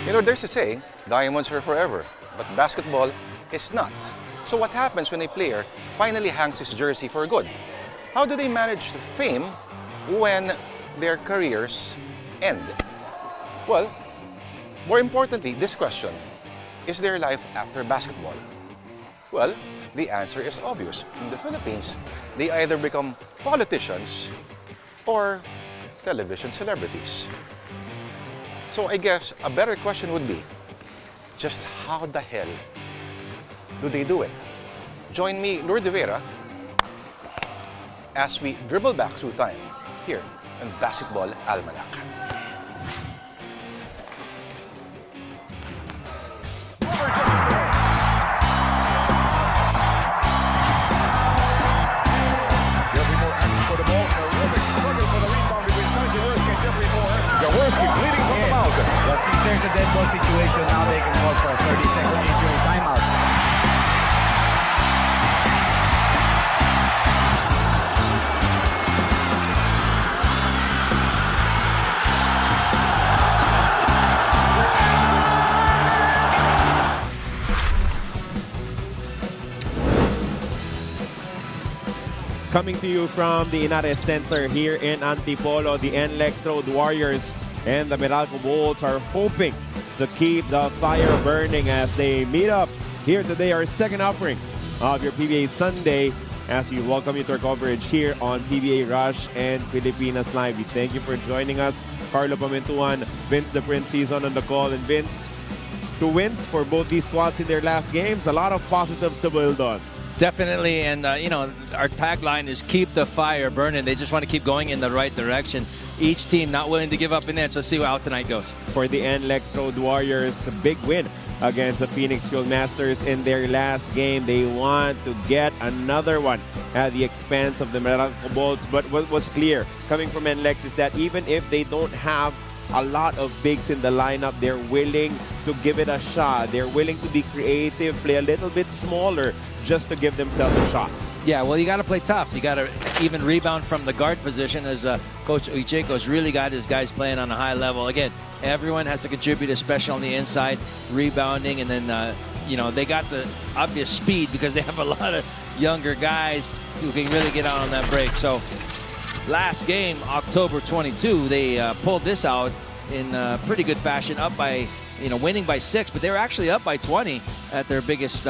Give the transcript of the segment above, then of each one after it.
You know, there's a saying, diamonds are forever, but basketball is not. So what happens when a player finally hangs his jersey for good? How do they manage the fame when their careers end? Well, more importantly, this question, is there life after basketball? Well, the answer is obvious. In the Philippines, they either become politicians or television celebrities. So I guess a better question would be, just how the hell do they do it? Join me, Lourdes Vera, as we dribble back through time here on Basketball Almanac. There's a dead ball situation, now they can call for a 30-second injury timeout. Coming to you from the Inares Center here in Antipolo, the NLEX Road Warriors and the Meralco Bulls are hoping to keep the fire burning as they meet up here today, our second offering of your PBA Sunday, as we welcome you to our coverage here on PBA Rush and Pilipinas Live. We thank you for joining us. Carlo Pamentuan, Vince the Prince Season on the call. And Vince, 2 wins for both these squads in their last games. A lot of positives to build on. Definitely, and you know, our tagline is keep the fire burning. They just want to keep going in the right direction. Each team not willing to give up an inch. Let's see how tonight goes. For the NLEX Road Warriors, a big win against the Phoenix Fieldmasters in their last game. They want to get another one at the expense of the Meralco Bulls. But what was clear coming from NLEX is that even if they don't have a lot of bigs in the lineup, they're willing to give it a shot. They're willing to be creative, play a little bit smaller just to give themselves a shot. Yeah, well, you got to play tough. You got to even rebound from the guard position, as Coach Uicheco's really got his guys playing on a high level. Again, everyone has to contribute, especially on the inside, rebounding, and then, you know, they got the obvious speed because they have a lot of younger guys who can really get out on that break. So last game, October 22, they pulled this out in pretty good fashion, up by, you know, winning by 6, but they were actually up by 20 at their biggest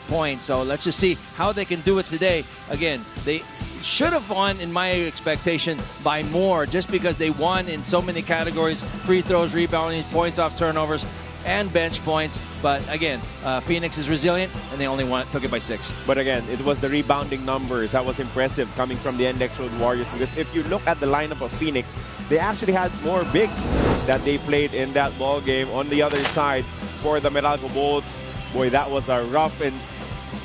point. So let's just see how they can do it today. Again, they should have won, in my expectation, by more, just because they won in so many categories: free throws, rebounding, points off turnovers, and bench points. But again, Phoenix is resilient, and they only took it by 6. But again, it was the rebounding numbers that was impressive coming from the NLEX Road Warriors, because if you look at the lineup of Phoenix, they actually had more bigs that they played in that ball game. On the other side, for the Meralco Bulls, boy, that was a rough and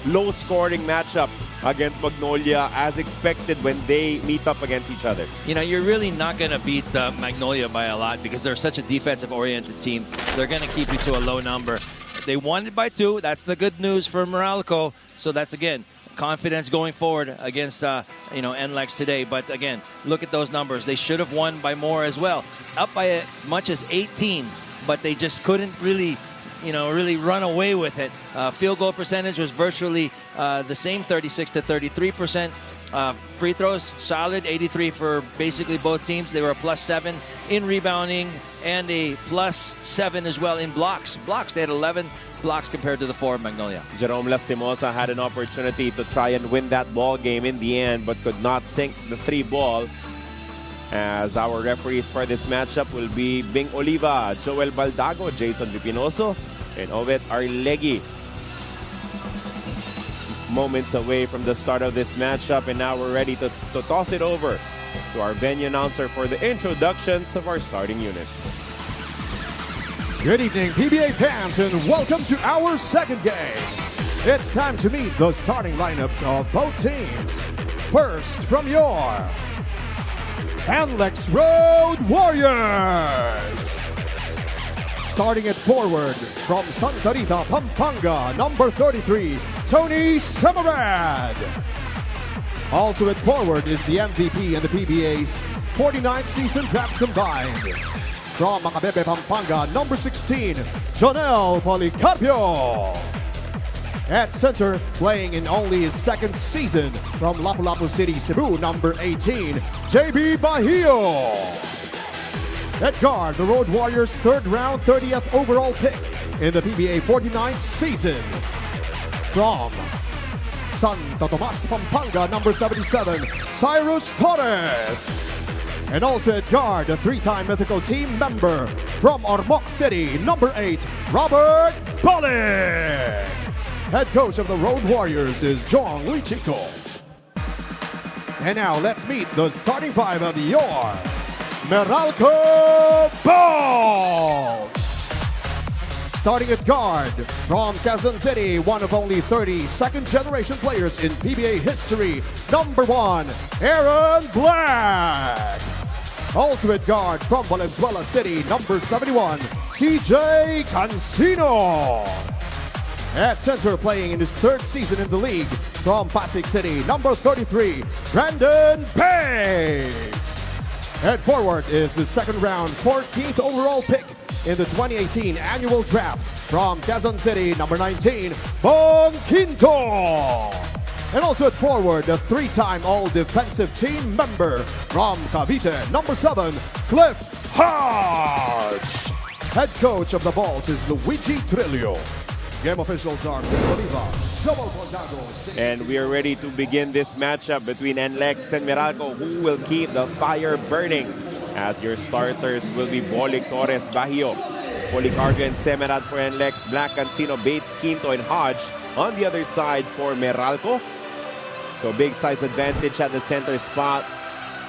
low-scoring matchup against Magnolia, as expected when they meet up against each other. You know, you're really not going to beat Magnolia by a lot because they're such a defensive-oriented team. They're going to keep you to a low number. They won it by 2. That's the good news for Meralco. So that's, again, confidence going forward against, you know, NLEX today. But, again, look at those numbers. They should have won by more as well. Up by as much as 18, but they just couldn't really, you know, really run away with it. Field goal percentage was virtually the same, 36 to 33%. Free throws, solid, 83 for basically both teams. They were a +7 in rebounding and a +7 as well in blocks. They had 11 blocks compared to the 4 of Magnolia. Jerome Lastimosa had an opportunity to try and win that ball game in the end, but could not sink the 3 ball. As our referees for this matchup will be Bing Oliva, Joel Baldago, Jason Vipinoso, and Ovet Arlegui. Moments away from the start of this matchup, and now we're ready to toss it over to our venue announcer for the introductions of our starting units. Good evening, PBA fans, and welcome to our second game. It's time to meet the starting lineups of both teams. First, from your NLEX Road Warriors. Starting at forward from Santa Rita, Pampanga, number 33, Tony Semerad. Also at forward is the MVP in the PBA's 49th season draft combined, from Macabebe, Pampanga, number 16, Jonel Policarpio. At center, playing in only his second season from Lapu-Lapu City, Cebu, number 18, JB Bahio. At guard, the Road Warriors' third round, 30th overall pick in the PBA 49th season. From Santo Tomas, Pampanga, number 77, Cyrus Torres. And also at guard, a three-time mythical team member from Ormoc City, number 8, Robert Bolick. Head coach of the Road Warriors is John Luichico. And now let's meet the starting five of your Meralco Bolts. Starting at guard, from Quezon City, one of only 30 second-generation players in PBA history, number 1, Aaron Black. Also at guard, from Valenzuela City, number 71, CJ Cancino. At center, playing in his third season in the league, from Pasig City, number 33, Brandon Bates. At forward is the second round, 14th overall pick in the 2018 annual draft, from Quezon City, number 19, Bong Quinto. And also at forward, the three-time all-defensive team member from Cavite, number 7, Cliff Hodge. Head coach of the Bolts is Luigi Trillo. Game officials are Oliva, Joel Gonzago. And we are ready to begin this matchup between NLEX and Meralco. Who will keep the fire burning? As your starters will be Bolick, Torres, Bahio, Policarpio and Semerad for NLEX, Black, Cancino, Bates, Quinto, and Hodge on the other side for Meralco. So big size advantage at the center spot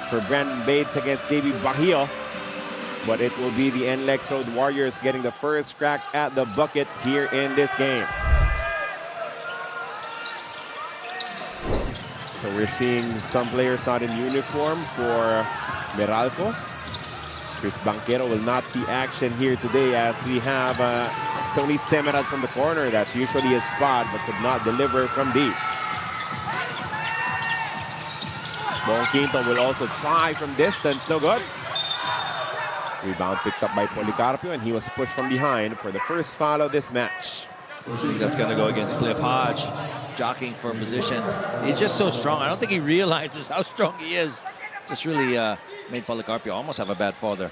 for Brandon Bates against JB Bahio. But it will be the NLEX Road Warriors getting the first crack at the bucket here in this game. So we're seeing some players not in uniform for Meralco. Chris Banquero will not see action here today, as we have Tony Semerad from the corner. That's usually his spot, but could not deliver from deep. Bong Quinto will also try from distance, no good. Rebound picked up by Policarpio, and he was pushed from behind for the first foul of this match. I think that's going to go against Cliff Hodge, jockeying for position. He's just so strong. I don't think he realizes how strong he is. Just really made Policarpio almost have a bad fall there.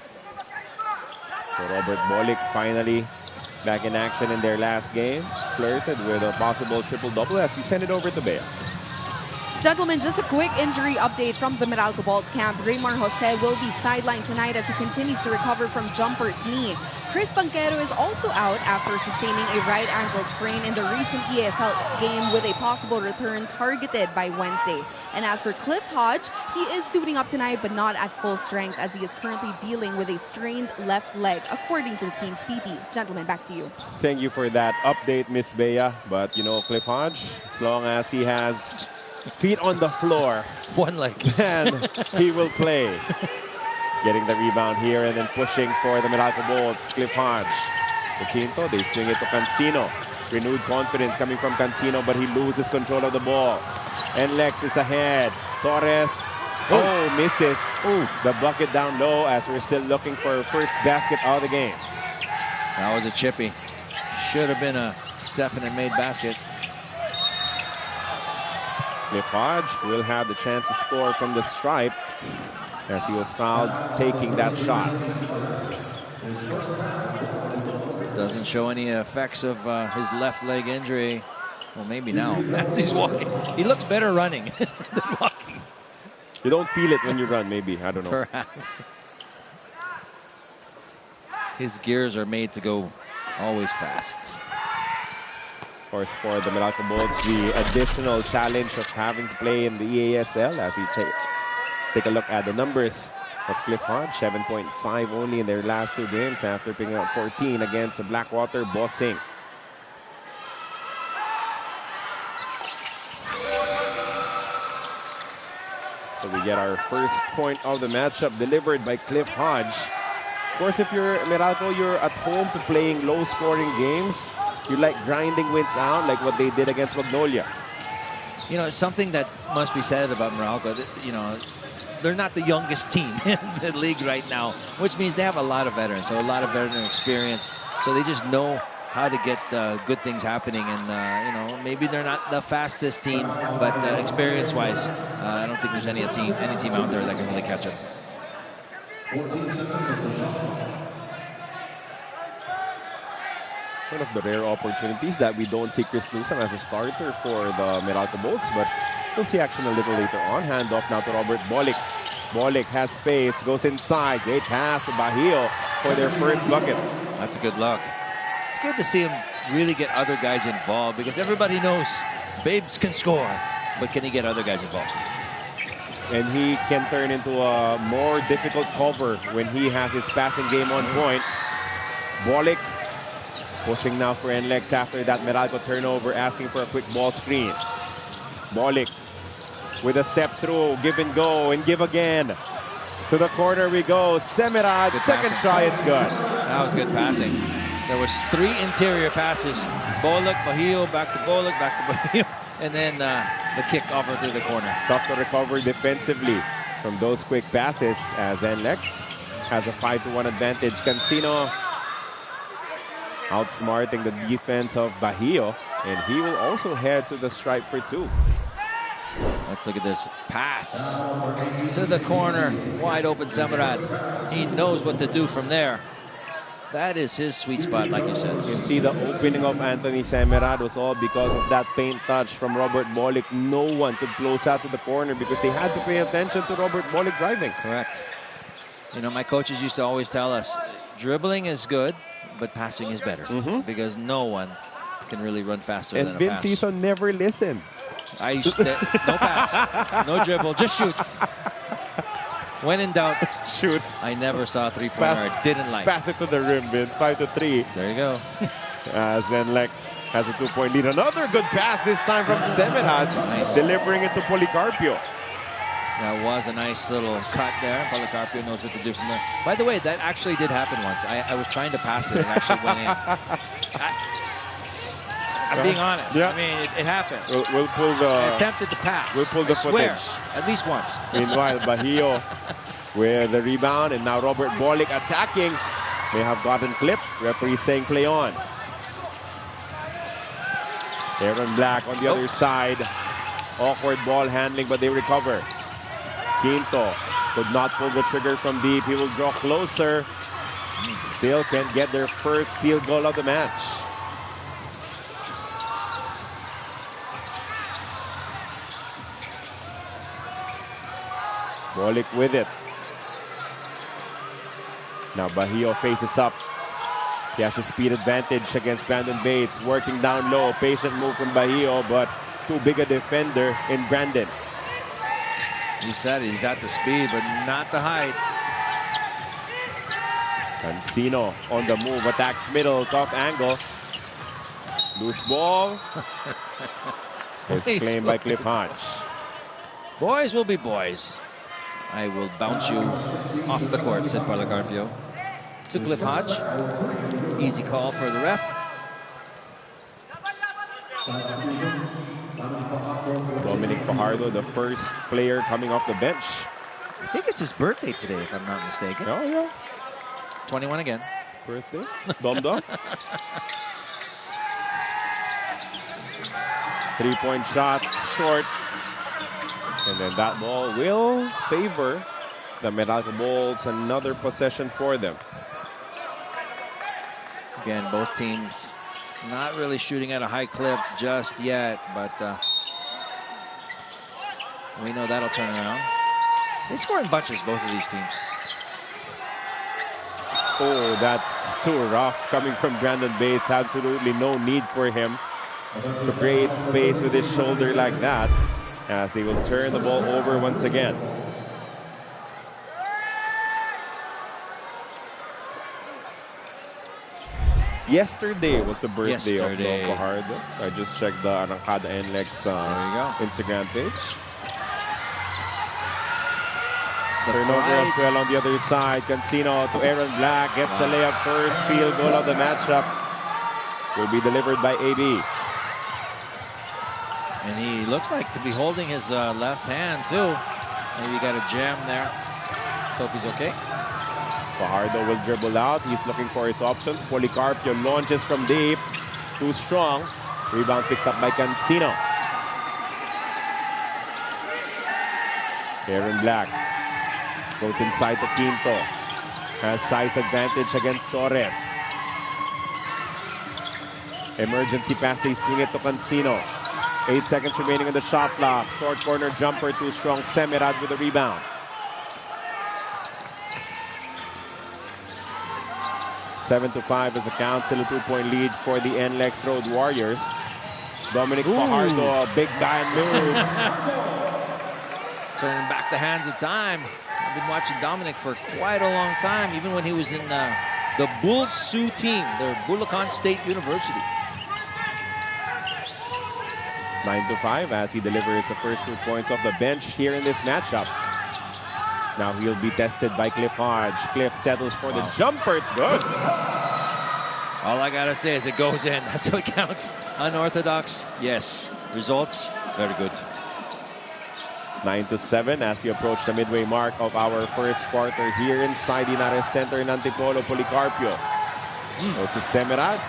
So Robert Bolick finally back in action in their last game. Flirted with a possible triple-double as he sent it over to Bea. Gentlemen, just a quick injury update from the Meralco Bolts camp. Raymar Jose will be sidelined tonight as he continues to recover from jumper's knee. Chris Banquero is also out after sustaining a right ankle sprain in the recent ESL game, with a possible return targeted by Wednesday. And as for Cliff Hodge, he is suiting up tonight but not at full strength, as he is currently dealing with a strained left leg, according to the team's PT. Gentlemen, back to you. Thank you for that update, Miss Bea. But you know, Cliff Hodge, as long as he has feet on the floor, one leg, then he will play. Getting the rebound here and then pushing for the Meralco Bolts. Cliff Hodge. The Quinto, they swing it to Cancino. Renewed confidence coming from Cancino, but he loses control of the ball. NLEX is ahead. Torres, misses. The bucket down low as we're still looking for first basket out of the game. That was a chippy. Should have been a definite made basket. Cliff Hodge will have the chance to score from the stripe as he was fouled taking that shot. Doesn't show any effects of his left leg injury. Well, maybe now as he's walking. He looks better running than walking. You don't feel it when you run, maybe. I don't know. Perhaps. His gears are made to go always fast. Of course, for the Meralco Bolts, the additional challenge of having to play in the EASL. As we take a look at the numbers of Cliff Hodge, 7.5 only in their last two games after picking up 14 against the Blackwater Bossing. So we get our first point of the matchup delivered by Cliff Hodge. Of course, if you're Meralco, you're at home to playing low-scoring games. You like grinding wins out, like what they did against Magnolia. You know, something that must be said about Meralco, you know, they're not the youngest team in the league right now, which means they have a lot of veterans, so a lot of veteran experience. So they just know how to get good things happening. And, you know, maybe they're not the fastest team, but experience-wise, I don't think there's any team out there that can really catch up. One of the rare opportunities that we don't see Chris Newsom as a starter for the Meralco Bolts, but we'll see action a little later on. Handoff now to Robert Bolick. Bolick has space, goes inside. Great pass to Bahio for their first bucket. That's a good luck. It's good to see him really get other guys involved, because everybody knows Babes can score, but can he get other guys involved? And he can turn into a more difficult cover when he has his passing game on point. Bolick pushing now for NLEX after that Meralco turnover, asking for a quick ball screen. Bolick with a step through, give and go, and give again. To the corner we go. Semirad, second try, it's good. That was good passing. There was 3 interior passes. Bolick, Bahio, back to Bolick, back to Bahio, and then the kick over through the corner. Tough to recover defensively from those quick passes as NLEX has a 5-1 advantage. Cancino outsmarting the defense of Bahio, and he will also head to the stripe for 2. Let's look at this pass to the corner, wide open Semirad. He knows what to do from there. That is his sweet spot, like you said. You can see the opening of Anthony Semirad was all because of that paint touch from Robert Bolick. No one could close out to the corner because they had to pay attention to Robert Bolick driving. Correct. You know, my coaches used to always tell us, dribbling is good, but passing is better, because no one can really run faster than a And Vince pass. Sison never listened. I used to, no pass, no dribble, just shoot. When in doubt, Shoot. I never saw a three-pointer I didn't like. Pass it to the rim, Vince. 5-3. There you go. As NLEX has a 2-point lead. Another good pass this time from Semirad, Nice. delivering it to Policarpio. That was a nice little cut there. Policarpio knows what to do from there. By the way, that actually did happen once. I was trying to pass it and actually went in. I'm being honest. Yeah. I mean, it happened. We'll pull I the attempted to pass. We'll pull the I swear, footage. at least once. Meanwhile, Bahio with the rebound, and now Robert Bolick attacking. They have gotten clipped. Referee saying play on. Aaron Black on the other side. Awkward ball handling, but they recover. Quinto could not pull the trigger from deep. He will draw closer. Still can't get their first field goal of the match. Bolick with it. Now Bahio faces up. He has a speed advantage against Brandon Bates. Working down low. Patient move from Bahio, but too big a defender in Brandon. You said it, he's at the speed, but not the height. Cancino on the move. Attacks middle. Tough angle. Loose ball. It's claimed by Cliff Hodge. Boys will be boys. I will bounce you off the court, said Policarpio. To Cliff Hodge. Easy call for the ref. Dominic Fajardo, the first player coming off the bench. I think it's his birthday today, if I'm not mistaken. Oh, yeah. 21 again. Birthday. Dom-dom. 3-point shot. Short. And then that ball will favor the Meralco Bolts. Another possession for them. Again, both teams not really shooting at a high clip just yet, but we know that'll turn around. They score in bunches, both of these teams. Oh, that's too rough coming from Brandon Bates. Absolutely no need for him to create space with his shoulder like that, as they will turn the ball over once again. Yesterday was the birthday of Dom Fajardo. I just checked the Arrancada NLEX Instagram page. Turnover as well on the other side. Cancino to Aaron Black. Gets the layup first. Field goal of the matchup. Will be delivered by AB. And he looks like to be holding his left hand too. Maybe you got a jam there. Let's hope he's okay. Fajardo will dribble out. He's looking for his options. Policarpio launches from deep. Too strong. Rebound picked up by Cancino. Aaron Black goes inside to Quinto. Has size advantage against Torres. Emergency pass, they swing it to Cancino. 8 seconds remaining on the shot clock. Short corner jumper, too strong. Semirad with the rebound. 7-5 is the count. Still a 2-point lead for the NLEX Road Warriors. Dominic Fajardo, big guy move. Turning back the hands of time. I've been watching Dominic for quite a long time, even when he was in the Bull Sioux team, the Bulacan State University. 9-5 as he delivers the first 2 points off the bench here in this matchup. Now he'll be tested by Cliff Hodge. Cliff settles for the jumper. It's good. All I gotta say is it goes in. That's what counts. Unorthodox, yes. Results, very good. 9-7 as we approach the midway mark of our first quarter here inside the Inares Center in Antipolo. Policarpio goes to Semirad.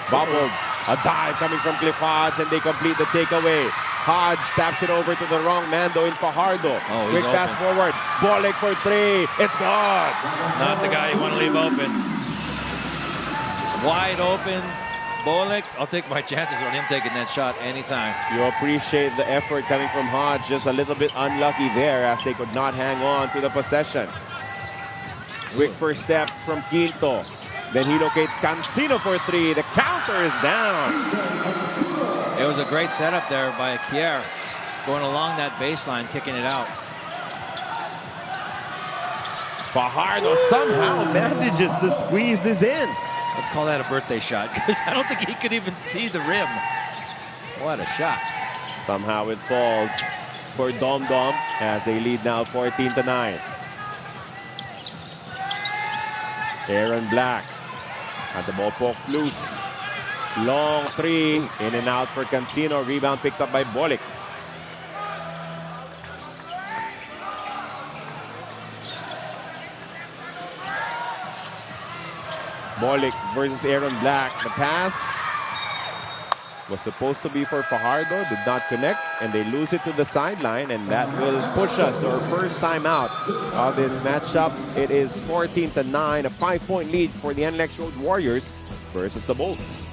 Bobbled. A dive coming from Cliff Hodge, and they complete the takeaway. Hodge taps it over to the wrong man, though, in Fajardo. Oh, quick pass forward. Bolek for 3. It's gone. Not the guy you want to leave open. Wide open. Bolek, I'll take my chances on him taking that shot anytime. You appreciate the effort coming from Hodge. Just a little bit unlucky there as they could not hang on to the possession. Quick first step from Quinto. Then he locates Cancino for 3. The counter is down. It was a great setup there by Kier. Going along that baseline, kicking it out. Fajardo somehow manages to squeeze this in. Let's call that a birthday shot, because I don't think he could even see the rim. What a shot. Somehow it falls for Dom Dom as they lead now 14-9. Aaron Black had the ball poked loose. Long 3, in and out for Cancino. Rebound picked up by Bolek. Bolek versus Aaron Black. The pass was supposed to be for Fajardo, did not connect, and they lose it to the sideline, and that will push us to our first time out of this matchup. It is 14-9, a 5-point lead for the NLEX Road Warriors versus the Bolts.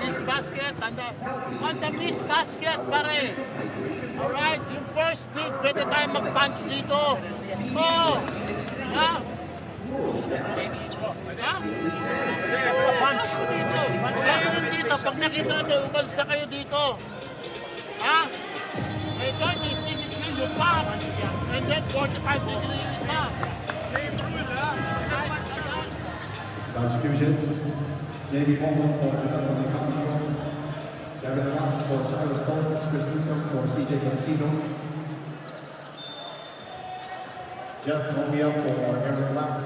Miss basket on the miss basket, pare. Alright, yung first bid, pwede tayo mag-punch dito. Oh! Ha? Ha? Punch mo dito. Kayo rin dito. Pag nakita nyo, umalsa kayo dito. Ha? Hey, don't if this is you, you pop. And then 45 degrees yung isa. Substitutions. Jamie Bowman for Jonathan Licandro. Kevin Ross for Cyrus Torres. Chris Newsom for CJ Cancino. Jeff Romeo for Aaron Black.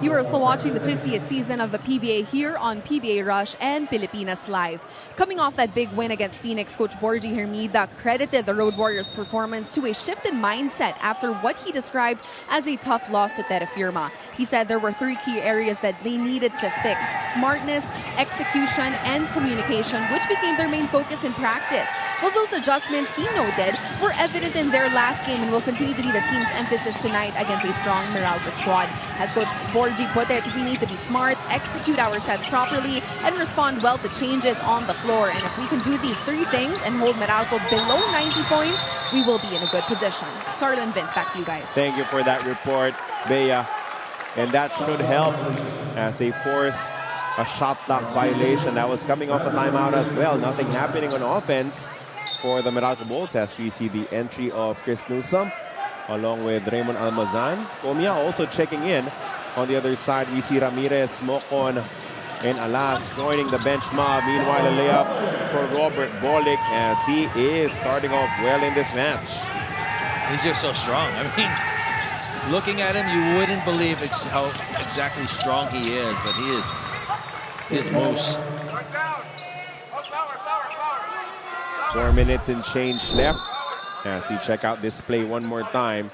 You are still watching the 50th season of the PBA here on PBA Rush and Pilipinas Live. Coming off that big win against Phoenix, Coach Borgie Hermida credited the Road Warriors' performance to a shift in mindset after what he described as a tough loss to Terrafirma. He said there were 3 key areas that they needed to fix: smartness, execution, and communication, which became their main focus in practice. Well, those adjustments, he noted, were evident in their last game and will continue to be the team's emphasis tonight against a strong Meralco squad. As Coach Borgie put it, we need to be smart, execute our sets properly, and respond well to changes on the floor. And if we can do these 3 things and hold Meralco below 90 points, we will be in a good position. Carlo and Vince, back to you guys. Thank you for that report, Bea. And that should help as they force a shot clock violation. That was coming off a timeout as well. Nothing happening on offense. for the Meralco Bolts as we see the entry of Chris Newsome along with Raymond Almazan. Comia also checking in. On the other side, we see Ramirez, Mocon, and Alas joining the bench mob. Meanwhile, a layup for Robert Bolick as he is starting off well in this match. He's just so strong. I mean, looking at him, you wouldn't believe how exactly strong he is, but he is moose. 4 minutes and change left as we check out this play one more time.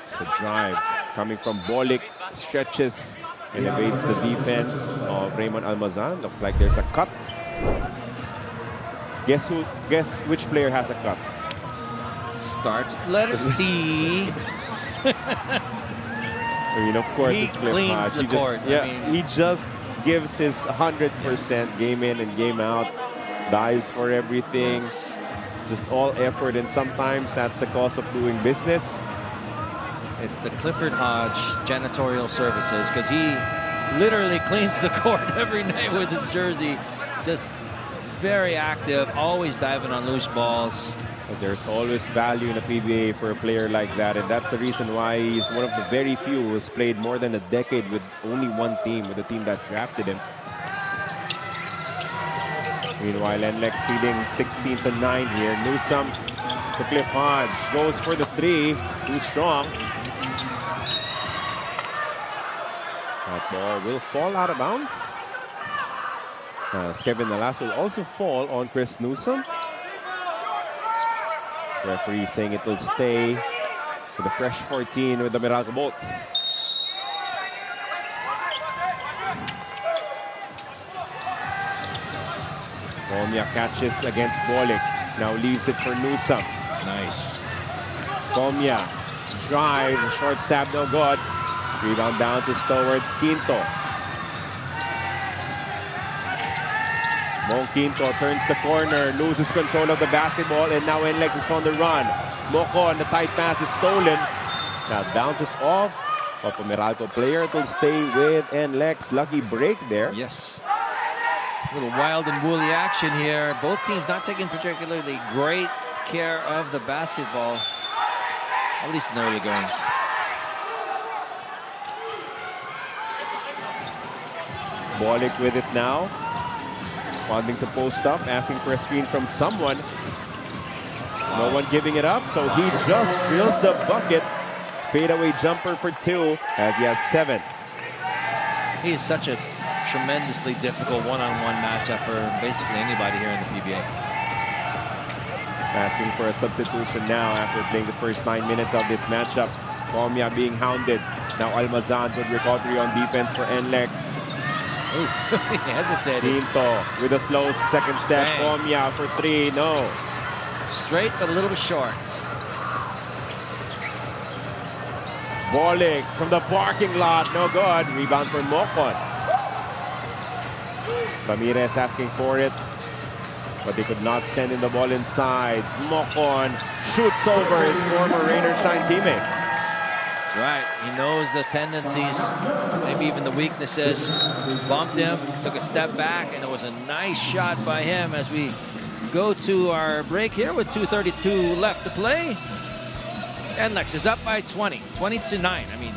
It's a drive coming from Bolick, stretches and evades the defense of Raymond Almazan. Looks like there's a cut. Guess which player has a cut? Starts. Let us see. I mean, of course, He it's Cliff cleans Hodge. the court. Yeah, I mean, he just gives his 100% game in and game out. Dives for everything. Just all effort, and sometimes that's the cost of doing business. it's the Clifford Hodge janitorial services because he literally cleans the court every night with his jersey. Just very active, always diving on loose balls. But there's always value in a PBA for a player like that, and that's the reason why he's one of the very few who's played more than a decade with only one team, with the team that drafted him. Meanwhile, NLEX leading 16-9 here. Newsome to Cliff Hodge. Goes for the three. Too strong. That ball will fall out of bounds. Kevin Nalas will also fall on Chris Newsome. Referee saying it will stay for the fresh 14 with the Meralco Bolts. Comia catches against Bolick. Now leaves it for Newsome. Nice. Comia drive, short stab, no good. Rebound down to towards Quinto. Mon Quinto turns the corner, loses control of the basketball, and now NLEX is on the run. Mocon, the tight pass is stolen. Now bounces off of a Meralco player. It will stay with NLEX. Lucky break there. Yes. A little wild and woolly action here. Both teams not taking particularly great care of the basketball, at least in the early goings. Bolick with it now. Wanting to post up, asking for a screen from someone. No one giving it up, so he just drills the bucket. Fadeaway jumper for two as he has 7. He is such a tremendously difficult one-on-one matchup for basically anybody here in the PBA. Asking for a substitution now after playing the first 9 minutes of this matchup. Comia being hounded. Now Almazan with recovery on defense for NLEX. Ooh, he hesitated. Quinto with a slow second step. Comia for 3, no. Straight, but a little bit short. Bolick from the parking lot, no good. Rebound for Mocon. Ramirez asking for it, but they could not send in the ball inside. Mocon shoots over his former Rain or Shine teammate. Right, he knows the tendencies, maybe even the weaknesses. Bumped him, took a step back, and it was a nice shot by him as we go to our break here with 2:32 left to play. NLEX is up by 20 to 9. I mean,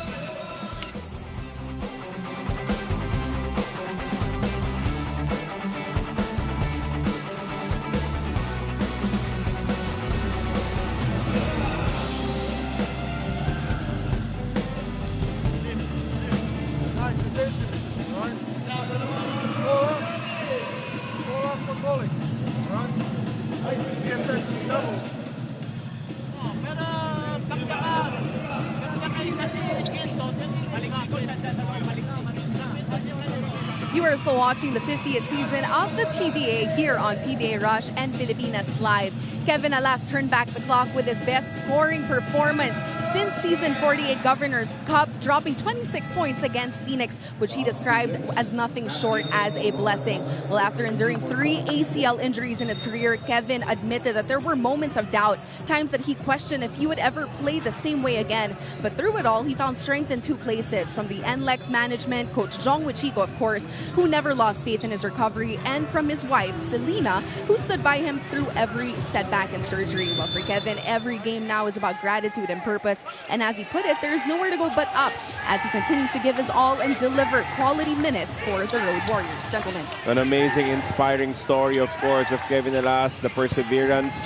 You are still watching the 50th season of the PBA here on PBA Rush and Filipinas Live. Kevin Alas turned back the clock with his best scoring performance since season 48 Governor's Cup, dropping 26 points against Phoenix, which he described as nothing short as a blessing. Well, after enduring 3 ACL injuries in his career, Kevin admitted that there were moments of doubt, times that he questioned if he would ever play the same way again. But through it all, he found strength in 2 places, from the NLEX management, Coach Jong Wichico, of course, who never lost faith in his recovery, and from his wife, Selena, who stood by him through every setback and surgery. Well, for Kevin, every game now is about gratitude and purpose. And as he put it, there's nowhere to go but up as he continues to give his all and deliver quality minutes for the Road Warriors. Gentlemen. An amazing, inspiring story, of course, of Kevin Alas, the perseverance,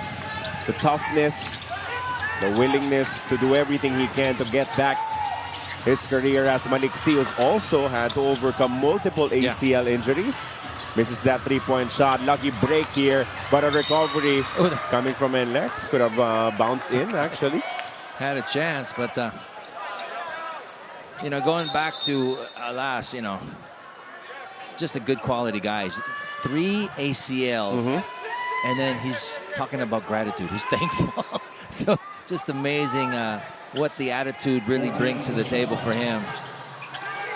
the toughness, the willingness to do everything he can to get back his career, as Maliksi has also had to overcome multiple ACL injuries. Misses that 3-point shot. Lucky break here, but a recovery coming from NLEX. Could have bounced in, actually. Had a chance, but, you know, going back to Alas, you know, just a good quality guy. 3 ACLs, and then he's talking about gratitude. He's thankful. So just amazing what the attitude really brings to the table for him.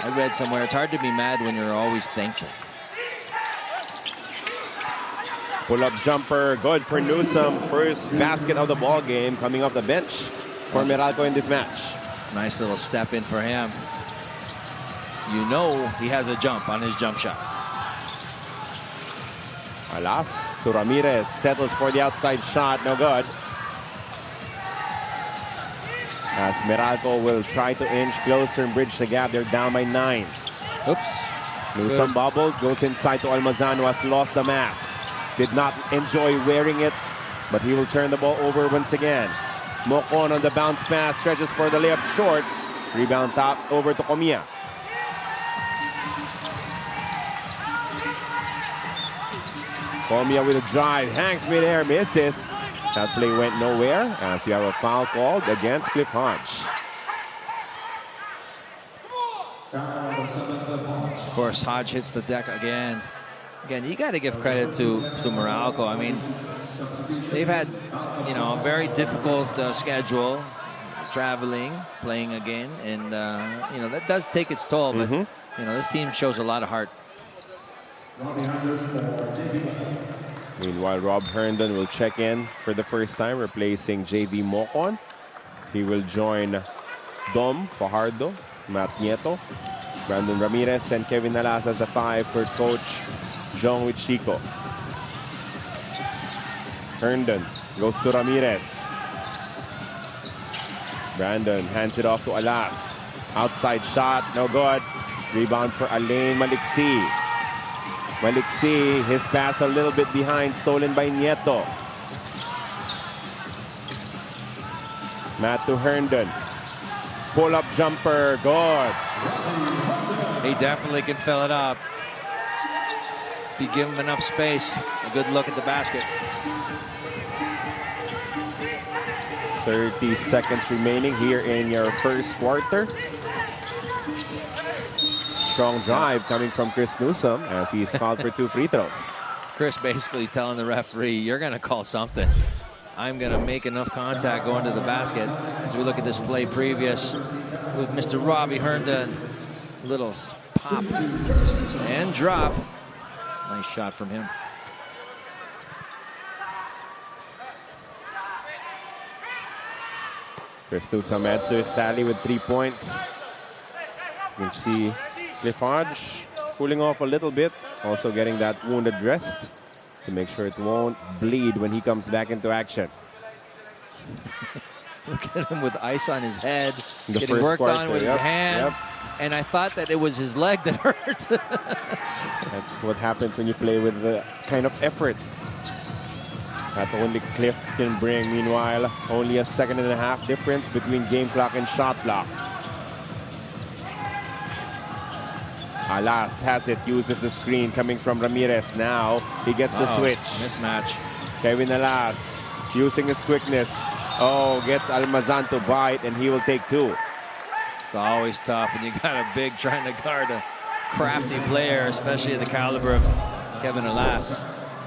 I read somewhere it's hard to be mad when you're always thankful. Pull-up jumper, good for Newsome. First basket of the ball game coming off the bench for Meralco in this match. Nice little step in for him. You know he has a jump on his jump shot. Alas to Ramirez, settles for the outside shot, no good. As Meralco will try to inch closer and bridge the gap, they're down by 9. Oops. Newsome bubble, goes inside to Almazan, who has lost the mask. Did not enjoy wearing it, but he will turn the ball over once again. Mocon on the bounce pass, stretches for the layup short. Rebound top over to Comia. Comia with a drive, hangs midair, misses. That play went nowhere as you have a foul called against Cliff Hodge. Of course, Hodge hits the deck again. Again, you got to give credit to Meralco. I mean, they've had, you know, a very difficult schedule, traveling, playing again, and you know, that does take its toll. But you know, this team shows a lot of heart. Meanwhile, Rob Herndon will check in for the first time, replacing JV Mocon. He will join Dom Fajardo, Matt Nieto, Brandon Ramirez, and Kevin Alas as a 5 for Coach Jong Wichico. Herndon goes to Ramirez. Brandon hands it off to Alas. Outside shot, no good. Rebound for Alain Maliksi. Maliksi, his pass a little bit behind, stolen by Nieto. Matt to Herndon. Pull-up jumper, good. He definitely can fill it up. If you give him enough space, a good look at the basket. 30 seconds remaining here in your first quarter. Strong drive coming from Chris Newsome as he's fouled for 2 free throws. Chris basically telling the referee, you're going to call something. I'm going to make enough contact going to the basket. As we look at this play previous with Mr. Robbie Herndon. Little pop and drop. Nice shot from him. Chris Newsome adds to his tally with 3 points. As you can see, Cliff Hodge cooling off a little bit. Also getting that wound addressed to make sure it won't bleed when he comes back into action. Look at him with ice on his head, The getting first worked quarter, on with his hand. And I thought that it was his leg that hurt. That's what happens when you play with the kind of effort that only Cliff can bring. Meanwhile, only a 1.5 seconds difference between game clock and shot clock. Alas has it, uses the screen coming from Ramirez. Now he gets the switch. Mismatch. Kevin Alas using his quickness. Oh, gets Almazan to bite, and he will take 2. It's always tough when you got a big trying to guard a crafty player, especially at the caliber of Kevin Alas.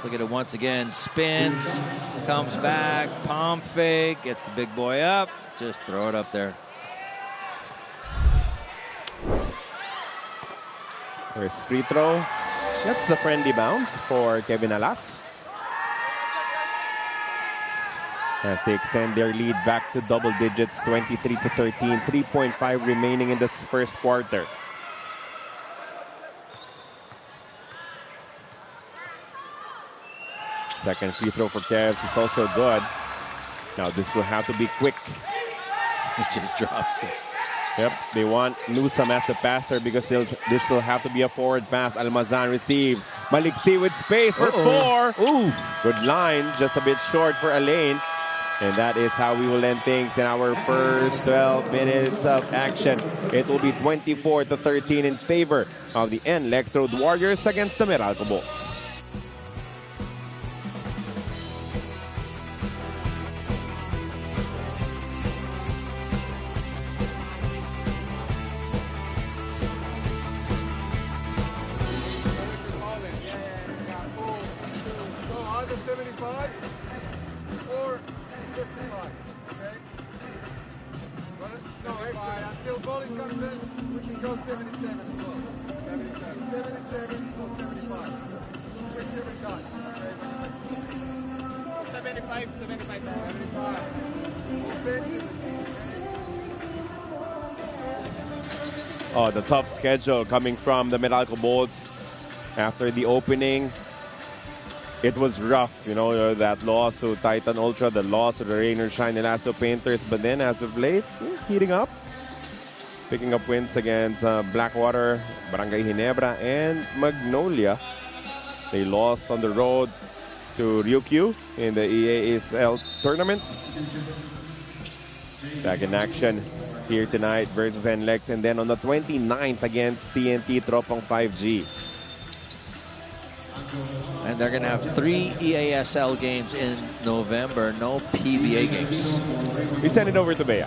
Look at it once again. Spins, comes back, palm fake, gets the big boy up. Just throw it up there. First free throw. That's the friendly bounce for Kevin Alas. As they extend their lead back to double digits, 23-13, 3.5 remaining in this first quarter. Second free throw for Cavs is also good. Now this will have to be quick. It just drops it. Yep, they want Newsome as the passer because this will have to be a forward pass. Almazan receives. Maliksi with space for four. Ooh. Good line, just a bit short for Alain. And that is how we will end things in our first 12 minutes of action. It will be 24-13 in favor of the NLEX Road Warriors against the Meralco Bolts. Oh, the tough schedule coming from the Meralco Bolts after the opening. It was rough, you know, that loss to Titan Ultra, the loss to the Rain or Shine Elasto Painters. But then as of late, heating up. Picking up wins against Blackwater, Barangay Ginebra, and Magnolia. They lost on the road to Ryukyu in the EASL tournament. Back in action here tonight versus NLEX, and then on the 29th against TNT Tropang 5G. And they're going to have 3 EASL games in November, no PBA games. We send it over to Bea.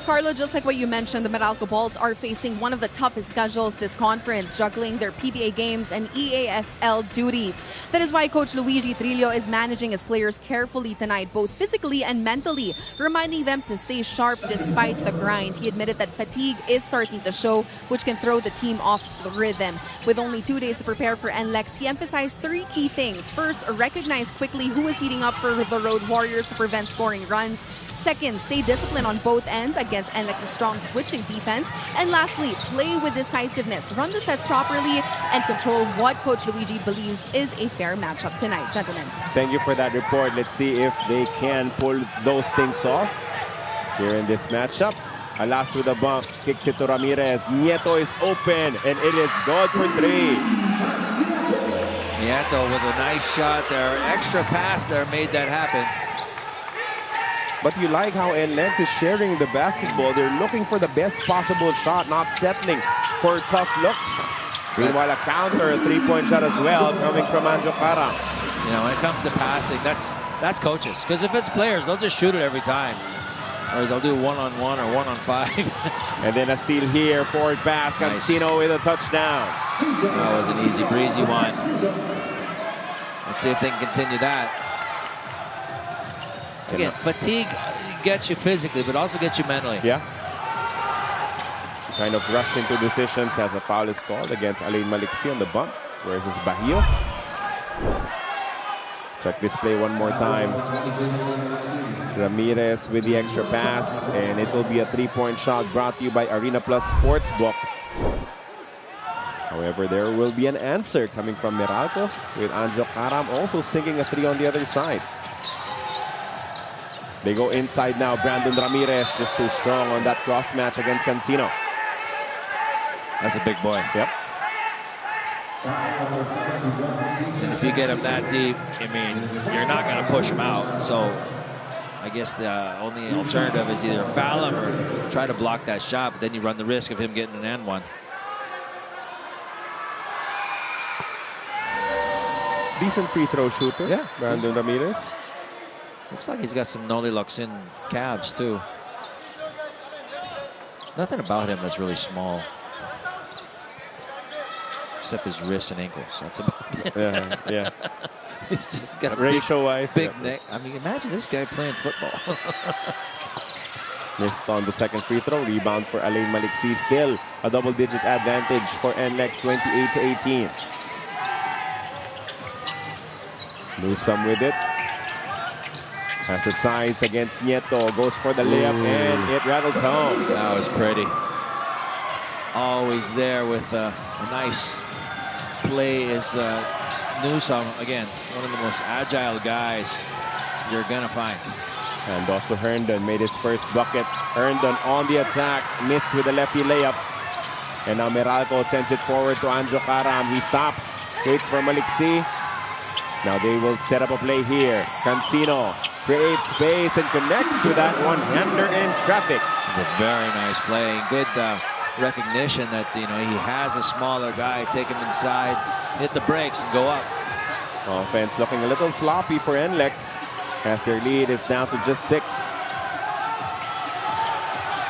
Carlo, just like what you mentioned, the Meralco Bolts are facing one of the toughest schedules this conference, juggling their PBA games and EASL duties. That is why Coach Luigi Trillo is managing his players carefully tonight, both physically and mentally, reminding them to stay sharp despite the grind. He admitted that fatigue is starting to show, which can throw the team off the rhythm. With only 2 days to prepare for NLEX, he emphasized 3 key things. First, recognize quickly who is heating up for the Road Warriors to prevent scoring runs. Second, stay disciplined on both ends against NLEX's strong switching defense. And lastly, play with decisiveness, run the sets properly, and control what Coach Luigi believes is a fair matchup tonight. Gentlemen. Thank you for that report. Let's see if they can pull those things off here in this matchup. Alas with a bump, kicks it to Ramirez. Nieto is open, and it is good for 3. Nieto with a nice shot there. Extra pass there made that happen. But you like how NLEX is sharing the basketball. They're looking for the best possible shot, not settling for tough looks. Meanwhile, a counter, a 3-point shot as well, coming from Anjo Karam. You know, when it comes to passing, that's coaches. Because if it's players, they'll just shoot it every time. Or they'll do 1-on-1 or 1-on-5. And then a steal here, forward pass, Cancino with a touchdown. That was an easy breezy one. Let's see if they can continue that. Again, fatigue gets you physically, but also gets you mentally. Yeah. Kind of rush into decisions as a foul is called against Alain Maliksi on the bump versus Bajío. Check this play one more time. Ramirez with the extra pass, and it will be a 3-point shot brought to you by Arena Plus Sportsbook. However, there will be an answer coming from Meralco, with Anjo Karam also sinking a 3 on the other side. They go inside now. Brandon Ramirez just too strong on that cross match against Cancino. That's a big boy. Yep. And if you get him that deep, I mean, you're not going to push him out. So I guess the only alternative is either foul him or try to block that shot, but then you run the risk of him getting an and one. Decent free throw shooter. Yeah. Brandon Ramirez. Looks like he's got some Noli Luxin calves, too. There's nothing about him that's really small. except his wrists and ankles. That's about it. Yeah. He's just got a Ratio-wise, big neck. I mean, imagine this guy playing football. Missed on the second free throw. Rebound for Alain Maliksi. Still a double-digit advantage for NLEX, 28-18. Newsome with it. Has the size against Nieto. Goes for the layup and it rattles home. That was pretty. Always there with a nice play is Newsome. Again, one of the most agile guys you're going to find. And off to Herndon, made his first bucket. Herndon on the attack, missed with a lefty layup. And now Meralco sends it forward to Andrew Karam. He stops, waits for Maliksi. Now they will set up a play here. Cancino creates space and connects with that one-hander in traffic. It's a very nice play. Good recognition that, you know, he has a smaller guy. Take him inside, hit the brakes, and go up. Offense looking a little sloppy for NLEX, as their lead is down to just 6.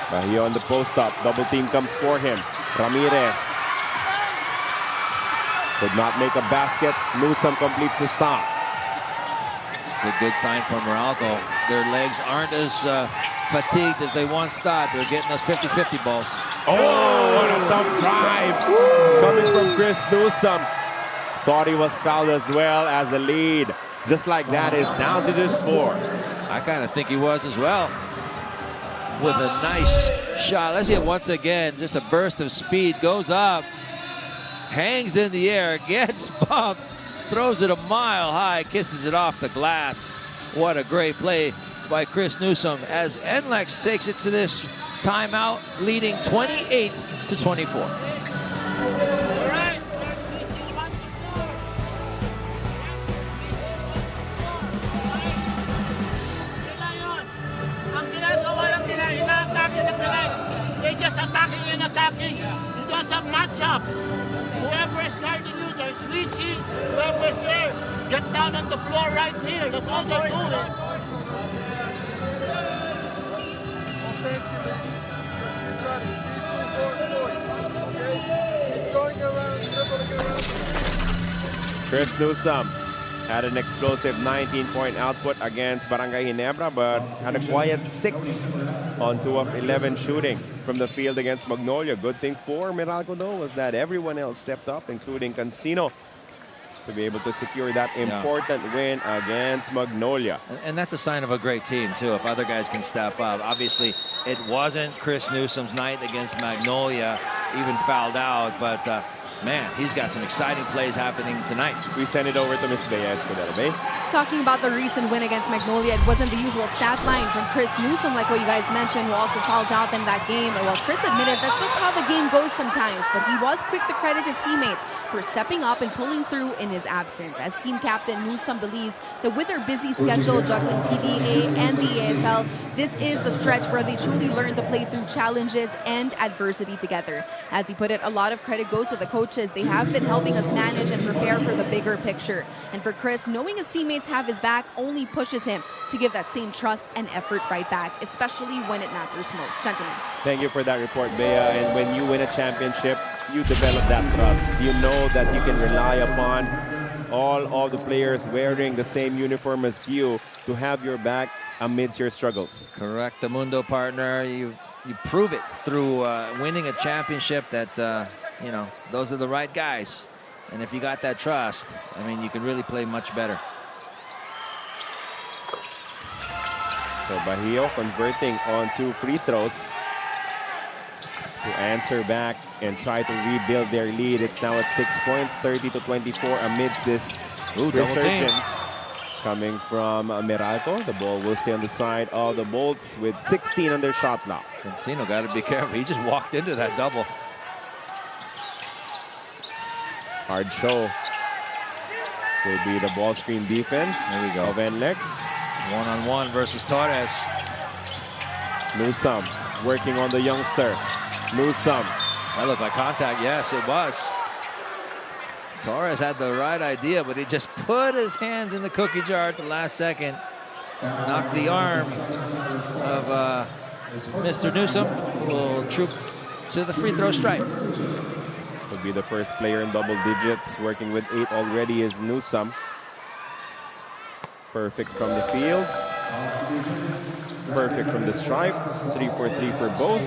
Bahio on the post-up. Double team comes for him. Ramirez could not make a basket. Newsome completes the stop. It's a good sign for Meralco. Their legs aren't as fatigued as they once thought. They're getting us 50-50 balls. Oh, what a tough drive coming from Chris Newsome. Thought he was fouled as well, as the lead, just like that, is down to just 4. I kind of think he was as well. With a nice shot. Let's see it once again. Just a burst of speed. Goes up. Hangs in the air. Gets bumped. Throws it a mile high. Kisses it off the glass. What a great play by Chris Newsome as NLEX takes it to this timeout, leading 28-24. They're just attacking and attacking. You don't have matchups. Whoever is guarding you, they're switching. Whoever's there, get down on the floor right here. That's all they're doing. Chris Newsome had an explosive 19-point output against Barangay Ginebra, but had a quiet 6 on 2 of 11 shooting from the field against Magnolia. Good thing for Meralco, though, was that everyone else stepped up, including Cancino, to be able to secure that important win against Magnolia. And that's a sign of a great team, too, if other guys can step up. Obviously, it wasn't Chris Newsome's night against Magnolia, even fouled out, but man, he's got some exciting plays happening tonight. We send it over to Ms. Baez for that, okay? Talking about the recent win against Magnolia, it wasn't the usual stat line from Chris Newsome, like what you guys mentioned, who also fouled out in that game. Well, Chris admitted that's just how the game goes sometimes, but he was quick to credit his teammates for stepping up and pulling through in his absence. As team captain, Newsome believes that with their busy schedule juggling PBA and the ASL, this is the stretch where they truly learn to play through challenges and adversity together. As he put it, a lot of credit goes to the coaches. They have been helping us manage and prepare for the bigger picture. And for Chris, knowing his teammates have his back only pushes him to give that same trust and effort right back, especially when it matters most. Gentlemen. Thank you for that report, Bea. And when you win a championship, you develop that trust. You know that you can rely upon all of the players wearing the same uniform as you to have your back amidst your struggles. Correct, the Mundo partner. You prove it through winning a championship that, you know, those are the right guys. And if you got that trust, I mean, you can really play much better. So Bahio converting on 2 free throws to answer back and try to rebuild their lead. It's now at 6 points, 30-24 amidst this resurgence coming from Meralco. The ball will stay on the side of the Bolts with 16 on their shot clock. Cancino got to be careful. He just walked into that double. Hard show will be the ball screen defense. There we go. Of NLEX. One-on-one versus Torres. Newsome working on the youngster. Newsome. That looked like contact. Yes, it was. Torres had the right idea, but he just put his hands in the cookie jar at the last second. Knocked the arm of Mr. Newsome, who will troop to the free throw stripe. Would be the first player in double digits. Working with 8 already is Newsome. Perfect from the field. Perfect from the stripe. 3 for 3 for both.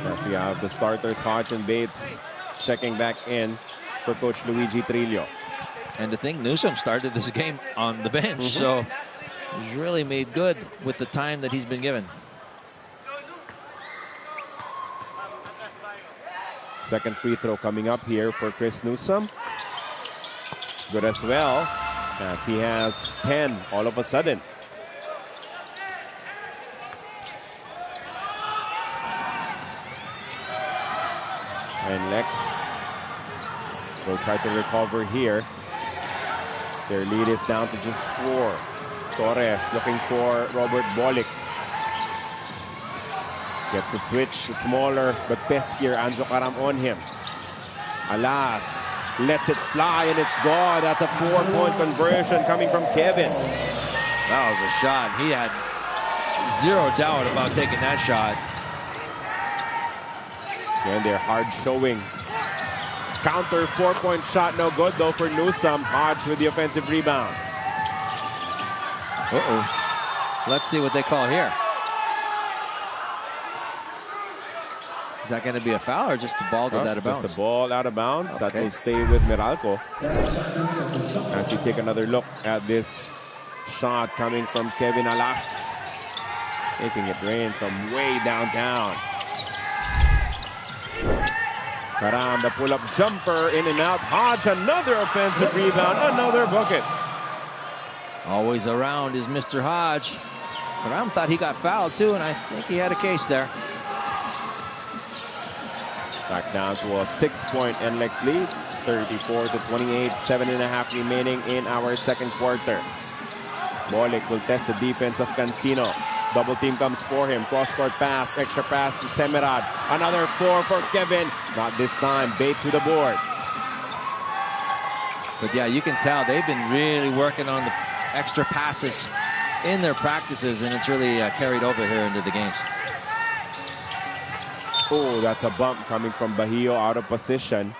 As we have the starters, Hodge and Bates, checking back in for Coach Luigi Trillo. And to think Newsome started this game on the bench, so he's really made good with the time that he's been given. Second free throw coming up here for Chris Newsome. Good as well, as he has 10 all of a sudden. And Lex will try to recover here. Their lead is down to just 4. Torres looking for Robert Bolick. Gets a switch, smaller but peskier Anzo Caram on him. Alas, lets it fly and it's gone. That's a 4-point conversion coming from Kevin. That was a shot. He had zero doubt about taking that shot. And they're hard showing. Counter 4-point shot, no good though for Newsome. Hodge with the offensive rebound. Let's see what they call here. Is that going to be a foul or just the ball goes out of bounds? Just the ball out of bounds. Okay. That will stay with Meralco. As we take another look at this shot coming from Kevin Alas. Making it rain from way downtown. Caram, the pull-up jumper, in and out. Hodge, another offensive rebound, another bucket. Always around is Mr. Hodge. Caram thought he got fouled too, and I think he had a case there. Back down to a 6-point NLEX lead, 34-28, 7.5 remaining in our second quarter. Bolick will test the defense of Cancino. Double team comes for him. Cross-court pass, extra pass to Semerad. Another 4 for Kevin. Not this time. Bates with the board. But yeah, you can tell they've been really working on the extra passes in their practices, and it's really carried over here into the games. Oh, that's a bump coming from Bajío out of position.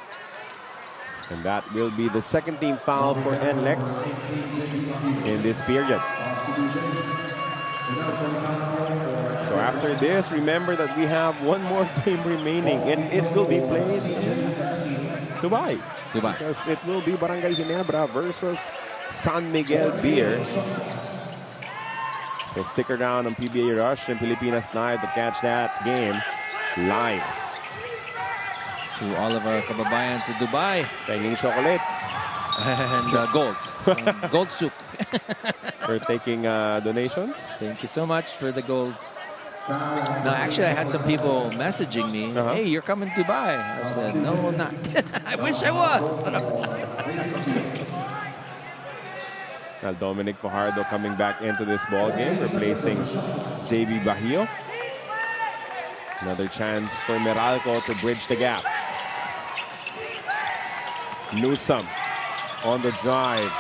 And that will be the second team foul for NLEX in this period. So after this, remember that we have one more game remaining, and it will be played in Dubai. Because it will be Barangay Ginebra versus San Miguel Beer. So stick around on PBA Rush and Pilipinas Night to catch that game live. To all of our kababayans in Dubai. Thanking chocolate. And gold. Gold soup. For taking donations. Thank you so much for the gold. No, actually, I had some people messaging me, hey, you're coming to Dubai. I said, no, I'm not. I wish I was, but I'm not. Now Dominic Fajardo coming back into this ball game, replacing JB Bajío. Another chance for Meralco to bridge the gap. Newsome on the drive.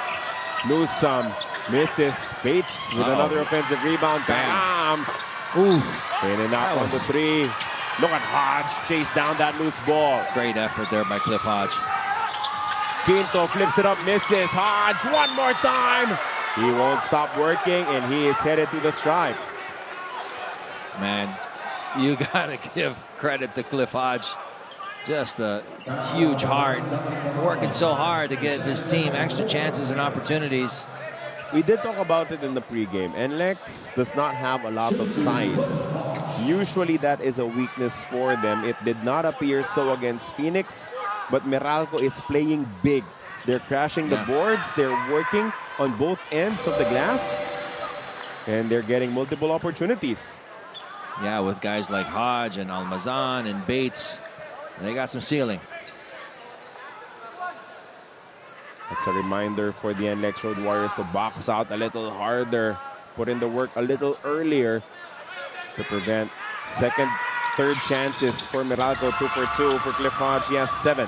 Newsome misses. Bates with another offensive rebound. Bam! Ooh. In and out on the 3. Look at Hodge chase down that loose ball. Great effort there by Cliff Hodge. Quinto flips it up, misses. Hodge one more time. He won't stop working, and he is headed to the stripe. Man, you gotta give credit to Cliff Hodge. Just a huge heart. Working so hard to get his team extra chances and opportunities. We did talk about it in the pregame. NLEX does not have a lot of size. Usually that is a weakness for them. It did not appear so against Phoenix, but Meralco is playing big. They're crashing the boards. They're working on both ends of the glass, and they're getting multiple opportunities. Yeah, with guys like Hodge and Almazan and Bates, they got some ceiling. That's a reminder for the NLEX Road Warriors to box out a little harder, put in the work a little earlier to prevent second, third chances for Meralco. 2 for 2 for Cliff Hodge. He has 7.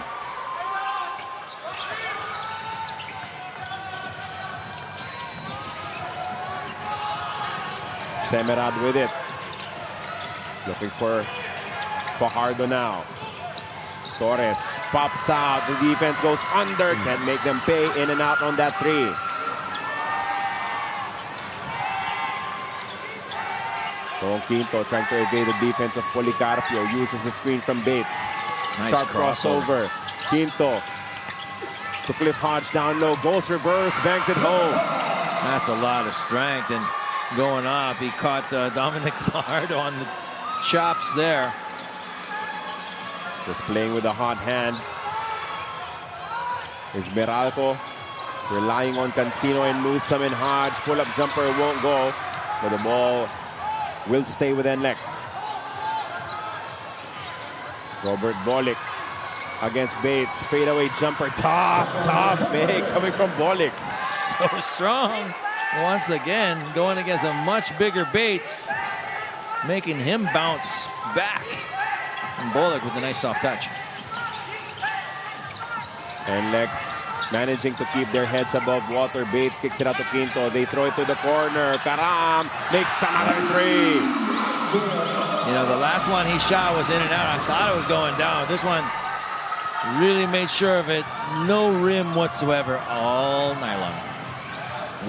Semerad with it. Looking for Fajardo now. Torres pops out. The defense goes under. Can't make them pay. In and out on that three. Quinto trying to evade the defense of Policarpio. Uses the screen from Bates. Nice Sharp crossover. Quinto to Cliff Hodge down low. Goes reverse. Banks it home. That's a lot of strength. And going up, he caught Dominic Fajardo on the chops there. Just playing with a hot hand. Is Meralco relying on Cancino and Newsome and Hodge. Pull-up jumper won't go. But the ball will stay with NLEX. Robert Bolick against Bates. Fadeaway jumper. Tough big coming from Bolick. So strong. Once again, going against a much bigger Bates, making him bounce back. And Bolick with a nice soft touch. NLEX managing to keep their heads above water. Bates kicks it out to Quinto. They throw it to the corner. Karam makes another three. You know, the last one he shot was in and out. I thought it was going down. This one really made sure of it. No rim whatsoever all night long.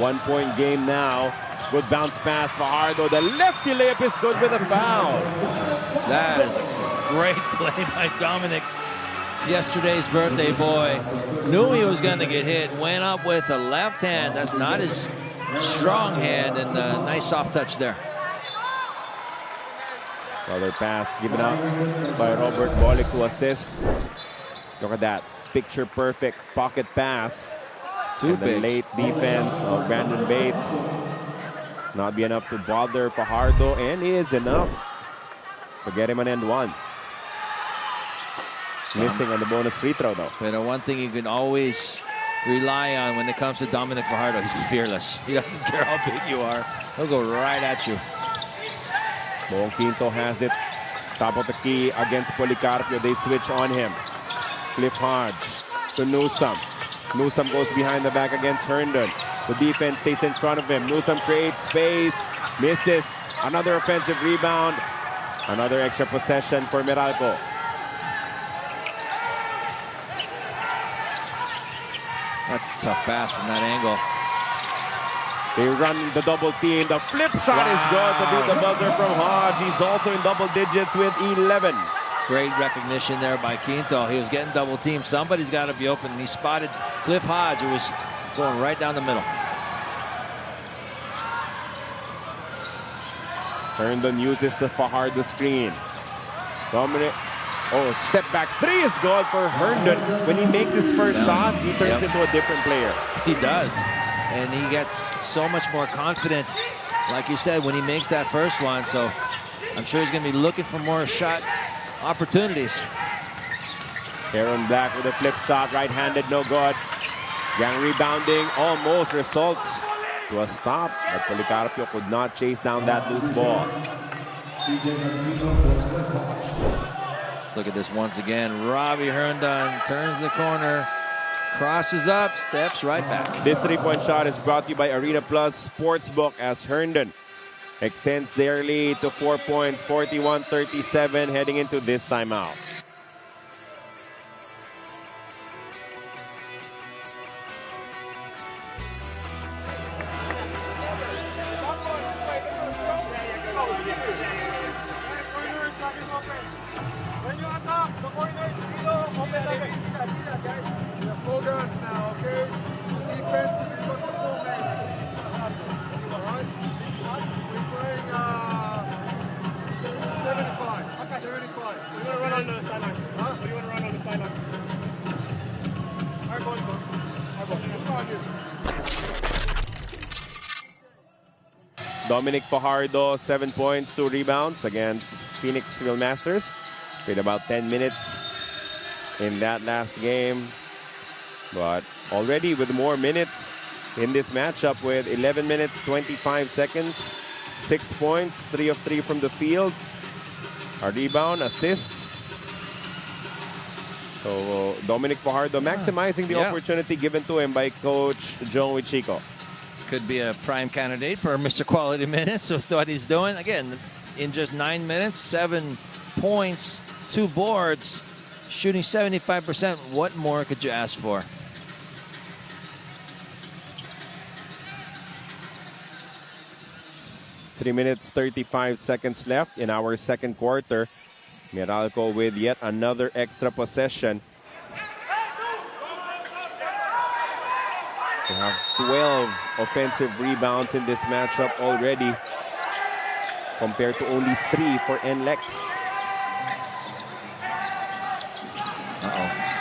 1 point game now. Good bounce pass. Fajardo. The lefty layup is good with a foul. That is a great play by Dominic. Yesterday's birthday boy. Knew he was going to get hit. Went up with a left hand. That's not his strong hand. And a nice soft touch there. Another pass given out by Robert Bolick to assist. Look at that. Picture perfect pocket pass. Too big. The late defense of Brandon Bates. Not be enough to bother Fajardo, and is enough to get him an end one. Missing on the bonus free throw though. But one thing you can always rely on when it comes to Dominic Fajardo, he's fearless. He doesn't care how big you are. He'll go right at you. Bong Quinto has it. Top of the key against Policarpio. They switch on him. Cliff Hodge to Newsome. Newsome goes behind the back against Herndon. The defense stays in front of him. Newsome creates space. Misses. Another offensive rebound. Another extra possession for Meralco. That's a tough pass from that angle. They run the double team. The flip shot is good to beat the buzzer from Hodge. He's also in double digits with 11. Great recognition there by Quinto. He was getting double teamed. Somebody's got to be open. And he spotted Cliff Hodge, who was going right down the middle. Herndon uses the Fajardo screen. Dominic. Oh, step back three is good for Herndon. When he makes his first shot, he turns into a different player. He does. And he gets so much more confident, like you said, when he makes that first one. So I'm sure he's going to be looking for more shot opportunities. Aaron Black with a flip shot, right-handed, no good. Gang rebounding almost results to a stop, but Policarpio could not chase down that loose ball. Let's look at this once again. Robbie Herndon turns the corner, crosses up, steps right back. This three-point shot is brought to you by Arena Plus Sportsbook as Herndon extends their lead to 4 points, 41-37, heading into this timeout. When you attack, the corner is below, open again. We have full guns now, okay? Defense, we got the full man. Alright? We're playing 75. Okay. 75. We want to run on the sideline. Huh? We want to run on the sideline. Alright, boys, go. Alright, boys, come on, you. Dominic Fajardo, 7 points, 2 rebounds against Phoenix Philmasters. Played about 10 minutes in that last game. But already with more minutes in this matchup with 11 minutes, 25 seconds, 6 points, 3 of 3 from the field. A rebound, assists. So Dominic Fajardo maximizing the opportunity given to him by Coach Joe Chico. Could be a prime candidate for Mr. Quality Minutes with what he's doing. Again, in just 9 minutes, 7 points, 2 boards. shooting 75%. What more could you ask for? Three minutes, 35 seconds left in our second quarter. Meralco with yet another extra possession. They have 12 offensive rebounds in this matchup already, compared to only 3 for NLEX.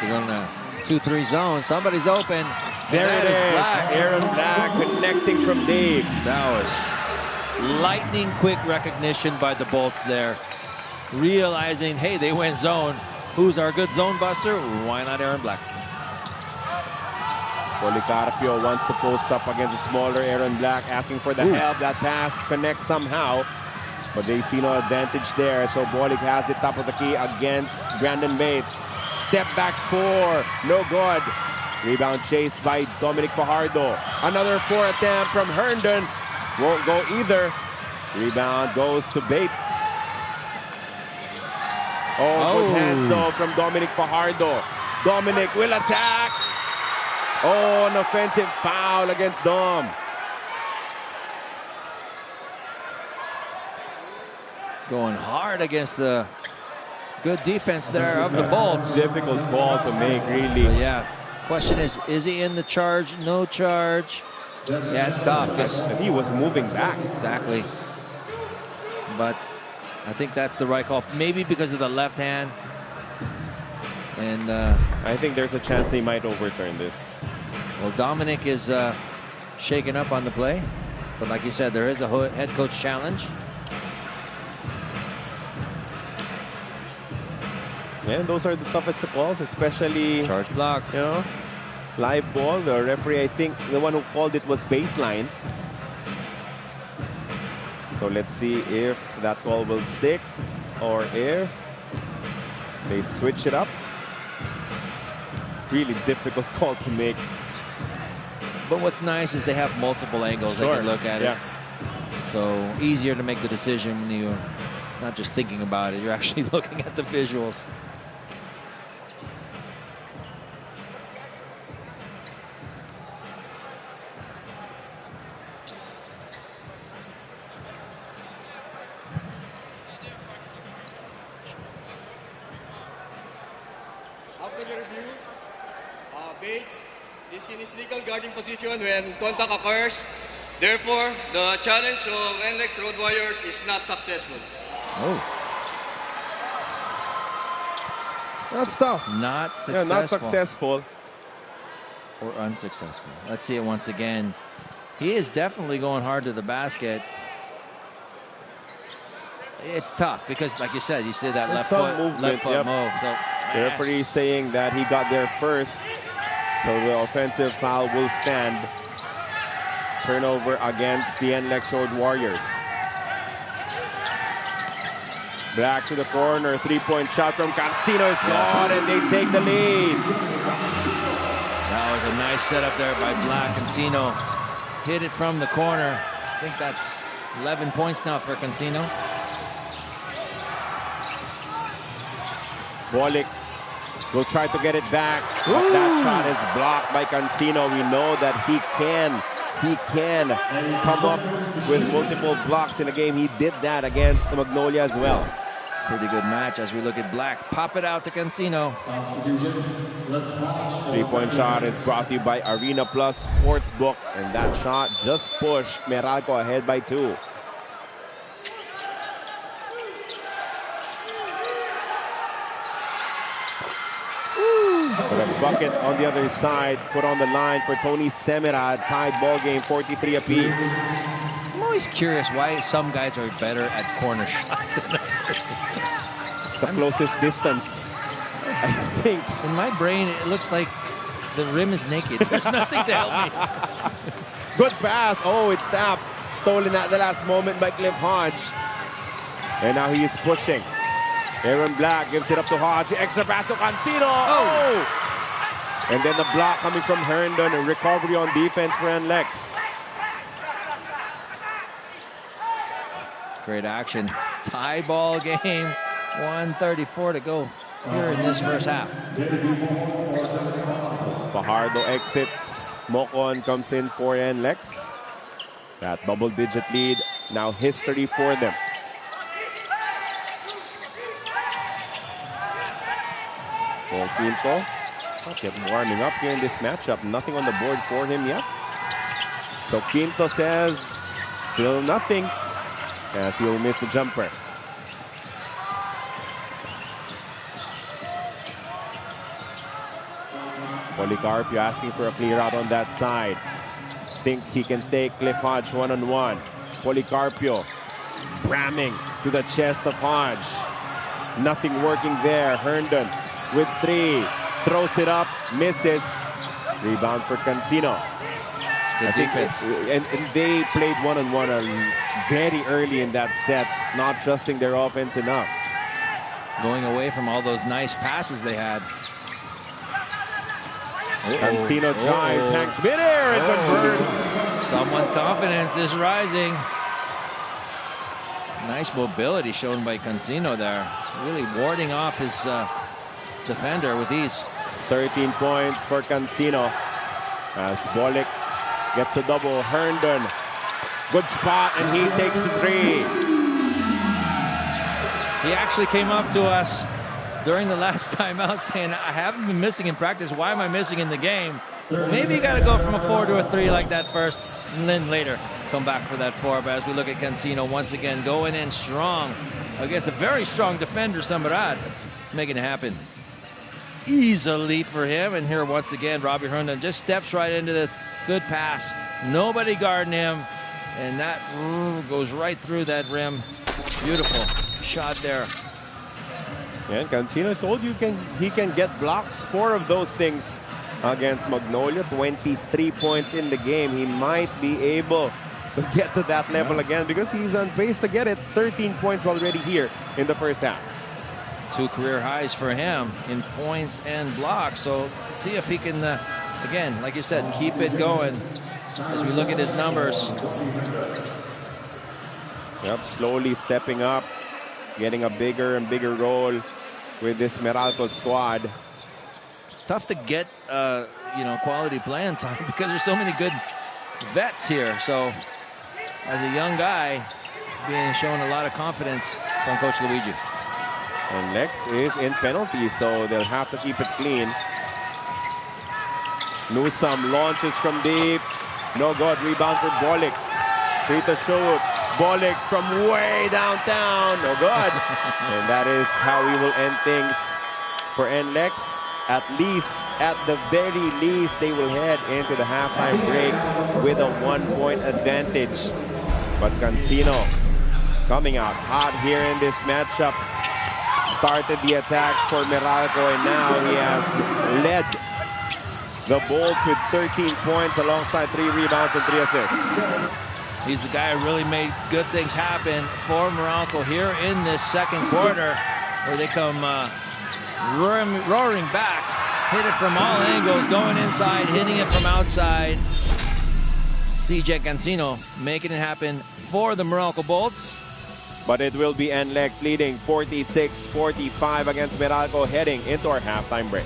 They're on a 2-3 zone. Somebody's open. There it is. Black. Aaron Black connecting from Dave. That was lightning quick recognition by the Bolts there. Realizing, hey, they went zone. Who's our good zone buster? Why not Aaron Black? Policarpio wants to post up against a smaller Aaron Black, asking for the help. That pass connects somehow, but they see no advantage there. So Bolik has it top of the key against Brandon Bates. Step back 4, no good. Rebound chased by Dominic Fajardo. Another 4 attempt from Herndon. Won't go either. Rebound goes to Bates. Good hands though from Dominic Fajardo. Dominic will attack. An offensive foul against Dom. Going hard against the good defense there of the Bolts. Difficult call to make, really. But yeah. Question is he in the charge? No charge. Yeah, it's tough. He was moving back. Exactly. But I think that's the right call. Maybe because of the left hand. And I think there's a chance they might overturn this. Well, Dominic is shaken up on the play. But like you said, there is a head coach challenge. And those are the toughest calls, especially charge block. You know, live ball. The referee, I think, the one who called it was baseline. So let's see if that call will stick or if they switch it up. Really difficult call to make. But what's nice is they have multiple angles they can look at it. So easier to make the decision when you're not just thinking about it, you're actually looking at the visuals. After the review, Bates is in his legal guarding position when contact occurs. Therefore, the challenge of NLEX Road Warriors is not successful. That's tough. Not successful. Yeah, not successful. Or unsuccessful. Let's see it once again. He is definitely going hard to the basket. It's tough because, like you said, that left foot move. So, the referee is saying that he got there first, so the offensive foul will stand. Turnover against the NLEX Road Warriors. Back to the corner, three-point shot from Cancino is gone, and they take the lead. That was a nice setup there by Black. Cancino hit it from the corner. I think that's 11 points now for Cancino. Bolik will try to get it back, but that shot is blocked by Cancino. We know that he can come up with multiple blocks in a game. He did that against Magnolia as well. Pretty good match as we look at Black. Pop it out to Cancino. Three-point shot is brought to you by Arena Plus Sportsbook, and that shot just pushed Meralco ahead by 2. But a bucket on the other side, put on the line for Tony Semira. Tied ball game, 43 apiece. I'm always curious why some guys are better at corner shots than others. It's the closest distance, I think. In my brain, it looks like the rim is naked. There's nothing to help me. Good pass. It's tapped. Stolen at the last moment by Cliff Hodge. And now he is pushing. Aaron Black gives it up to Hodge. Extra pass to Cancino. And then the block coming from Herndon. A recovery on defense for NLEX. Great action. Tie ball game. 1:34 to go. here in this first half. Fajardo exits. Mocon comes in for NLEX. That double-digit lead, now history for them. Quinto kept warming up here in this matchup. Nothing on the board for him yet. So Quinto says, still nothing, as he'll miss the jumper. Policarpio asking for a clear out on that side. Thinks he can take Cliff Hodge one-on-one. Policarpio ramming to the chest of Hodge. Nothing working there. Herndon with 3. Throws it up. Misses. Rebound for Cancino. Good defense. And they played one-on-one very early in that set, not trusting their offense enough. Going away from all those nice passes they had. Cancino drives, hangs midair, and converts. Someone's confidence is rising. Nice mobility shown by Cancino there. Really warding off his defender with ease. 13 points for Cancino. As Bolick gets a double. Herndon, good spot, and he takes the 3. He actually came up to us during the last timeout saying, I haven't been missing in practice. Why am I missing in the game? Well, maybe you got to go from a 4 to a 3 like that first, and then later come back for that 4. But as we look at Cancino once again going in strong against a very strong defender, Samurad, making it happen easily for him. And here once again, Robbie Herndon just steps right into this. Good pass. Nobody guarding him. And that goes right through that rim. Beautiful shot there. And Cancino told you he can get blocks. 4 of those things against Magnolia. 23 points in the game. He might be able to get to that level again because he's on pace to get it. 13 points already here in the first half. 2 career highs for him in points and blocks. So let's see if he can, again, like you said, keep it going as we look at his numbers. Yep, slowly stepping up, getting a bigger and bigger role with this Meralco squad. It's tough to get, quality playing time because there's so many good vets here. So as a young guy, he's being shown a lot of confidence from Coach Luigi. And Lex is in penalty, so they'll have to keep it clean. Newsome launches from deep. No good. Rebound for Bolick. Free to shoot. Bolick from way downtown. No good. And that is how we will end things for NLEX. At the very least, they will head into the halftime break with a 1-point advantage. But Cancino coming out hot here in this matchup. Started the attack for Meralco, and now he has led the Bolts with 13 points alongside 3 rebounds and 3 assists. He's the guy who really made good things happen for Meralco here in this second quarter, where they come roaring back, hit it from all angles, going inside, hitting it from outside. CJ Cancino making it happen for the Meralco Bolts. But it will be NLEX leading 46-45 against Meralco heading into our halftime break.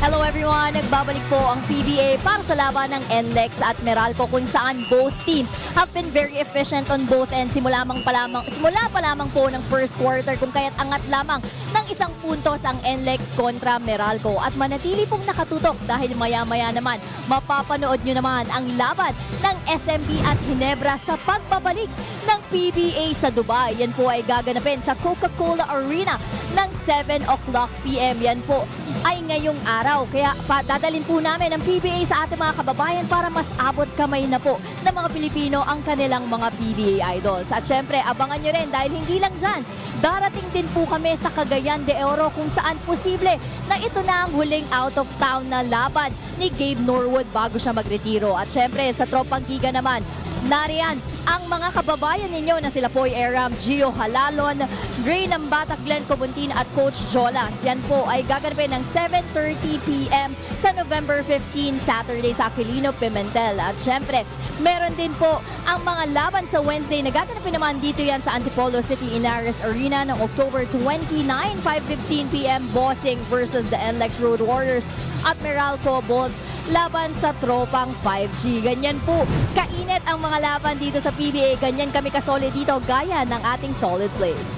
Hello everyone! Nagbabalik po ang PBA para sa laban ng NLEX at Meralco kung saan both teams have been very efficient on both ends. Simula pa lamang po ng first quarter kung kaya't angat lamang ng 1 puntos ang NLEX kontra Meralco at manatili pong nakatutok dahil maya-maya naman mapapanood nyo naman ang laban ng SMB at Ginebra sa pagbabalik ng PBA sa Dubai. Yan po ay gaganapin sa Coca-Cola Arena ng 7 o'clock PM. Yan po ay ngayong araw. Kaya dadalhin po namin ang PBA sa ating mga kababayan para mas abot kamay na po ng mga Pilipino ang kanilang mga PBA idols. At syempre, abangan nyo rin dahil hindi lang dyan, darating din po kami sa Cagayan de Oro kung saan posible na ito na ang huling out of town na laban ni Gabe Norwood bago siya magretiro. At syempre, sa Tropang Giga naman, nariyan ang mga kababayan ninyo na sila Poy Eram, Gio Halalon, Gray Nambata, Glenn Cobuntin at Coach Jolas. Yan po ay gaganapin ng 7:30 PM sa November 15, Saturday sa Aquilino, Pimentel. At syempre, meron din po ang mga laban sa Wednesday na gaganapin naman dito yan sa Antipolo City Inares Arena ng October 29, 5:15 PM, Bossing versus the NLEX Road Warriors at Meralco Bolts laban sa Tropang 5G. Ganyan po, kainit ang mga laban dito sa PBA. Ganyan kami kasolid dito gaya ng ating solid plays.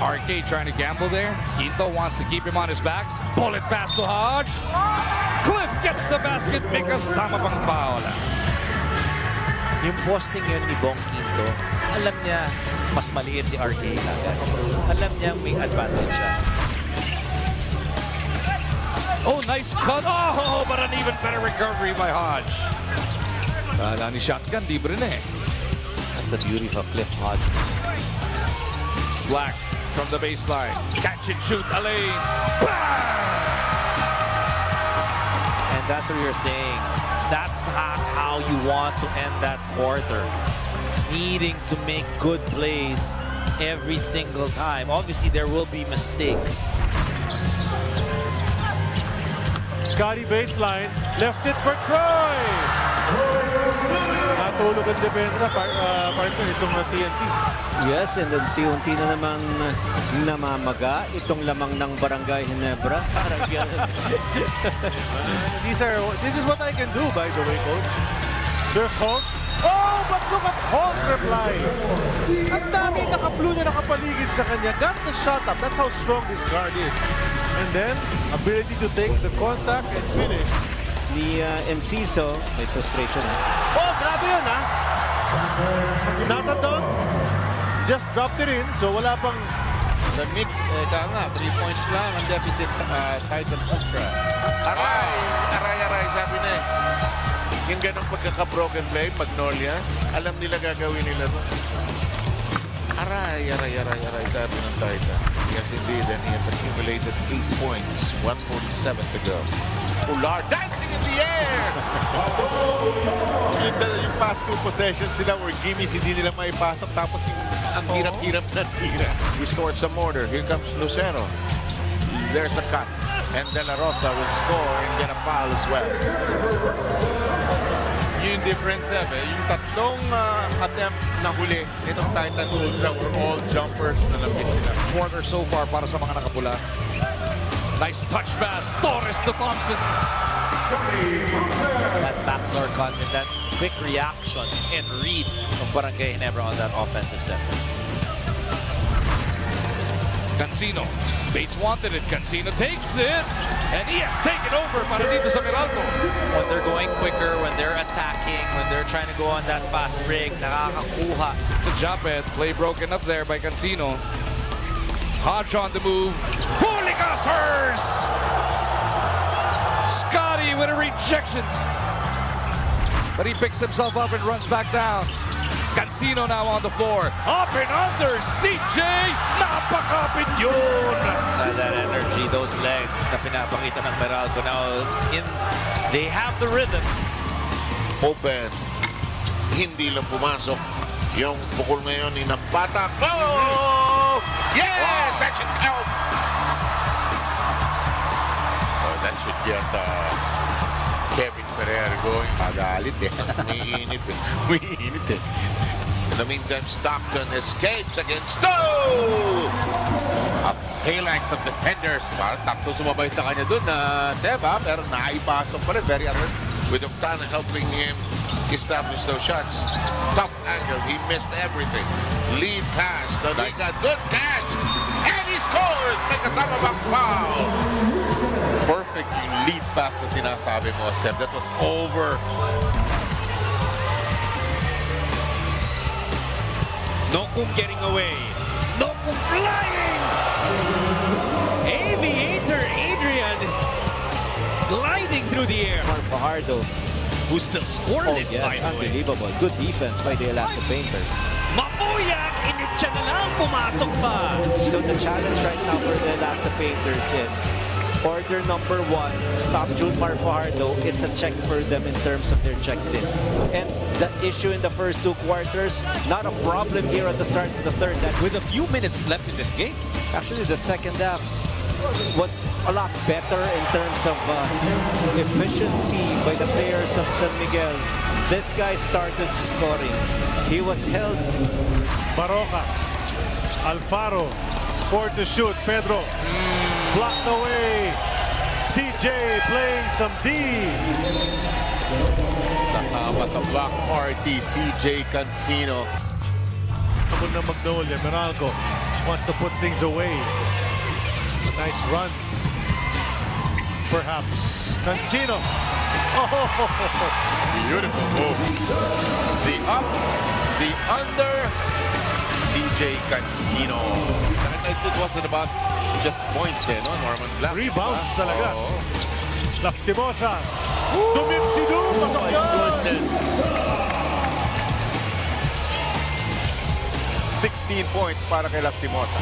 RK trying to gamble there. Quinto wants to keep him on his back. Pull it past to Hodge. Cliff gets the basket because sama pang foul. Yung posting yun ni Bong Quinto, alam niya mas maliit si RK agad. Alam niya may advantage siya. Oh, nice cut. Oh, but an even better recovery by Hodge. Kala ni shotgun, di ba rin eh. That's the beauty of Cliff Hodge. Black from the baseline. Catch and shoot, Alain. And that's what you're saying. That's not how you want to end that quarter. Needing to make good plays every single time. Obviously, there will be mistakes. Scotty baseline, left it for Troy! Natulog ang depensa, partner itong TNT. Yes, and unti-unti na naman namamaga itong lamang ng Barangay Ginebra. This is what I can do, by the way, coach. There's Hulk. Oh, but look at Hulk reply. Ang dami naka-blue na nakapaligid sa kanya. Got the shot up. That's how strong this guard is. And then, ability to take the contact and finish. Ni Enciso, may frustration. Oh, grabe yun, ha? Natandon. He just dropped it in, so wala pang... The mix, kaya nga, 3 points lang ang deficit Titan Ultra. Aray, sabi na eh. Yung ganong pagkaka-broken play, Magnolia, alam nila gagawin nila to. Aray, sabi ng Titan. Yes, indeed, and he has accumulated 8 points, 147 to go. Ular dancing in the air! Yung past 2 possessions sila were gimmies, hindi nila maipasok, tapos ang hirap-hirap na tira. Restored some order. Here comes Lucero. There's a cut. And De La Rosa will score and get a foul as well. Yung difference yung tatlong attempt na huli nitong Titan Ultra were all jumpers na na-miss nila. Quarter so far para sa mga nakapula. Nice touch pass. Torres to Thompson. That backdoor confidence, quick reaction and read from Barangay Ginebra on that offensive center. Cancino. Bates wanted it. Cancino takes it. And he has taken over para dito sa Meralco. When they're going quicker, when they're attacking, when they're trying to go on that fast break, nakakakuha. The Japet play broken up there by Cancino. Hodge on the move. Hooligans! Scotty with a rejection. But he picks himself up and runs back down. Cancino now on the floor. Up and under. CJ! Napakapit yun! That energy, those legs na pinapakita ng Meralco now, they have the rhythm. Open. Hindi lang pumasok. Yung bukol ngayon ni Nambata. Oh! Yes! Wow. That should count! Oh, that should get Kevin Pereira going. Pagalit eh. Umiinit eh. Umiinit eh. In the meantime, Stockton escapes against Stowe! Up phalanx of defenders. Parang takto sumabay sa kanya dun na Seba, pero naipasok pa rin. Very alert with Octana helping him establish those shots. Top angle, he missed everything. Lead pass, Donica, good catch! And he scores! May kasama bang foul? Perfect yung lead pass na sinasabi mo, Seb. That was over. Nokum getting away. Nokum flying! Aviator Adrian gliding through the air. Fajardo, Who's still scoreless, by the way. unbelievable. Good defense by the Elasa Painters. Mabuyak! Initya na lang, pumasok pa. So the challenge right now for the Elasa Painters is order number 1, stop Junmar Fajardo. It's a check for them in terms of their checklist. And the issue in the first 2 quarters, not a problem here at the start of the third. That With a few minutes left in this game. actually the second half was a lot better in terms of efficiency by the players of San Miguel. This guy started scoring. He was held. Baroka, Alfaro, for to shoot. Pedro, blocked away. CJ playing some D. Kasama sa block RT, CJ Cancino. Ako na Magnolia, Meralco wants to put things away. A nice run. Perhaps. Cancino. Oh, Beautiful move. The up, the under, CJ Cancino. It wasn't about just points, no? Norman Black. rebounds talaga. Oo. Lastimosa. Dumipsidu. Pasok yan. Goodness. 16 points para kay Lastimosa.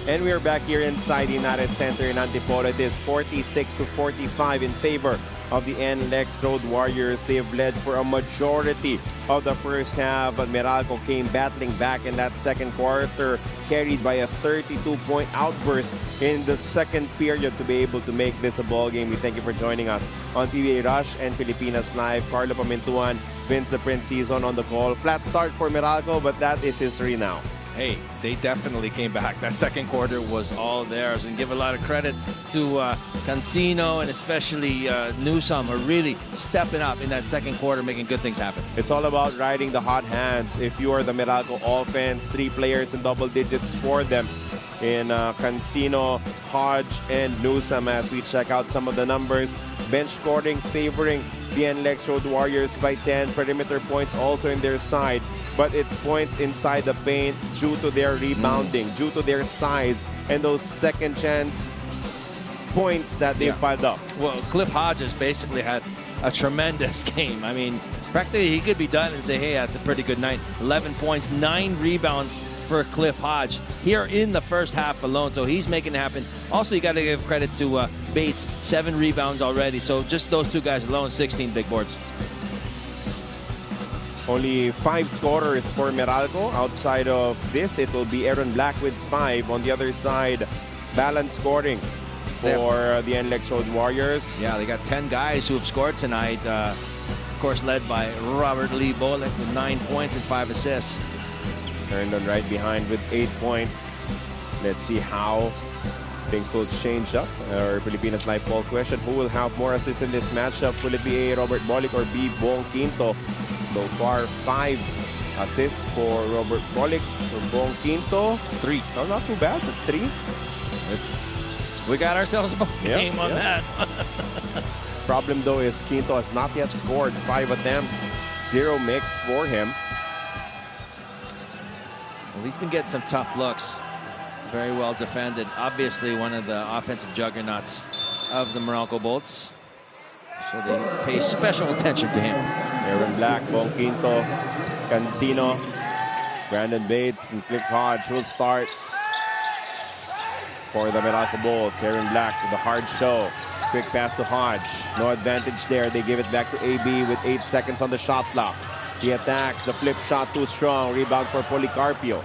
And we are back here inside the United Center in Antipolo. It is 46-45 in favor of the NLEX Road Warriors. They have led for a majority of the first half, but Meralco came battling back in that second quarter, carried by a 32-point outburst in the second period to be able to make this a ball game. We thank you for joining us on PBA Rush and Filipinas Live. Carlo Pamintuan, Vince the Prince Season on the call. Flat start for Meralco, but that is history now. Hey, they definitely came back. That second quarter was all theirs. And give a lot of credit to Cancino and especially Newsome, are really stepping up in that second quarter, making good things happen. It's all about riding the hot hands. If you are the Meralco offense, 3 players in double digits for them in Cancino, Hodge, and Newsome. As we check out some of the numbers, bench scoring favoring the NLEX Road Warriors by 10. Perimeter points also in their side, but it's points inside the paint due to their rebounding, due to their size, and those second chance points that they piled up. Well, Cliff Hodges basically had a tremendous game. I mean, practically he could be done and say, hey, that's a pretty good night. 11 points, 9 rebounds for Cliff Hodge here in the first half alone, so he's making it happen. Also, you got to give credit to Bates, 7 rebounds already, so just those 2 guys alone, 16 big boards. Only 5 scorers for Meralco. Outside of this, it will be Aaron Black with 5. On the other side, balanced scoring for the NLEX Road Warriors. Yeah, they got 10 guys who have scored tonight. Of course, led by Robert Lee Bolek with 9 points and 5 assists. Herndon right behind with 8 points. Let's see how things will change up. Our Filipinas Live poll question: who will have more assists in this matchup? Will it be A, Robert Bolick, or B, Bong Quinto? So far, 5 assists for Robert Bolick. For Bong Quinto, 3. No, not too bad, but 3. We got ourselves a game on that. Problem though is Quinto has not yet scored. 5 attempts, 0 mix for him. Well, he's been getting some tough looks. Very well defended. Obviously one of the offensive juggernauts of the Meralco Bolts. So they pay special attention to him. Aaron Black, Bong Quinto, Cancino, Brandon Bates, and Cliff Hodge will start for the Meralco Bolts. Aaron Black with the hard show. Quick pass to Hodge. No advantage there. They give it back to AB with 8 seconds on the shot clock. He attacks. The flip shot too strong. Rebound for Policarpio.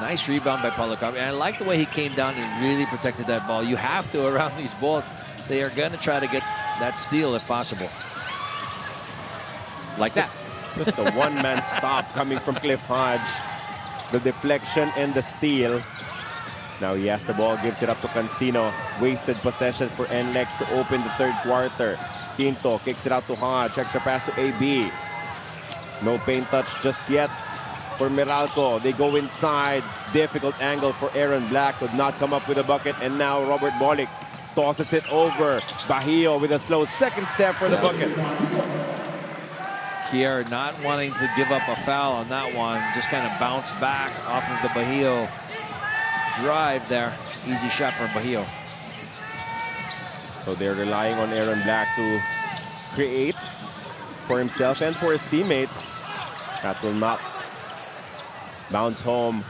Nice rebound by Policarpio. And I like the way he came down and really protected that ball. You have to around these Bolts. They are going to try to get that steal if possible. Like that. Just a one-man stop coming from Cliff Hodge. The deflection and the steal. Now he has the ball, gives it up to Cancino. Wasted possession for NLEX to open the third quarter. Quinto kicks it out to Hodge. Extra pass to AB. No paint touch just yet for Meralco. They go inside. Difficult angle for Aaron Black. Could not come up with a bucket. And now Robert Bolick tosses it over. Bahio with a slow second step for the bucket. Kier not wanting to give up a foul on that one. Just kind of bounced back off of the Bahio drive there. Easy shot for Bahio. So they're relying on Aaron Black to create for himself and for his teammates. That will not bounce home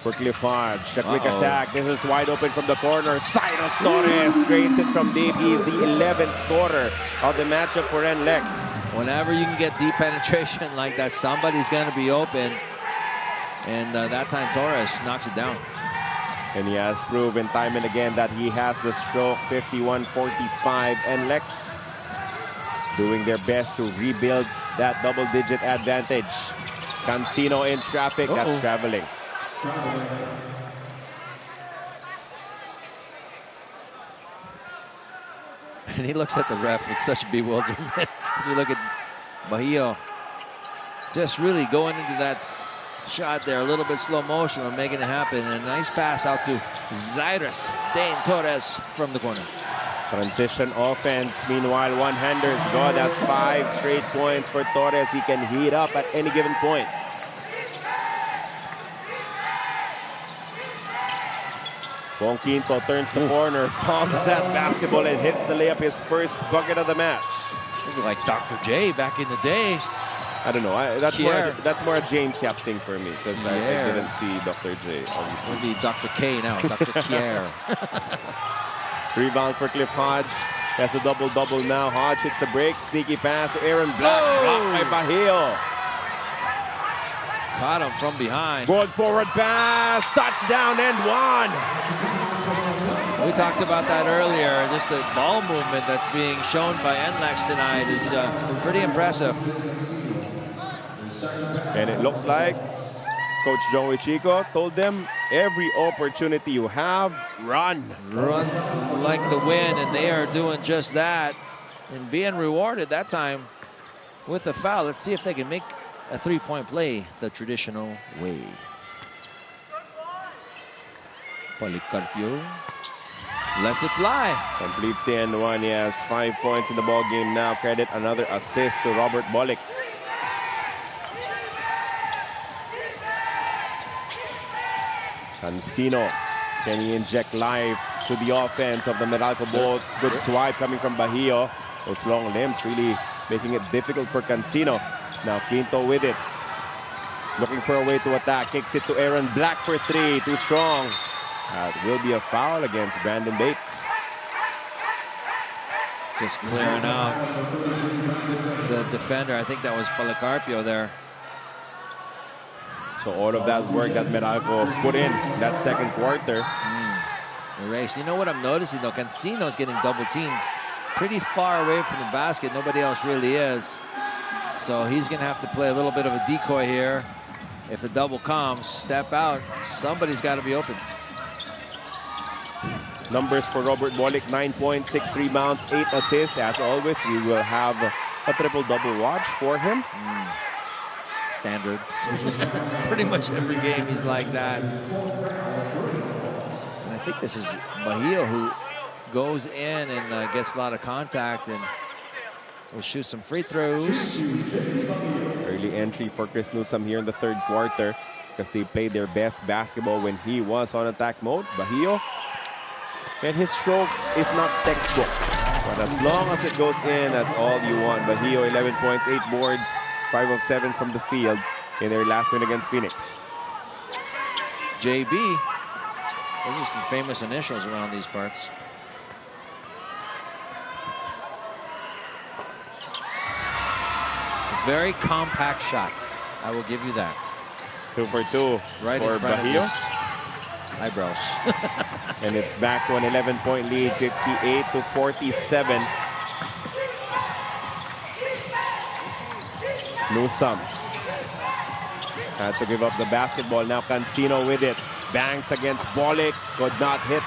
for Cliff Hodge. A quick attack. This is wide open from the corner. Cyrus Torres drains it from deep. He is the 11th scorer of the matchup for NLEX. Whenever you can get deep penetration like that, somebody's going to be open. And that time Torres knocks it down. And he has proven time and again that he has the stroke. 51-45. NLEX doing their best to rebuild that double-digit advantage. Cancino in traffic. That's traveling. And he looks at the ref with such bewilderment as we look at Bahio just really going into that shot there, a little bit slow motion of making it happen. And a nice pass out to Cyrus Dane Torres from the corner. Transition offense. Meanwhile, one-handers go. That's 5 straight points for Torres. He can heat up at any given point. Bong Quinto turns the corner, palms that basketball and hits the layup, his first bucket of the match. Maybe like Dr. J back in the day. I don't know. That's more a James Yap thing for me because I didn't see Dr. J. Obviously. It'll be Dr. K now, Dr. Kier. Rebound for Cliff Hodge. Has a double-double now. Hodge hits the break. Sneaky pass to Aaron Black. Blocked by Bahio. Caught him from behind. Good forward pass. Touchdown and one. We talked about that earlier. Just the ball movement that's being shown by NLEX tonight is pretty impressive. And it looks like Coach Joey Chico told them, every opportunity you have, run. Run like the wind, and they are doing just that and being rewarded that time with a foul. Let's see if they can make a three-point play the traditional way. Policarpio lets it fly. Completes the end one. He has 5 points in the ball game now. Credit another assist to Robert Bolick. Cancino, can he inject life to the offense of the Meralco Bolts? Good swipe coming from Bahio. Those long limbs really making it difficult for Cancino. Now Quinto with it. Looking for a way to attack. Kicks it to Aaron Black for three. Too strong. That will be a foul against Brandon Bates. Just clearing out the defender. I think that was Policarpio there. So all of that work that Meralco put in that second quarter. Erased. You know what I'm noticing though? Cancino's getting double teamed pretty far away from the basket. Nobody else really is. So he's going to have to play a little bit of a decoy here. If the double comes, step out. Somebody's got to be open. Numbers for Robert Bolick, 9 points, 6 rebounds, 8 assists. As always, we will have a triple-double watch for him. Standard. Pretty much every game he's like that. And I think this is Bahio who goes in and gets a lot of contact and will shoot some free throws. Early entry for Chris Newsome here in the third quarter because they played their best basketball when he was on attack mode. Bahio. And his stroke is not textbook. But as long as it goes in, that's all you want. Bahio, 11 points, 8 boards, 5 of 7 from the field in their last win against Phoenix. JB. Those are some famous initials around these parts. A very compact shot. I will give you that. 2 for 2 right for in front Bahio. of his eyebrows. And it's back to an 11-point lead, 58-47. Newsome had to give up the basketball. Now Cancino with it. Bangs against Bolick. Could not hit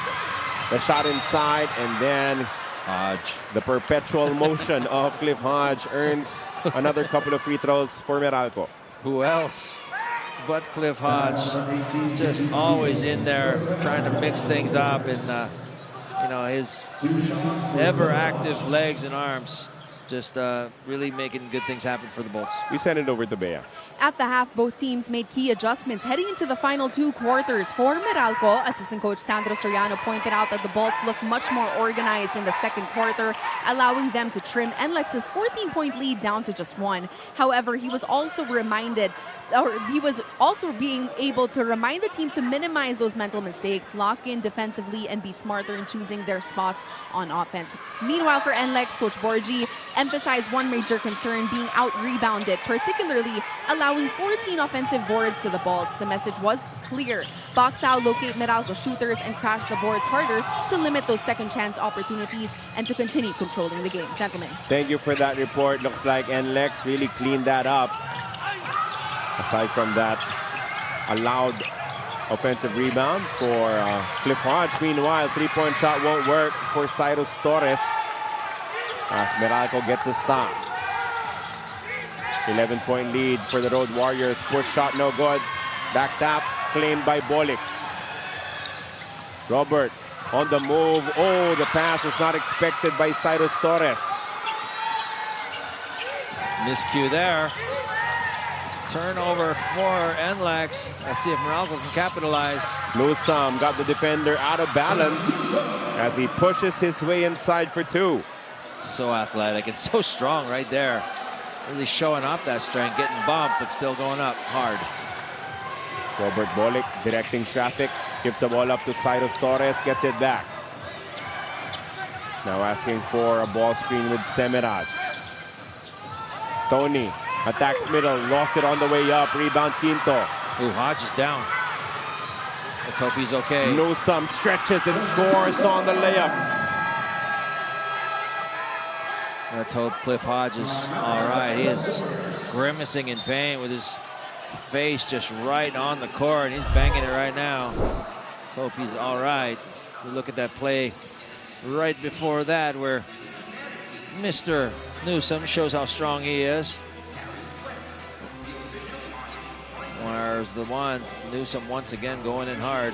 the shot inside. And then Hodge. The perpetual motion of Cliff Hodge earns another couple of free throws for Meralco. Who else but Cliff Hodge? Just always in there trying to mix things up, and you know, his ever active legs and arms just really making good things happen for the Bolts. We send it over to Bea. At the half, both teams made key adjustments heading into the final 2 quarters. For Meralco, assistant coach Sandro Soriano pointed out that the Bolts looked much more organized in the second quarter, allowing them to trim NLEX's 14-point lead down to just 1. However, he was also being able to remind the team to minimize those mental mistakes, lock in defensively, and be smarter in choosing their spots on offense. Meanwhile, for NLEX, Coach Borgi emphasized one major concern, being out-rebounded, particularly allowing 14 offensive boards to the Bolts. The message was clear. Box out, locate Meralco shooters, and crash the boards harder to limit those second chance opportunities and to continue controlling the game. Gentlemen. Thank you for that report. Looks like NLEX really cleaned that up. Aside from that allowed offensive rebound for Cliff Hodge. Meanwhile, 3-point shot won't work for Cyrus Torres as Meralco gets a stop. 11-point lead for the Road Warriors. Push shot no good. Back tap claimed by Bolick. Robert on the move. Oh, the pass was not expected by Cyrus Torres. Miscue there. Turnover for NLEX. Let's see if Meralco can capitalize. Newsome got the defender out of balance as he pushes his way inside for 2. So athletic and so strong right there. really showing off that strength, getting bumped, but still going up hard. Robert Bolick directing traffic, gives the ball up to Cyrus Torres, gets it back. Now asking for a ball screen with Semerad. Tony attacks middle, lost it on the way up, rebound Quinto. Ooh, Hodges down. Let's hope he's okay. Newsome stretches and scores on the layup. Let's hope Cliff Hodges, all right, he is grimacing in pain with his face just right on the court, and he's banging it right now. Let's hope he's all right. We look at that play right before that where Mr. Newsome shows how strong he is. Where's the one? Newsome once again going in hard.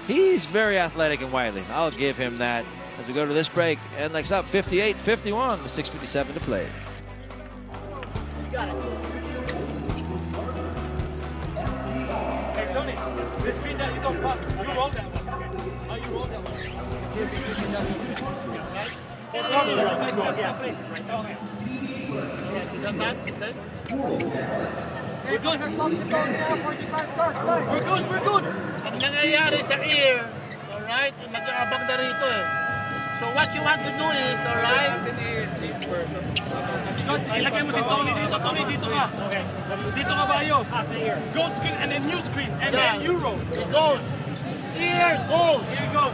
He's very athletic and wily. I'll give him that. As we go to this break, NLEX up 58-51 with 6:57 to play. You got it. Hey, Tony, this screen that you don't pop, you roll that one. Oh, you roll that one. See if you can do We're good. We're good. Ang nangyayari sa ear, alright, mag-aabang na rito eh. So what you want to do is, alright? Ilagay mo si Tony dito. Tony, dito ka. Okay. Dito ka ba yun? Go screen and then new screen. And then you roll. It goes. Here goes. Here goes.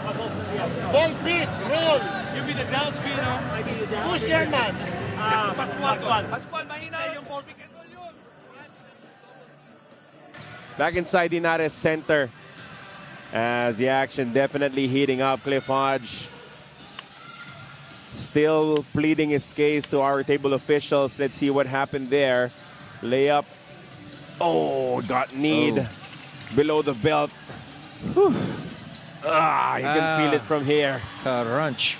Ball beat, roll. You be the down screener. I be the down. Who's your man? Pascual. Pascual, mahina yung ball pick and roll yun. Back inside the Inares Center as the action definitely heating up. Cliff Hodge still pleading his case to our table officials. Let's see what happened there. Layup. Oh, got kneed below the belt. Whew. You can feel it from here. Crunch.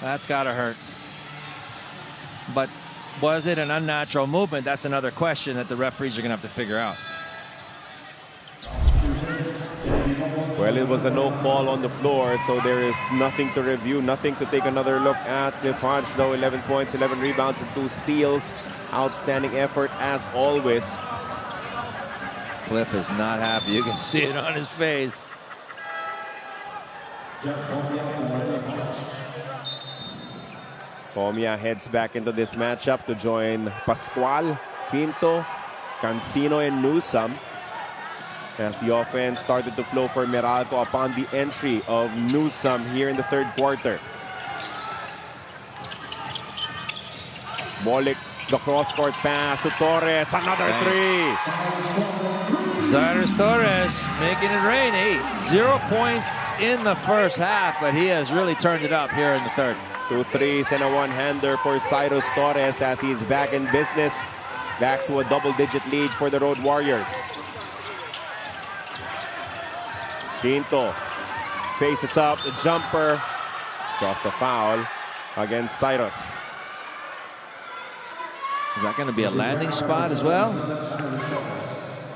That's gotta hurt. But was it an unnatural movement? That's another question that the referees are gonna have to figure out. Well, it was a no call on the floor, so there is nothing to review, nothing to take another look at. Cliff Hodge, though, 11 points, 11 rebounds, and 2 steals. Outstanding effort, as always. Cliff is not happy. You can see it on his face. Comia heads back into this matchup to join Pascual, Quinto, Cancino, and Newsome, as the offense started to flow for Meralco upon the entry of Newsome here in the third quarter. Bolick, the cross-court pass to Torres, another three. Cyrus Torres making it rain. 0 points in the first half, but he has really turned it up here in the third. 2 threes and a one-hander for Cyrus Torres as he's back in business. Back to a double-digit lead for the Road Warriors. Quinto faces up the jumper. Just a foul against Cyrus. Is that going to be a landing spot as well?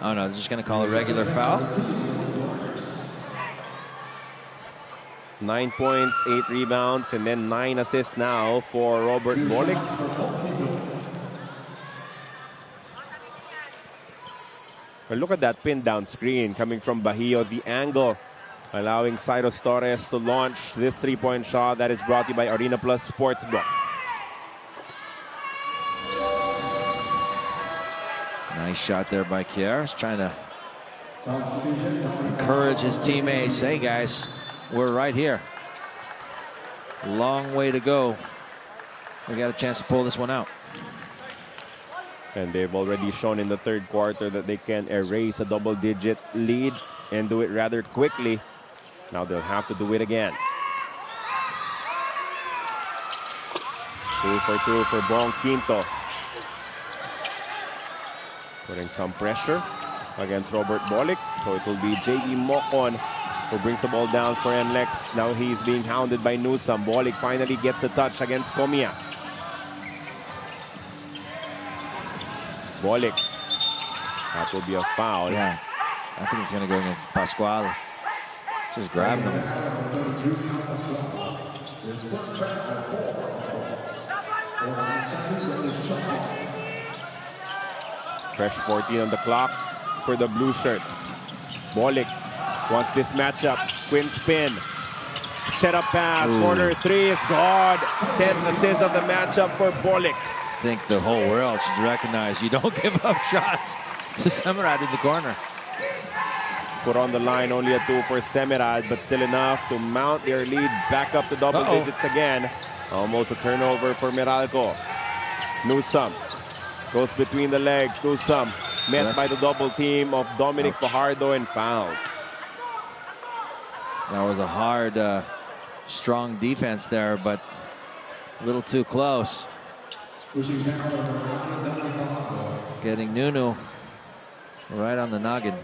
Oh no, they're just going to call a regular foul. 9 points, 8 rebounds, and then 9 assists now for Robert Bolick. Well, look at that pin down screen coming from Bajío. The angle allowing Cyrus Torres to launch this three-point shot that is brought to you by Arena Plus Sportsbook. Nice shot there by Kier. He's trying to encourage his teammates. Hey guys, we're right here. Long way to go. We got a chance to pull this one out. And they've already shown in the third quarter that they can erase a double-digit lead and do it rather quickly. Now they'll have to do it again. 2 for 2 for Bong Quinto. Putting some pressure against Robert Bolick. So it will be J.E. Mocon who brings the ball down for NLEX. Now he's being hounded by Newsome. Bolick finally gets a touch against Comia. Bolick. That will be a foul. Yeah, I think it's going to go against Pascual. Just grabbing him. Fresh 14 on the clock for the blue shirts. Bolik wants this matchup. Twin spin. Set up pass. Ooh. Corner three is good. 10th assist of the matchup for Bolik. I think the whole world should recognize you don't give up shots to Semerad in the corner. Put on the line, only a 2 for Semerad, but still enough to mount their lead back up to double digits again. Almost a turnover for Meralco. Newsome goes between the legs. Newsome met by the double team of Dominic Fajardo and fouled. That was a hard, strong defense there, but a little too close. Getting Nunu right on the noggin.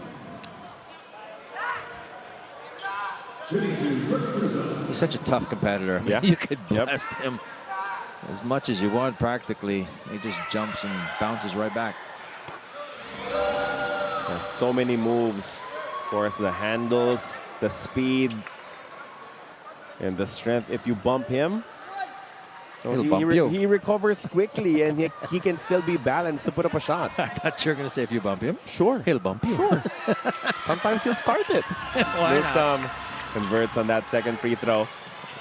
He's such a tough competitor. Yeah. You could blast him as much as you want practically. He just jumps and bounces right back. There's so many moves. Of course, the handles, the speed, and the strength. If you bump him, he recovers quickly, and he can still be balanced to put up a shot. I thought you were going to say if you bump him. Sure. He'll bump you. Sure. Sometimes he'll start it. Why not? Converts on that second free throw.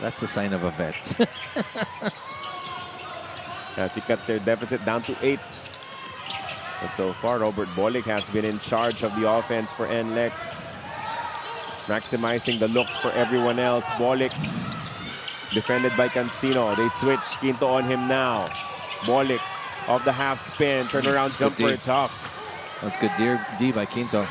That's the sign of a vet. As he cuts their deficit down to 8. But so far, Robert Bolik has been in charge of the offense for NLEX. Maximizing the looks for everyone else. Bolik defended by Cancino. They switch. Quinto on him now. Bolik off the half spin. Turnaround jumper. Tough. That's good D by Quinto.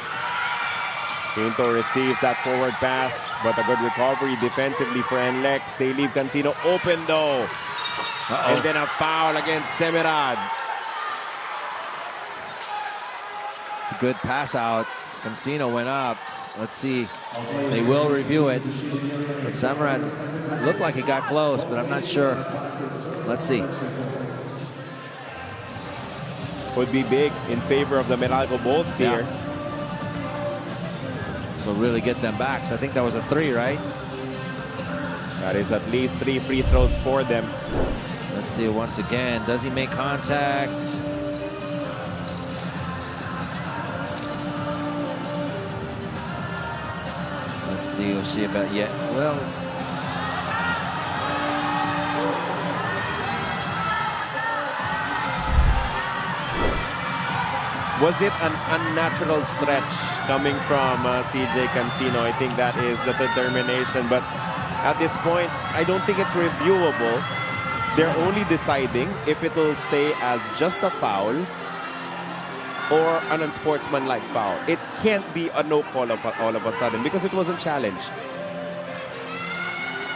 Quinto receives that forward pass, but a good recovery defensively for NLEX. They leave Cancino open though. And then a foul against Semerad. It's a good pass out. Cancino went up. Let's see. They will review it. But Semerad looked like he got close, but I'm not sure. Let's see. Would be big in favor of the Meralco Bolts here. So really get them back. So I think that was a 3, right? That is at least 3 free throws for them. Let's see once again. Does he make contact? Let's see. We'll see about yet. Well, was it an unnatural stretch coming from CJ Cancino? I think that is the determination. But at this point, I don't think it's reviewable. They're only deciding if it will stay as just a foul or an unsportsmanlike foul. It can't be a no call all of a sudden because it wasn't challenged.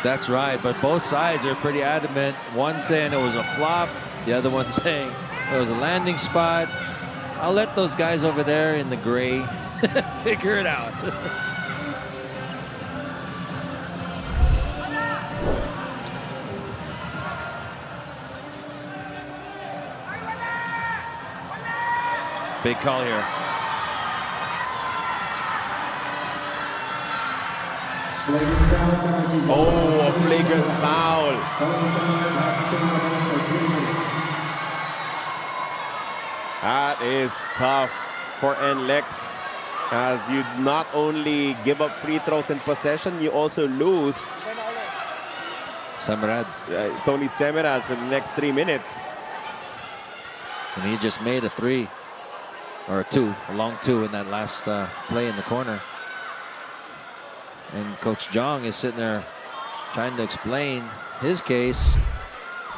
that's right. But both sides are pretty adamant. One saying it was a flop. The other one saying it was a landing spot. I'll let those guys over there in the gray figure it out. Big call here. Oh, a flagrant foul. That is tough for NLEX, as you not only give up free throws in possession, you also lose Semerad. Tony Semerad for the next 3 minutes. And he just made a 3 or a 2, a long 2 in that last play in the corner. And Coach Jong is sitting there trying to explain his case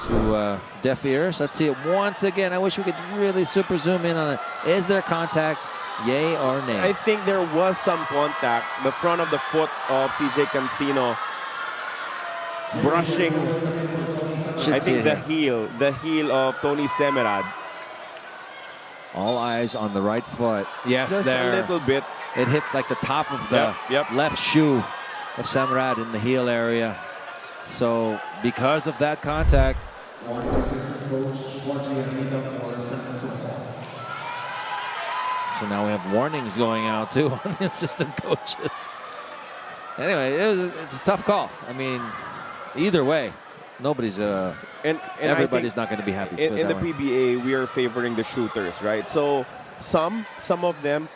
to deaf ears. Let's see it once again. I wish we could really super zoom in on it. Is there contact? Yay or nay? I think there was some contact. The front of the foot of CJ Cancino brushing, I think the heel of Tony Semerad. All eyes on the right foot. Yes, just there. a little bit. It hits like the top of the left shoe of Semerad in the heel area. So because of that contact, so now we have warnings going out too on the assistant coaches. Anyway, it's a tough call. I mean, either way, nobody's and everybody's not going to be happy. In the PBA, we are favoring the shooters, right? So some of them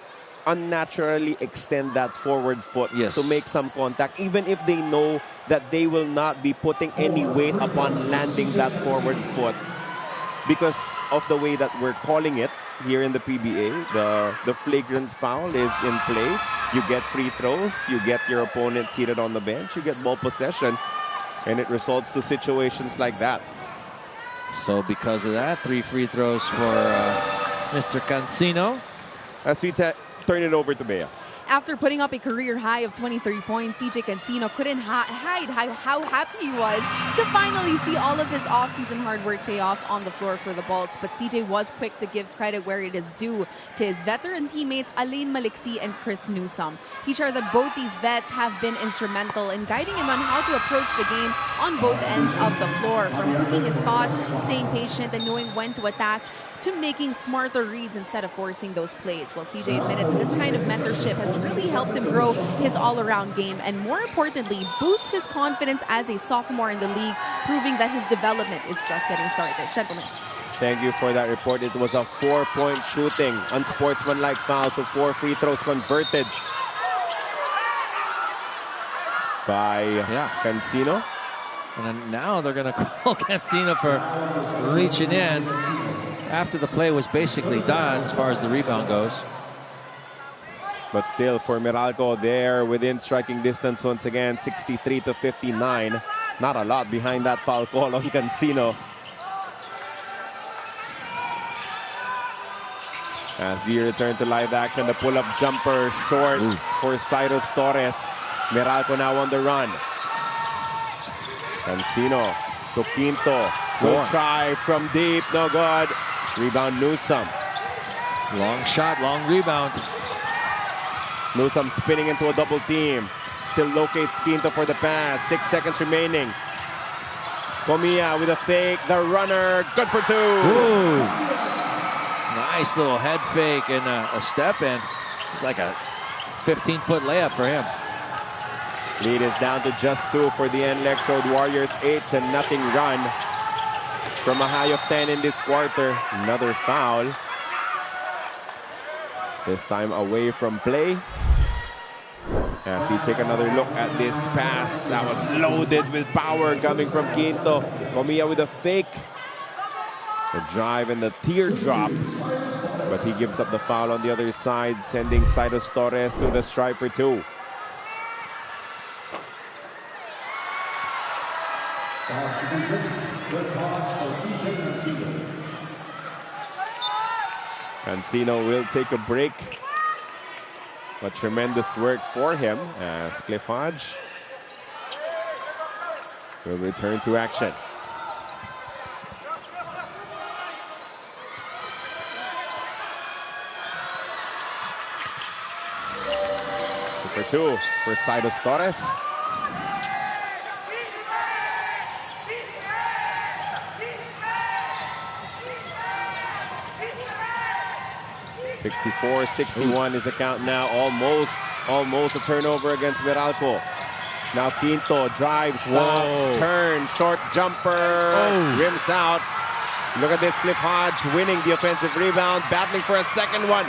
unnaturally extend that forward foot to make some contact, even if they know that they will not be putting any weight upon landing that forward foot. Because of the way that we're calling it here in the PBA, the flagrant foul is in play. You get free throws, you get your opponent seated on the bench, you get ball possession, and it results to situations like that. So because of that, 3 free throws for Mr. Cancino. As we turn it over to Bea. After putting up a career high of 23 points, CJ Cancino couldn't hide how happy he was to finally see all of his offseason hard work pay off on the floor for the Bolts. But CJ was quick to give credit where it is due to his veteran teammates Alain Maliksi and Chris Newsome. He shared that both these vets have been instrumental in guiding him on how to approach the game on both ends of the floor, from picking his spots, staying patient, and knowing when to attack, to making smarter reads instead of forcing those plays. Well, CJ admitted that this kind of mentorship has really helped him grow his all-around game and, more importantly, boost his confidence as a sophomore in the league, proving that his development is just getting started. Gentlemen. Thank you for that report. It was a 4-point shooting, unsportsmanlike foul, so 4 free throws converted by Cancino. And then now they're going to call Cancino for reaching in after the play was basically done as far as the rebound goes. But still, for Meralco, they're within striking distance once again, 63-59. Not a lot behind that foul call on Cancino. As we return to live action, the pull-up jumper short for Cyrus Torres. Meralco now on the run. Cancino to Quinto. Good try from deep, no good. Rebound Newsome. Long shot, long rebound. Newsome spinning into a double team. Still locates Quinto for the pass. 6 seconds remaining. Comia with a fake. The runner, good for 2. Ooh. Nice little head fake and a step in. It's like a 15-foot layup for him. Lead is down to just 2 for the NLEX Road Warriors. 8-0 run. From a high of 10 in this quarter. Another foul. This time away from play. As we take another look at this pass that was loaded with power coming from Quinto. Comia with a fake. The drive and the teardrop. But he gives up the foul on the other side, sending Cyrus Torres to the stripe for 2. Cancino will take a break, but tremendous work for him as Cliff Hodge will return to action. For 2 for Cyrus Torres. 64-61 is the count now. Almost a turnover against Meralco. Now Quinto drives, stops, turns, short jumper, rims out. Look at this, Cliff Hodge winning the offensive rebound, battling for a second one.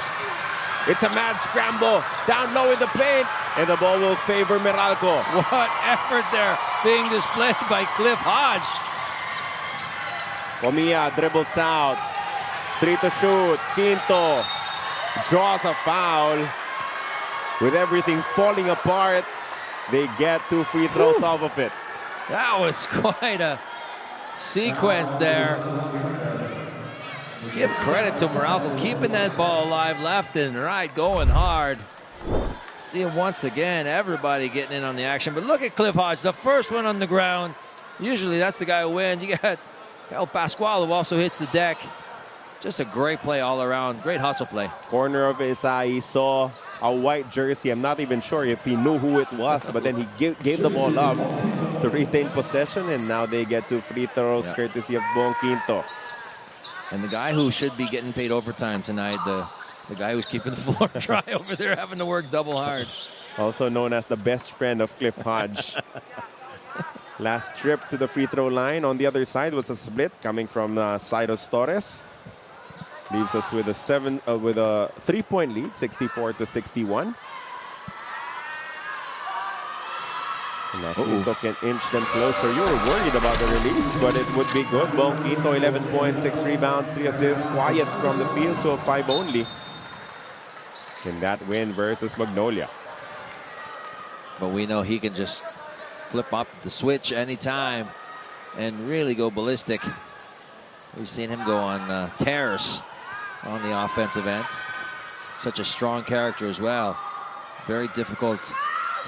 It's a mad scramble, down low in the paint, and the ball will favor Meralco. What effort there being displayed by Cliff Hodge. Comia dribbles out, 3 to shoot, Quinto draws a foul. With everything falling apart, they get 2 free throws off of it. That was quite a sequence there. Give credit to Meralco, keeping that ball alive left and right, going hard. See him once again, everybody getting in on the action. But look at Cliff Hodge, the first one on the ground. Usually that's the guy who wins. You got El Pascual, who also hits the deck. Just a great play all around. Great hustle play. Corner of his eye, he saw a white jersey. I'm not even sure if he knew who it was, but then he gave the ball up to retain possession, and now they get 2 free throws courtesy of Bong Quinto. And the guy who should be getting paid overtime tonight, the guy who's keeping the floor dry over there, having to work double hard. Also known as the best friend of Cliff Hodge. Last trip to the free throw line. On the other side was a split coming from Cyrus Torres. Leaves us with a 3-point lead, 64-61. Quito can inch them closer. You were worried about the release, but it would be good. Quito, 11 points, 6 rebounds, 3 assists. Quiet from the field to a 5 only in that win versus Magnolia. But we know he can just flip up the switch anytime and really go ballistic. We've seen him go on tears on the offensive end. Such a strong character as well. Very difficult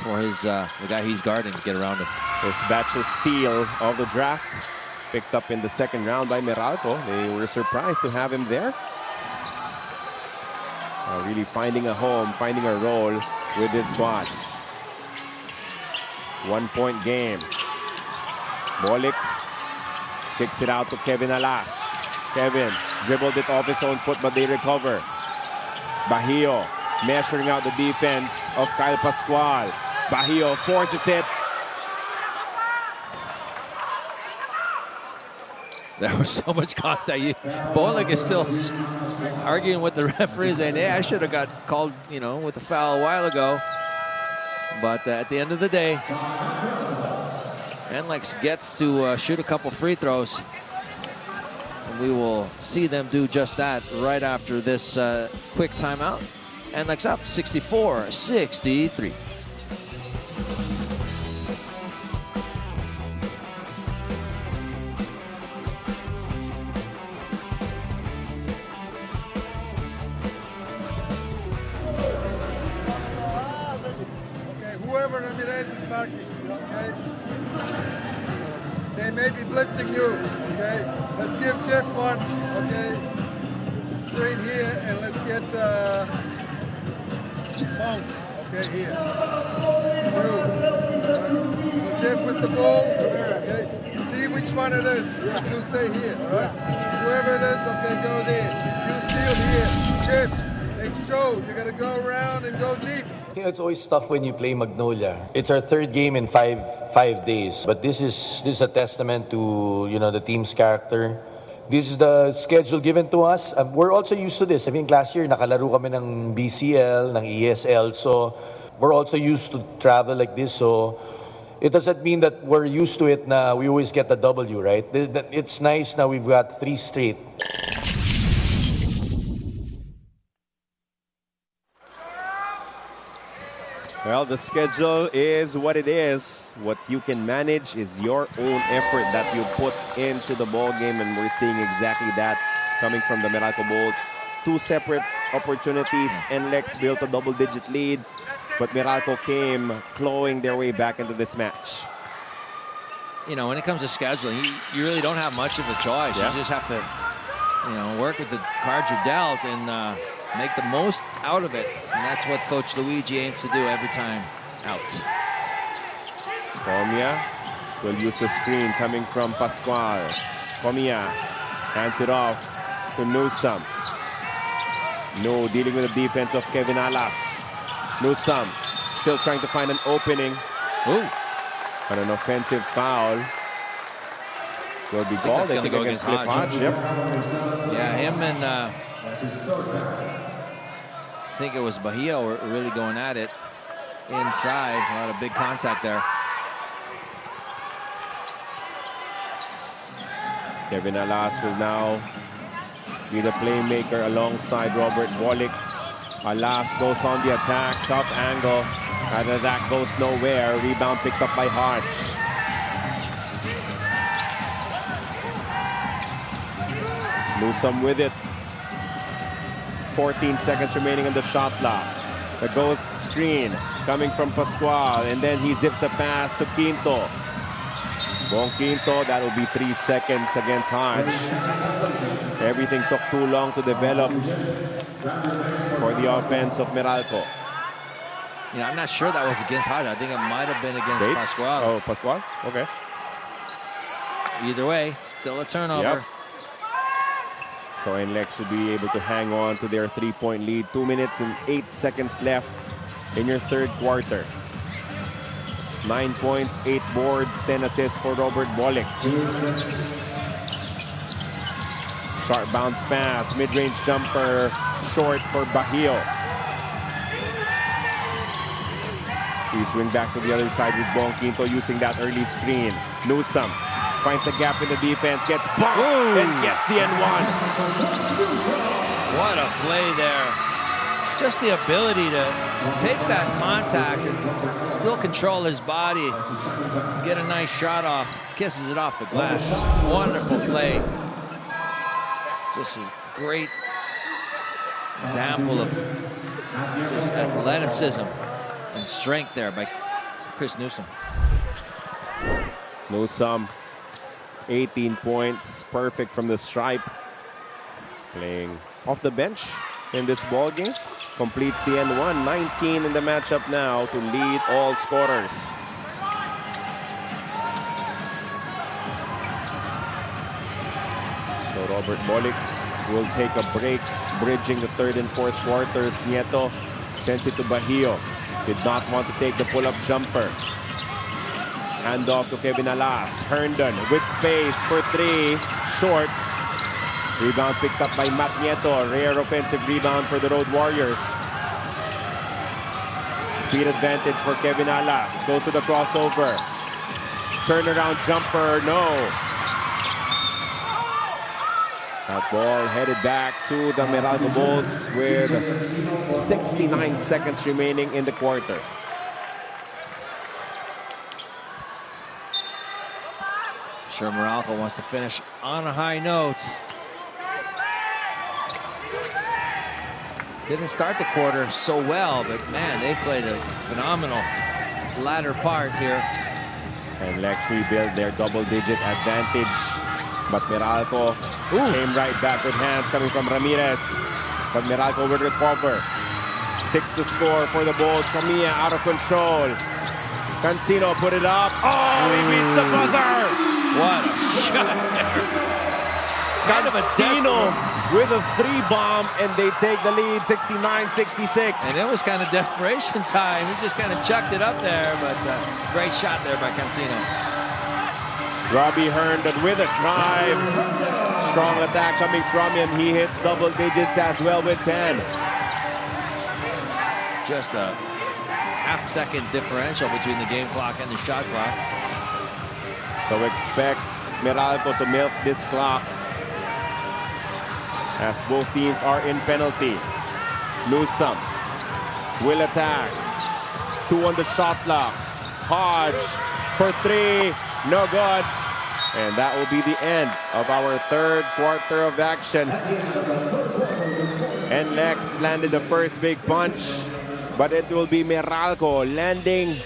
for the guy he's guarding to get around him. This batch's steal of the draft, picked up in the second round by Meralco. They were surprised to have him there. Really finding a home, finding a role with this squad. 1-point game. Bolic kicks it out to Kevin Alas. Kevin dribbled it off his own foot, but they recover. Bajío measuring out the defense of Kyle Pascual. Bajío forces it. There was so much contact. Bolic is still arguing with the referees, and I should have got called, with a foul a while ago. But at the end of the day, NLEX gets to shoot a couple free throws. And we will see them do just that right after this quick timeout. NLEX up 64-63. Whoever Ramirez is marking, okay? They may be blitzing you, okay? Let's give Jeff one, okay? Straight here, and let's get Monk, okay, here. So Jeff with the ball, okay? See which one it is. You stay here, all right? Whoever it is, okay, go there. You steal here. Jeff, make sure you gotta go around and go deep. It's always tough when you play Magnolia. It's our third game in five days, but this is a testament to the team's character. This is the schedule given to us. We're also used to this. I think last year nakalaro kami ng BCL, ng ESL, so we're also used to travel like this. So it doesn't mean that we're used to it. Na we always get the W, right? It's nice now we've got 3 straight. Well, the schedule is what it is. What you can manage is your own effort that you put into the ball game, and we're seeing exactly that coming from the Meralco Bolts. 2 separate opportunities. NLEX built a double-digit lead, but Meralco came clawing their way back into this match. When it comes to scheduling, you really don't have much of a choice. Yeah. You just have to, work with the cards you're dealt and make the most out of it. And that's what Coach Luigi aims to do every time out. Comia will use the screen coming from Pascual. Comia hands it off to Newsome. No, dealing with the defense of Kevin Alas. Newsome still trying to find an opening. Ooh. And an offensive foul will be called. I think against Cliff Hodge. Yep. Yeah, him and I think it was Bajío were really going at it inside. A lot of big contact there. Kevin Alas will now be the playmaker alongside Robert Bolic. Alas goes on the attack, tough angle. And that goes nowhere. Rebound picked up by Hodge. Newsome with it. 14 seconds remaining on the shot clock. The ghost screen coming from Pascual, and then he zips a pass to Quinto. Quinto, that will be 3 seconds against Hodge. Everything took too long to develop for the offense of Meralco. I'm not sure that was against Hodge. I think it might have been against Bates? Pascual. Oh, Pascual? Okay. Either way, still a turnover. Yep. So NLEX should be able to hang on to their 3-point lead. 2 minutes and 8 seconds left in your third quarter. 9 points, 8 boards, 10 assists for Robert Bolick. Sharp bounce pass, mid-range jumper, short for Bajío. We swing back to the other side with Bong Quinto using that early screen. Newsome finds a gap in the defense, gets bumped and gets the N1. What a play there. Just the ability to take that contact and still control his body, get a nice shot off, kisses it off the glass. Wonderful play. Just a great example of just athleticism and strength there by Chris Newsome. Newsome, 18 points, perfect from the stripe. Playing off the bench in this ball game. Completes the N1, 19 in the matchup now to lead all scorers. So Robert Bolick will take a break, bridging the third and fourth quarters. Nieto sends it to Bajío. Did not want to take the pull-up jumper. Hand off to Kevin Alas. Herndon with space for 3. Short. Rebound picked up by Matt Nieto. Rare offensive rebound for the Road Warriors. Speed advantage for Kevin Alas. Goes to the crossover. Turnaround jumper, no. That ball headed back to the Meralco Bolts with 69 seconds remaining in the quarter. Sure, Meralco wants to finish on a high note. Didn't start the quarter so well, but man, they played a phenomenal latter part here. And NLEX rebuild their double-digit advantage. But Meralco came right back with hands coming from Ramirez. But Meralco will recover. 6 to score for the Bulls. Camilla out of control. Cancino put it up. Oh, he beats the buzzer! What a shot there. Kind of a Cancino with a 3-bomb, and they take the lead, 69-66. And it was kind of desperation time. He just kind of chucked it up there, but great shot there by Cancino. Robbie Herndon with a drive. Strong attack coming from him. He hits double digits as well with 10. Just a half-second differential between the game clock and the shot clock. So expect Meralco to milk this clock as both teams are in penalty. Newsome will attack. 2 on the shot clock. Hodge for 3. No good. And that will be the end of our third quarter of action. NLEX landed the first big punch, but it will be Meralco landing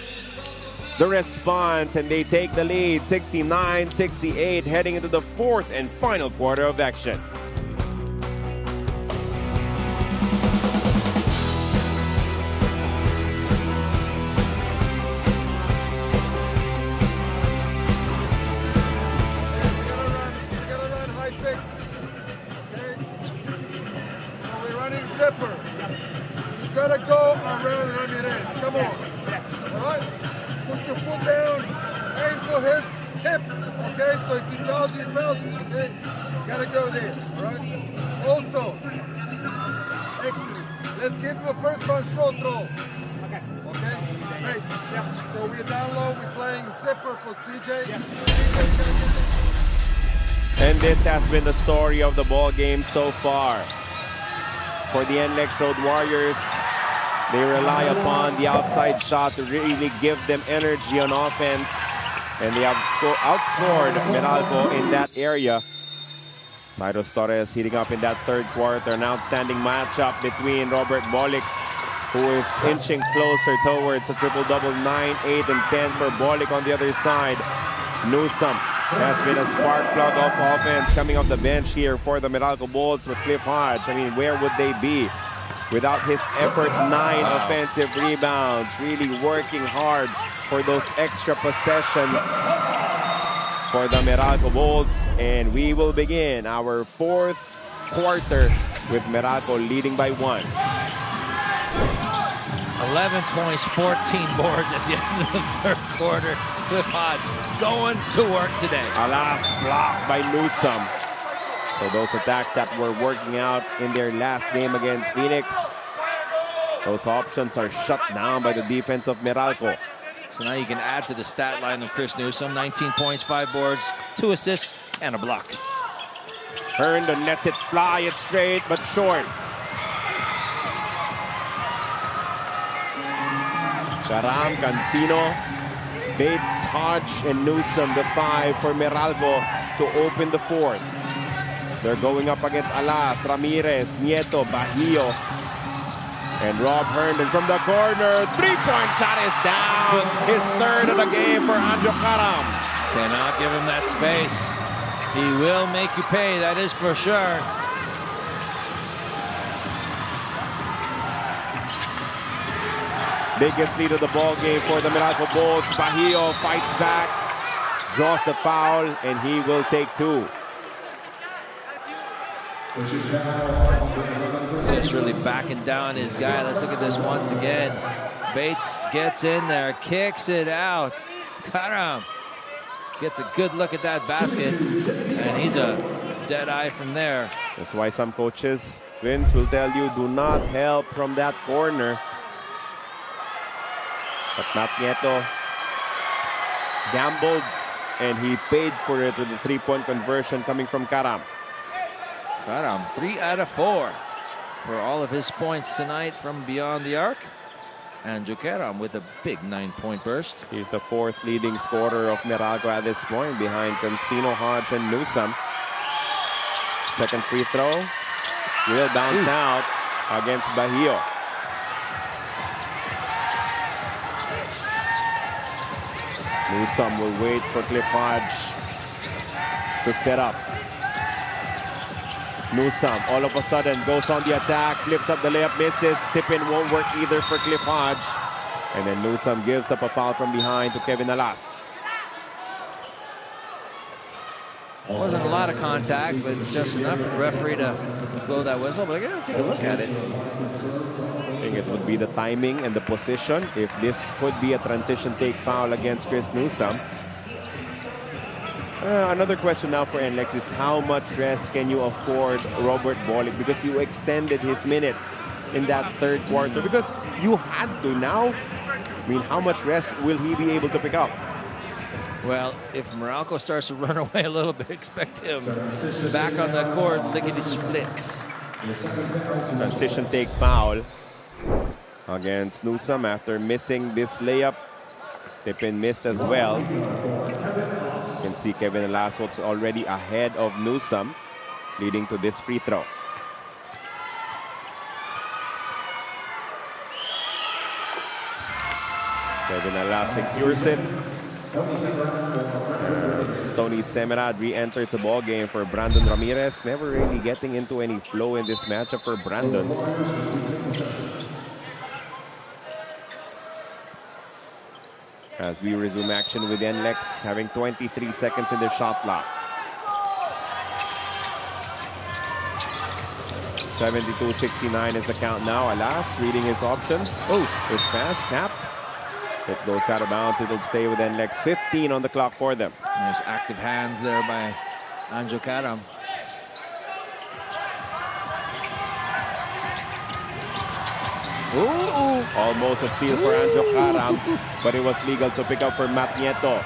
the response, and they take the lead, 69-68, heading into the fourth and final quarter of action. Gotta go around Ramirez. Come on. All right? Put your foot down. Aim for his hip. Okay? So if he tells you, okay? Gotta go there. All right? Also, actually, let's give him a first one short throw. Okay. Okay? Great. Yeah. So we're down low. We're playing zipper for CJ. Yeah. And this has been the story of the ball game so far. For the NLEX Road Warriors, they rely upon the outside shot to really give them energy on offense. And they have outscored Meralco in that area. Cyrus Torres heating up in that third quarter. An outstanding matchup between Robert Bolick, who is inching closer towards a triple-double, 9, 8, and 10 for Bolick on the other side. Newsome has been a spark plug of offense coming off the bench here for the Meralco Bulls with Cliff Hodge. I mean, where would they be without his effort? 9 offensive rebounds, really working hard for those extra possessions for the Meralco Bulls. And we will begin our fourth quarter with Meralco leading by 1. 11 points, 14 boards at the end of the third quarter. Cliff Hodge going to work today. Alas, blocked by Newsome. So those attacks that were working out in their last game against Phoenix, those options are shut down by the defense of Meralco. So now you can add to the stat line of Chris Newsome. 19 points, 5 boards, 2 assists, and a block. Herndon lets it fly, it straight, but short. Karam, Cancino, Bates, Hodge, and Newsome, the 5 for Meralco to open the fourth. They're going up against Alas, Ramirez, Nieto, Bajío, and Rob Herndon from the corner. Three-point shot is down. His third of the game for Anjo Karam. Cannot give him that space. He will make you pay, that is for sure. Biggest lead of the ball game for the Meralco Bolts. Bajío fights back, draws the foul, and he will take 2. Just really backing down his guy. Let's look at this once again. Bates gets in there, kicks it out. Karam gets a good look at that basket, and he's a dead eye from there. That's why some coaches, Vince, will tell you, do not help from that corner. But Matt Nieto gambled, and he paid for it with the 3-point conversion coming from Karam. Karam, 3 out of 4 for all of his points tonight from beyond the arc. And Karam with a big 9-point burst. He's the 4th leading scorer of Meralco at this point, behind Cancino, Hodge, and Newsome. Second free throw will bounce out against Bajío. Newsome will wait for Cliff Hodge to set up. Newsome all of a sudden goes on the attack, flips up the layup, misses. Tip-in won't work either for Cliff Hodge. And then Newsome gives up a foul from behind to Kevin Alas. Wasn't a lot of contact, but just enough for the referee to blow that whistle. But again, take a look at it. I think it would be the timing and the position. If this could be a transition take foul against Chris Newsome. Another question now for NLEX is how much rest can you afford Robert Bolick, because you extended his minutes in that third quarter because you had to now. I mean, how much rest will he be able to pick up? Well, if Meralco starts to run away a little bit, expect him back on the court, lickety splits. Transition take foul against Newsome after missing this layup. Tip-in missed as well. You can see Kevin Alaswal's already ahead of Newsome, leading to this free throw. Kevin Alas secures it. Tony Semerad re-enters the ball game for Brandon Ramirez. Never really getting into any flow in this matchup for Brandon. As we resume action with NLEX having 23 seconds in their shot clock. 72-69 is the count now. Alas reading his options. Oh, his pass, tap. It goes out of bounds. It'll stay with NLEX. 15 on the clock for them. There's active hands there by Anjo Karam. Ooh. Almost a steal for Anjo Karam, but it was legal to pick up for Matt Nieto.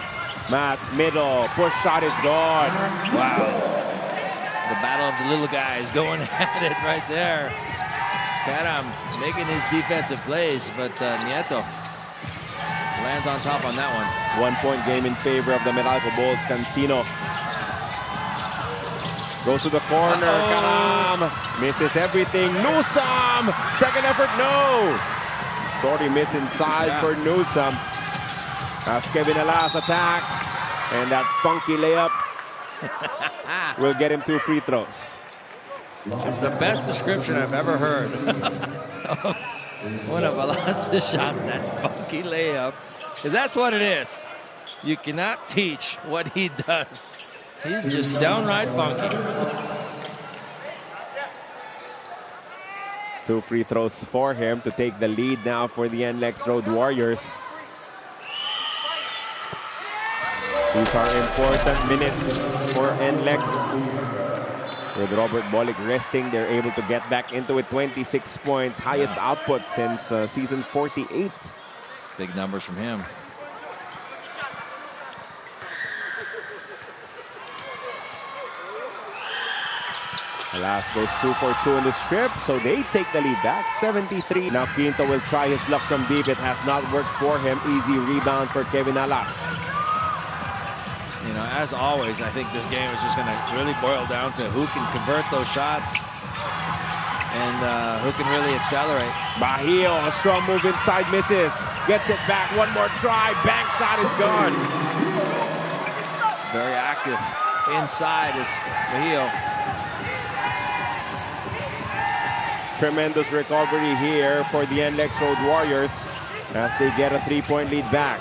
Matt, middle, push shot is gone. Wow. The battle of the little guys going at it right there. Karam making his defensive plays, but Nieto lands on top on that one. 1-point game in favor of the Meralco Bolts. Cancino goes to the corner. Karam misses everything. Newsome, second effort, no. Sorry, miss inside for Newsome. As Kevin Alas attacks, and that funky layup will get him 2 free throws. It's the best description I've ever heard. One of Alas's shots, that funky layup. Because that's what it is. You cannot teach what he does. He's just downright funky. 2 free throws for him to take the lead now for the NLEX Road Warriors. These are important minutes for NLEX. With Robert Bolick resting, they're able to get back into it. 26 points, highest output since season 48. Big numbers from him. Alas goes 2 for 2 in this trip, so they take the lead back, 73. Now Quinto will try his luck from deep. It has not worked for him. Easy rebound for Kevin Alas. You know, as always, I think this game is just going to really boil down to who can convert those shots and who can really accelerate. Bahio, a strong move inside, misses. Gets it back, one more try. Bank shot is gone. Very active inside is Bahio. Tremendous recovery here for the NLEX Road Warriors as they get a 3-point lead back.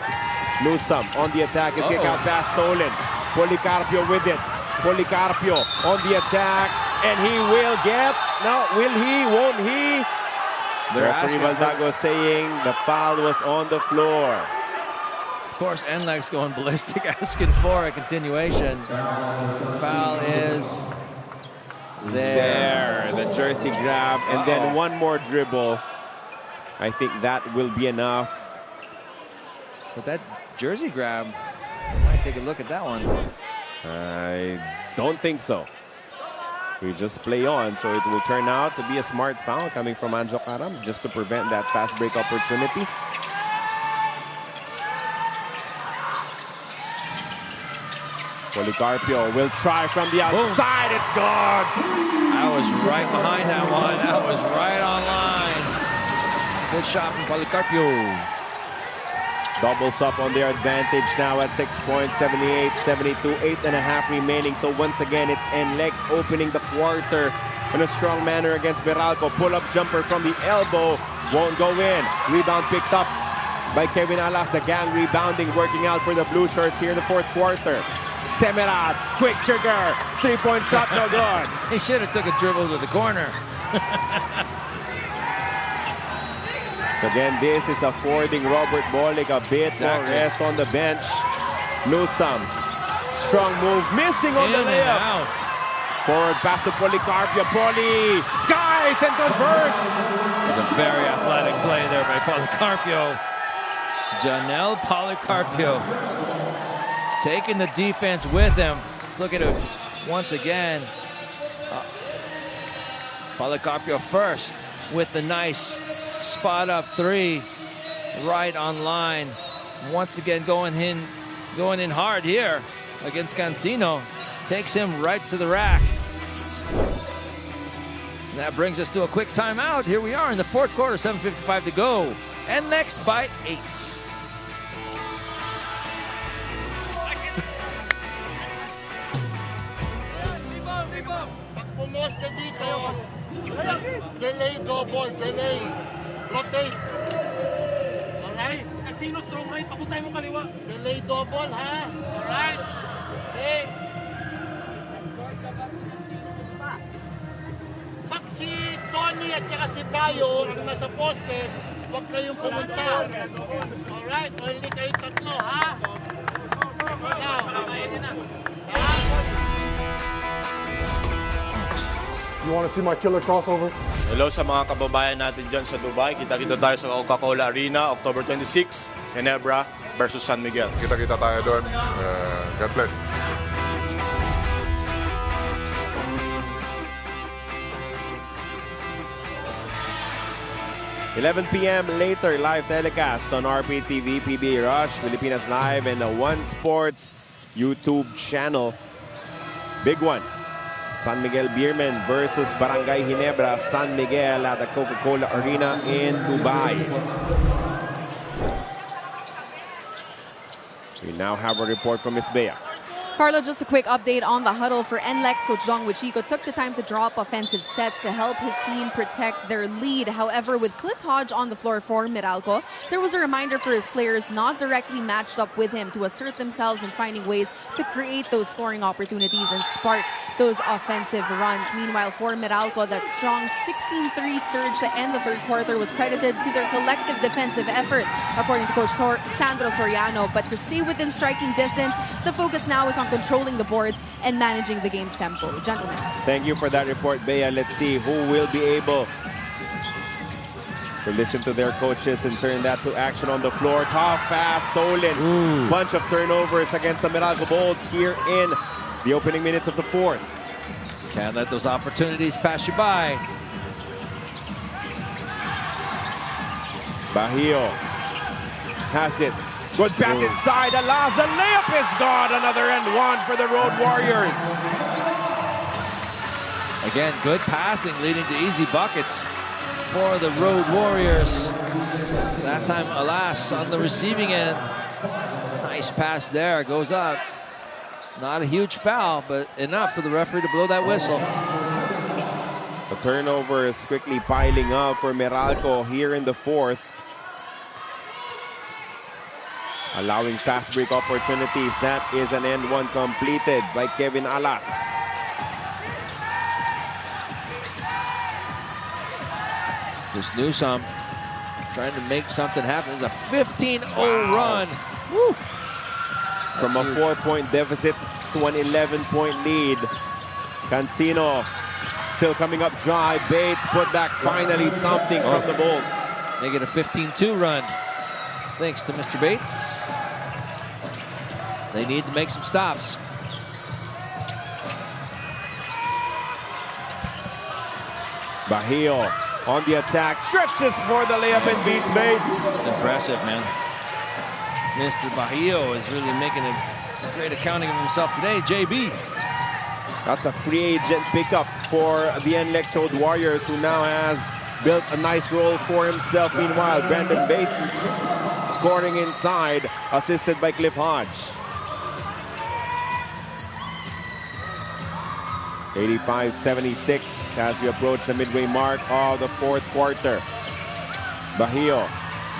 Newsome on the attack. It's kick out pass stolen. Policarpio with it. Policarpio on the attack. And he will get... No, will he? Won't he? Referee Valdago saying the foul was on the floor. Of course, NLEX going ballistic, asking for a continuation. Foul is... There, the jersey grab, and then one more dribble. I think that will be enough. But that jersey grab, I might take a look at that one. I don't think so. We just play on, so it will turn out to be a smart foul coming from Anjo Karam just to prevent that fast break opportunity. Policarpio will try from the outside. Boom. It's gone. I was right behind that one. That was right on line. Good shot from Policarpio. Doubles up on their advantage now at 6 points, 78-72, 8.5 remaining. So once again, it's NLEX opening the quarter in a strong manner against Meralco. Pull-up jumper from the elbow. Won't go in. Rebound picked up by Kevin Alas. The gang rebounding, working out for the blue shirts here in the fourth quarter. Semerat, quick trigger, 3-point shot, no good. He should have took a dribble to the corner. So again, this is affording Robert Bolick a bit more rest on the bench. Newsome, strong move, missing on the layup. Out. Forward pass to Policarpio. Poli skies and converts. It was a very athletic play there by Policarpio. Janelle Policarpio taking the defense with him. Let's look at it once again. Policarpio first with the nice spot up three, right on line. Once again going in hard here against Cancino. Takes him right to the rack. And that brings us to a quick timeout. Here we are in the fourth quarter, 7:55 to go. And next by 8. Pumusta dito, delay double, delay, rotate. Alright? At sino strong right? Papuntay mo kaliwa. Delay double, ha? Alright? Okay. Pag si Tony at saka si Bayo ang nasa poste, huwag kayong pumunta. Alright? Only kayo tatlo, ha? You want to see my killer crossover? Hello sa mga kababayan natin dyan sa Dubai. Kita-kita tayo sa Coca-Cola Arena, October 26, Ginebra versus San Miguel. Kita-kita tayo doon. God bless. $11 p.m. later, live telecast on RPTV, PBA Rush, Filipinas Live, and the One Sports YouTube channel. Big one. San Miguel Beermen versus Barangay Ginebra, San Miguel at the Coca-Cola Arena in Dubai. We now have a report from Ms. Bea. Carlo, just a quick update on the huddle for NLEX. Coach Jong Wichiko took the time to drop offensive sets to help his team protect their lead. However, with Cliff Hodge on the floor for Meralco, there was a reminder for his players not directly matched up with him to assert themselves in finding ways to create those scoring opportunities and spark those offensive runs. Meanwhile, for Meralco, that strong 16-3 surge to end the third quarter was credited to their collective defensive effort, according to Coach Sandro Soriano. But to stay within striking distance, the focus now is on controlling the boards and managing the game's tempo. Gentlemen. Thank you for that report, Bea. Let's see who will be able to listen to their coaches and turn that to action on the floor. Tough pass, stolen. Bunch of turnovers against the Meralco Bolts here in the opening minutes of the fourth. Can't let those opportunities pass you by. Bajío has it. Good pass inside. Alas, the layup is gone. Another and one for the Road Warriors. Again, good passing leading to easy buckets for the Road Warriors. That time, Alas on the receiving end. Nice pass there. Goes up. Not a huge foul, but enough for the referee to blow that whistle. The turnover is quickly piling up for Meralco here in the fourth. Allowing fast break opportunities. That is an end one completed by Kevin Alas. This Newsome trying to make something happen. It's a 15-0 run. Woo. From a 4-point deficit to an 11-point lead. Cancino still coming up dry. Bates put back finally something from the Bolts. Make it a 15-2 run. Thanks to Mr. Bates. They need to make some stops. Bajío on the attack. Stretches for the layup and beats Bates. Impressive, man. Mr. Bajío is really making a great accounting of himself today. JB. That's a free agent pickup for the NLEX Road Warriors, who now has built a nice role for himself. Meanwhile, Brandon Bates scoring inside, assisted by Cliff Hodge. 85-76 as we approach the midway mark of the fourth quarter. Bajío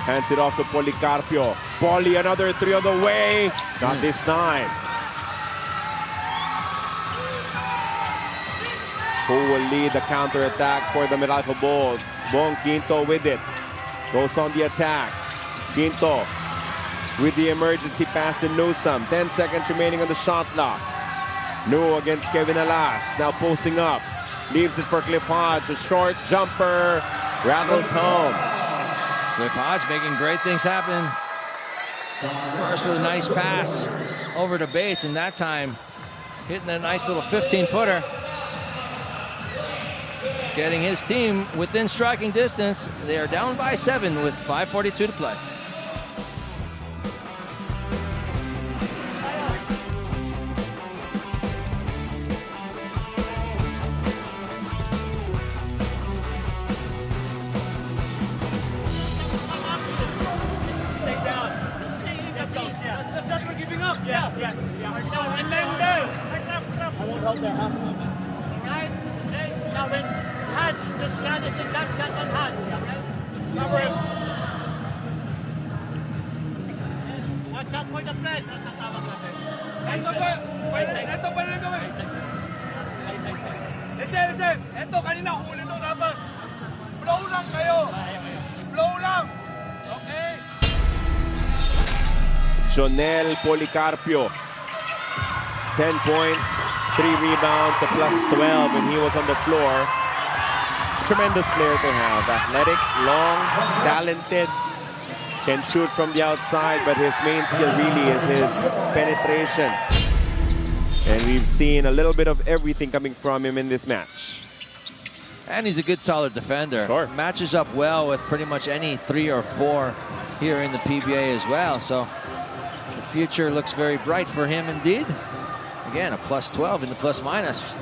hands it off to Policarpio. Poli, another three on the way. Not this time. Who will lead the counter-attack for the Meralco Bolts? Bong Quinto with it. Goes on the attack. Quinto with the emergency pass to Newsome. 10 seconds remaining on the shot clock. New against Kevin Alas. Now posting up. Leaves it for Cliff Hodge. A short jumper. Rattles home. Cliff Hodge making great things happen. First with a nice pass over to Bates, and that time hitting a nice little 15-footer. Getting his team within striking distance. They are down by 7 with 5:42 to play. I won't help there, huh? Alright? Now then, Hodge, this shot is the jump shot on Hodge, alright? Cover him. Watch out for the press. Ang tatawag natin. Ito ba? Ito ba rin gawin? Listen. Ito, kanina huli nung dapat. Flow lang kayo. Flow lang. Okay? Jonel Policarpio. 10 points, 3 rebounds, a +12, and he was on the floor. Tremendous player to have. Athletic, long, talented, can shoot from the outside, but his main skill really is his penetration. And we've seen a little bit of everything coming from him in this match. And he's a good, solid defender. Sure. Matches up well with pretty much any 3 or 4 here in the PBA as well. So the future looks very bright for him indeed. Again, a +12 in the plus-minus.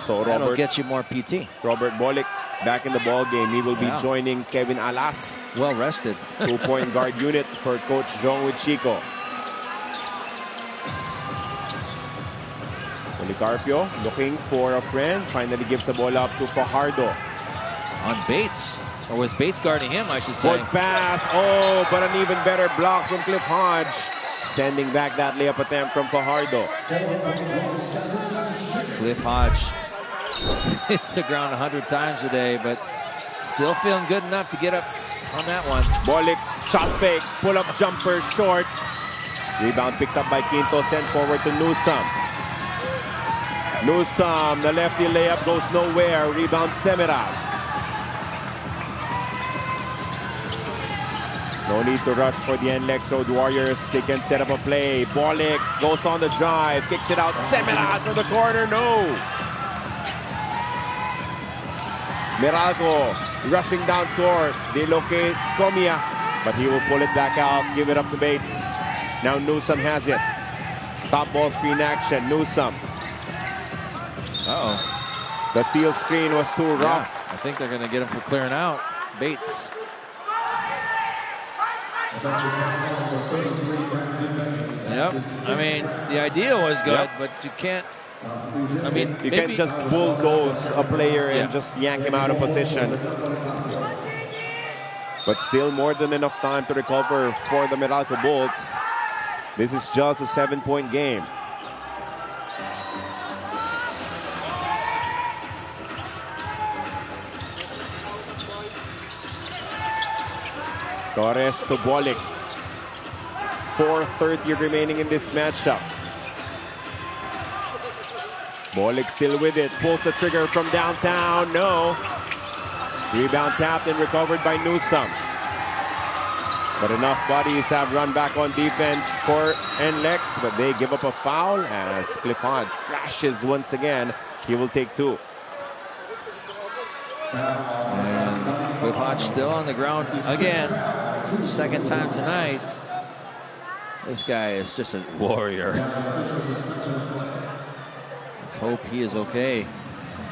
So that'll get you more PT. Robert Bolick back in the ball game. He will be joining Kevin Alas. Well rested. 2-point guard unit for Coach Jong Wichiko. Policarpio looking for a friend. Finally gives the ball up to Fajardo. On Bates. Or with Bates guarding him, I should say. Good pass. Oh, but an even better block from Cliff Hodge. Sending back that layup attempt from Fajardo. Cliff Hodge hits the ground 100 times today, but still feeling good enough to get up on that one. Bolik, shot fake, pull-up jumper, short. Rebound picked up by Quinto, sent forward to Newsome. Newsome, the lefty layup goes nowhere. Rebound Semiral. No need to rush for the NLEX Road Warriors. They can set up a play. Bolik goes on the drive, kicks it out. Semiral to the corner, no. Meralco rushing down court. They locate Comia, but he will pull it back out, give it up to Bates. Now Newsome has it. Top ball screen action, Newsome. Uh-oh. The seal screen was too rough. Yeah, I think they're going to get him for clearing out. Bates. Yep. I mean, the idea was good, but you can't. I mean, you can't just bulldoze a player and just yank him out of position. But still more than enough time to recover for the Meralco Bolts. This is just a 7-point game. Torres to Bolik. 4:30 remaining in this matchup. Bolik still with it. Pulls the trigger from downtown. No. Rebound tapped and recovered by Newsome. But enough bodies have run back on defense for NLEX, but they give up a foul as Cliff Hodge crashes once again. He will take two. And Cliff Hodge still on the ground again. Second time tonight. This guy is just a warrior. Let's hope he is okay.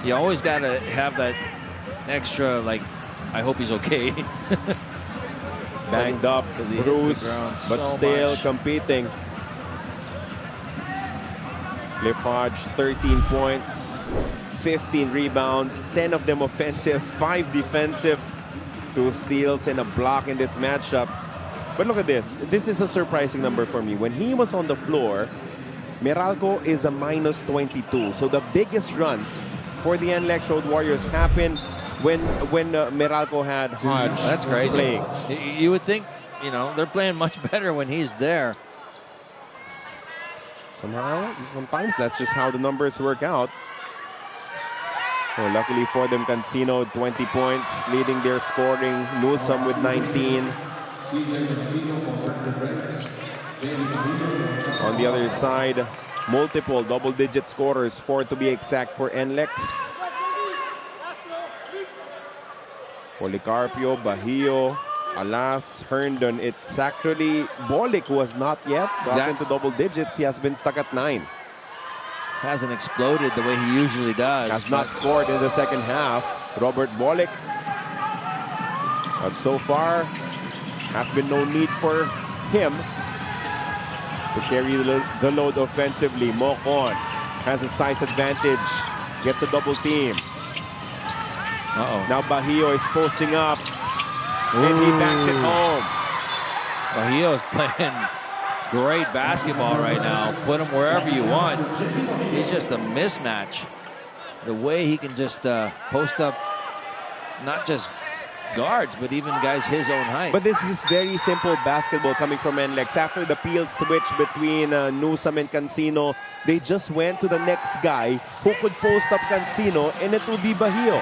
You always got to have that extra, like, I hope he's okay. Banged up, bruised, but so still much. competing. Cliff Hodge, 13 points, 15 rebounds, 10 of them offensive, 5 defensive, 2 steals and a block in this matchup. But look at this. This is a surprising number for me. When he was on the floor, Meralco is a minus 22. So the biggest runs for the NLEX Road Warriors happened when Meralco had Hodge. That's crazy. Playing. You would think, you know, they're playing much better when he's there. Sometimes that's just how the numbers work out. So luckily for them, Cancino 20 points, leading their scoring. Newsome with 19. On the other side, multiple double-digit scorers, 4 to be exact for NLEX. Policarpio, Bahio, Alas, Herndon. It's actually Bolik who has not yet got into double digits. He has been stuck at 9. Hasn't exploded the way he usually does. Has not scored in the second half. Robert Bolik. But so far, has been no need for him to carry the load offensively. Mocon has a size advantage. Gets a double team. Now Bahio is posting up. And he backs it home. Bahio is playing great basketball right now. Put him wherever you want. He's just a mismatch. The way he can just post up not just guards, but even guys his own height. But this is very simple basketball coming from NLEX. After the peel switch between Newsome and Cancino, they just went to the next guy who could post up Cancino, and it would be Bahio.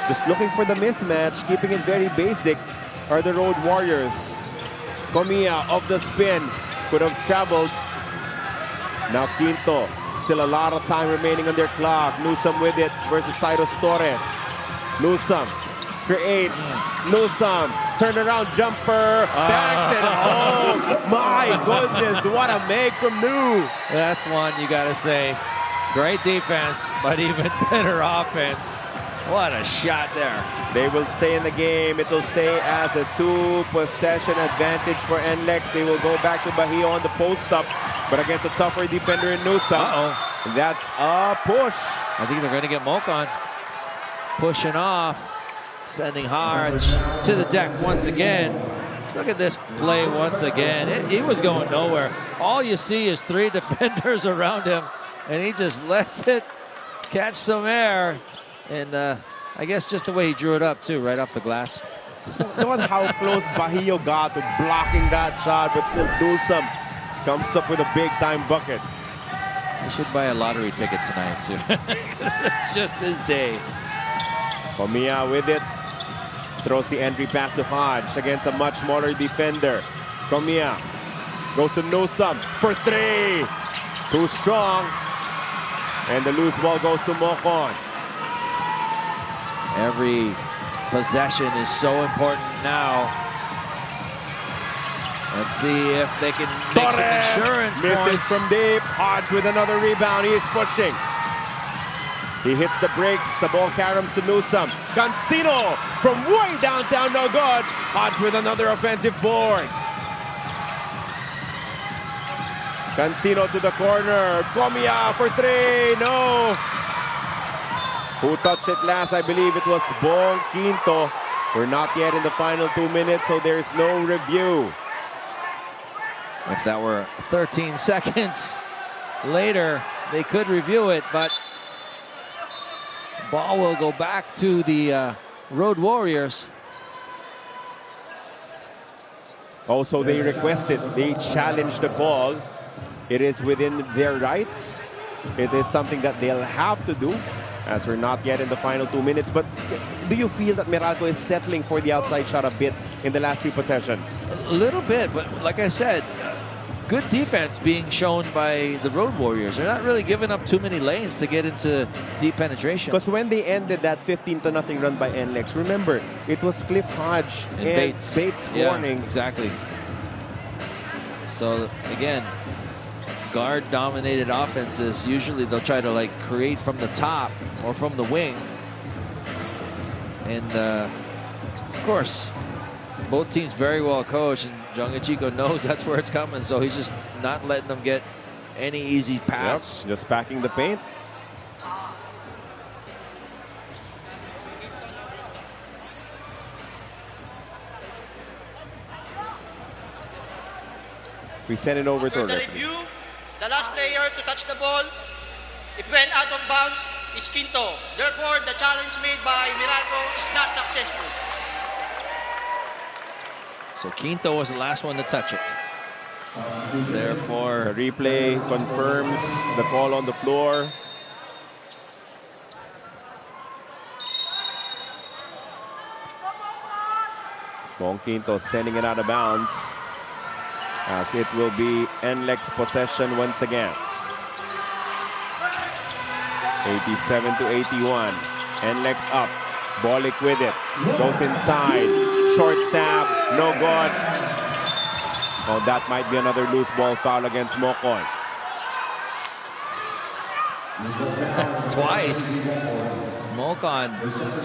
Just looking for the mismatch, keeping it very basic, are the Road Warriors. Comia off the spin, could have traveled. Now Quinto, still a lot of time remaining on their clock. Newsome with it versus Cyrus Torres. Newsome creates. Newsome, turnaround jumper, backs it home. My goodness, what a make from New. That's one you got to say. Great defense, but even better offense. What a shot there. They will stay in the game. It will stay as a 2-possession advantage for NLEX. They will go back to Bahio on the post-up. But against a tougher defender in Newsom, that's a push. I think they're going to get Mocon pushing off, sending Hodge to the deck once again. Just look at this play once again. He was going nowhere. All you see is 3 defenders around him, and he just lets it catch some air. And I guess just the way he drew it up, too, right off the glass. Look at how close Bahio got to blocking that shot, but still Newsom comes up with a big-time bucket. He should buy a lottery ticket tonight, too. It's just his day. Comia with it. Throws the entry pass to Hodge against a much smaller defender. Comia goes to Newsom for 3. Too strong. And the loose ball goes to Mocon. Every possession is so important now. Let's see if they can make some insurance misses points. From deep. Hodge with another rebound. He is pushing. He hits the brakes. The ball caroms to Newsom. Cancino from way downtown, no good. Hodge with another offensive board. Cancino to the corner. Comia for 3. No. Who touched it last? I believe it was Bong Quinto. We're not yet in the final 2 minutes, so there's no review. If that were 13 seconds later, they could review it, but the ball will go back to the Road Warriors. Also, they requested, they challenged the call. It is within their rights. It is something that they'll have to do, as we're not yet in the final 2 minutes. But do you feel that Meralco is settling for the outside shot a bit in the last few possessions? A little bit, but like I said, good defense being shown by the Road Warriors. They're not really giving up too many lanes to get into deep penetration. Because when they ended that 15-0 run by NLEX, remember, it was Cliff Hodge and Bates scoring. Yeah, exactly. So again, guard-dominated offenses, usually they'll try to like create from the top or from the wing. And of course, both teams very well coached, and Jong Chico knows that's where it's coming, so he's just not letting them get any easy pass. Yep, just packing the paint. We send it over to the review. The last player to touch the ball, it went out of bounds, is Quinto. Therefore, the challenge made by Meralco is not successful. So Quinto was the last one to touch it. Therefore, the replay confirms the call on the floor. Bong Quinto sending it out of bounds, as it will be NLEX possession once again. 87-81. NLEX up. Bolik with it. Goes inside. Short stab. No good. Oh, that might be another loose ball foul against Mocon. That's twice. Mocon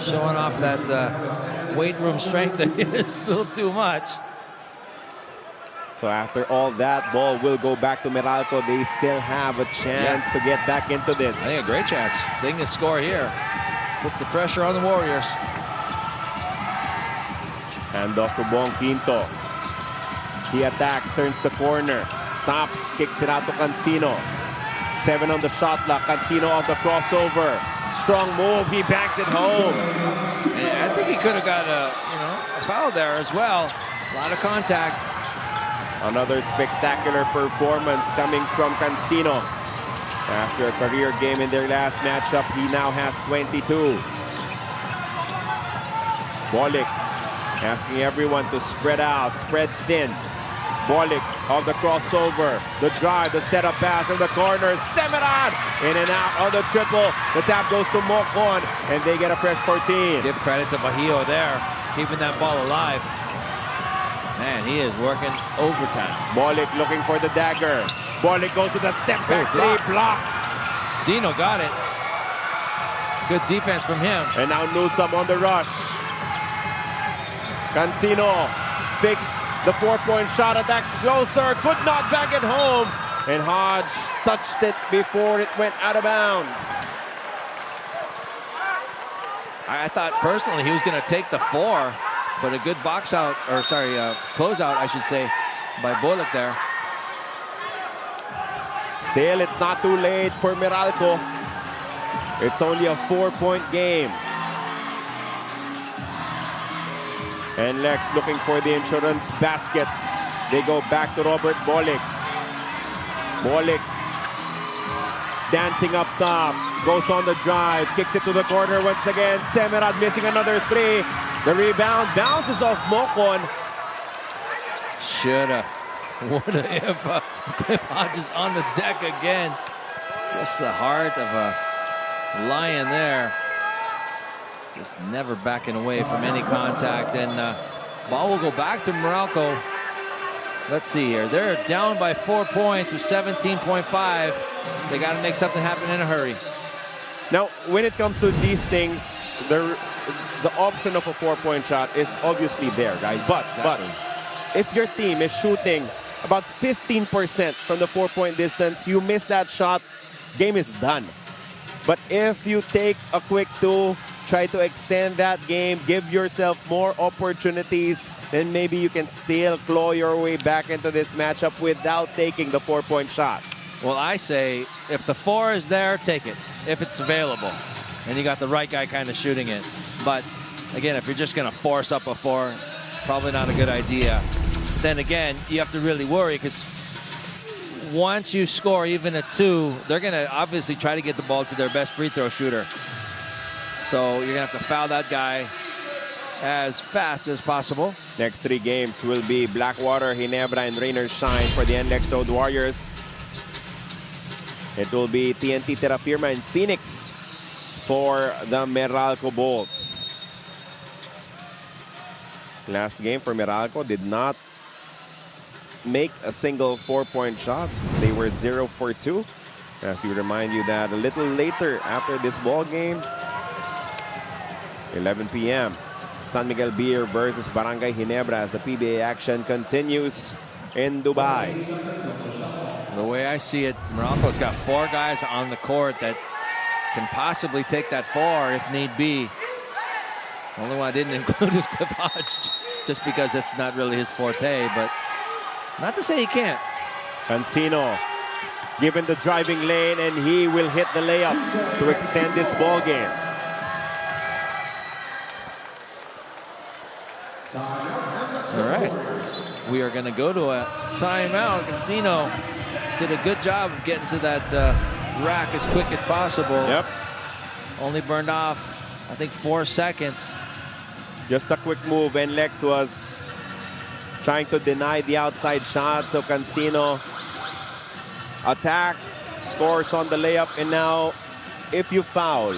showing off that weight room strength that is still too much. So after all that, ball will go back to Meralco. They still have a chance to get back into this. I think a great chance. They can score here. Puts the pressure on the Warriors. Hand off to Bong Quinto. He attacks, turns the corner, stops, kicks it out to Cancino. 7 on the shot clock. Cancino off the crossover. Strong move. He banks it home. And I think he could have got a foul there as well. A lot of contact. Another spectacular performance coming from Cancino. After a career game in their last matchup, he now has 22. Bolik asking everyone to spread out, spread thin. Bolik of the crossover, the drive, the setup pass from the corner. Semeran in and out on the triple. The tap goes to Mocon, and they get a fresh 14. Give credit to Bahio there, keeping that ball alive. Man, he is working overtime. Bolik looking for the dagger. Bolik goes to the step back three block. Zeno got it. Good defense from him. And now Newsom on the rush. Cancino fix the 4-point shot, attacks closer, could not back it home. And Hodge touched it before it went out of bounds. I thought personally he was going to take the 4, but a good box out, or sorry, closeout, I should say, by Bullock there. Still, it's not too late for Meralco. It's only a 4-point game. NLEX looking for the insurance basket. They go back to Robert Bullock. Bullock dancing up top, goes on the drive, kicks it to the corner once again. Semerad missing another 3. The rebound bounces off Mocon. Shoulda. Woulda if Cliff Hodges on the deck again. Just the heart of a lion there. Just never backing away from any contact. And ball will go back to Meralco. Let's see here. They're down by 4 points with 17.5. They got to make something happen in a hurry. Now, when it comes to these things, the option of a 4-point shot is obviously there, guys. But if your team is shooting about 15% from the 4-point distance, you miss that shot, game is done. But if you take a quick 2, try to extend that game, give yourself more opportunities, then maybe you can still claw your way back into this matchup without taking the 4-point shot. Well, I say if the 4 is there, take it, if it's available. And you got the right guy kind of shooting it. But again, if you're just going to force up a 4, probably not a good idea. Then again, you have to really worry because once you score even a 2, they're going to obviously try to get the ball to their best free throw shooter. So you're going to have to foul that guy as fast as possible. Next 3 games will be Blackwater, Ginebra, and Rainier Shine for the NLEX Road Warriors. It will be TNT Terra Firma and Phoenix for the Meralco Bolts. Last game for Meralco did not make a single 4-point shot. They were 0 for 2. As we remind you that a little later after this ball game, 11 p.m. San Miguel Beer versus Barangay Ginebra as the PBA action continues in Dubai. The way I see it, Meralco's got 4 guys on the court that can possibly take that 4 if need be. The only one I didn't include is Cliff Hodge, just because that's not really his forte, but not to say he can't. Cancino given the driving lane, and he will hit the layup to extend this ball game. All right, we are going to go to a timeout. Cancino did a good job of getting to that rack as quick as possible. Yep. Only burned off, I think, 4 seconds. Just a quick move. NLEX was trying to deny the outside shot, so Cancino attack, scores on the layup, and now if you foul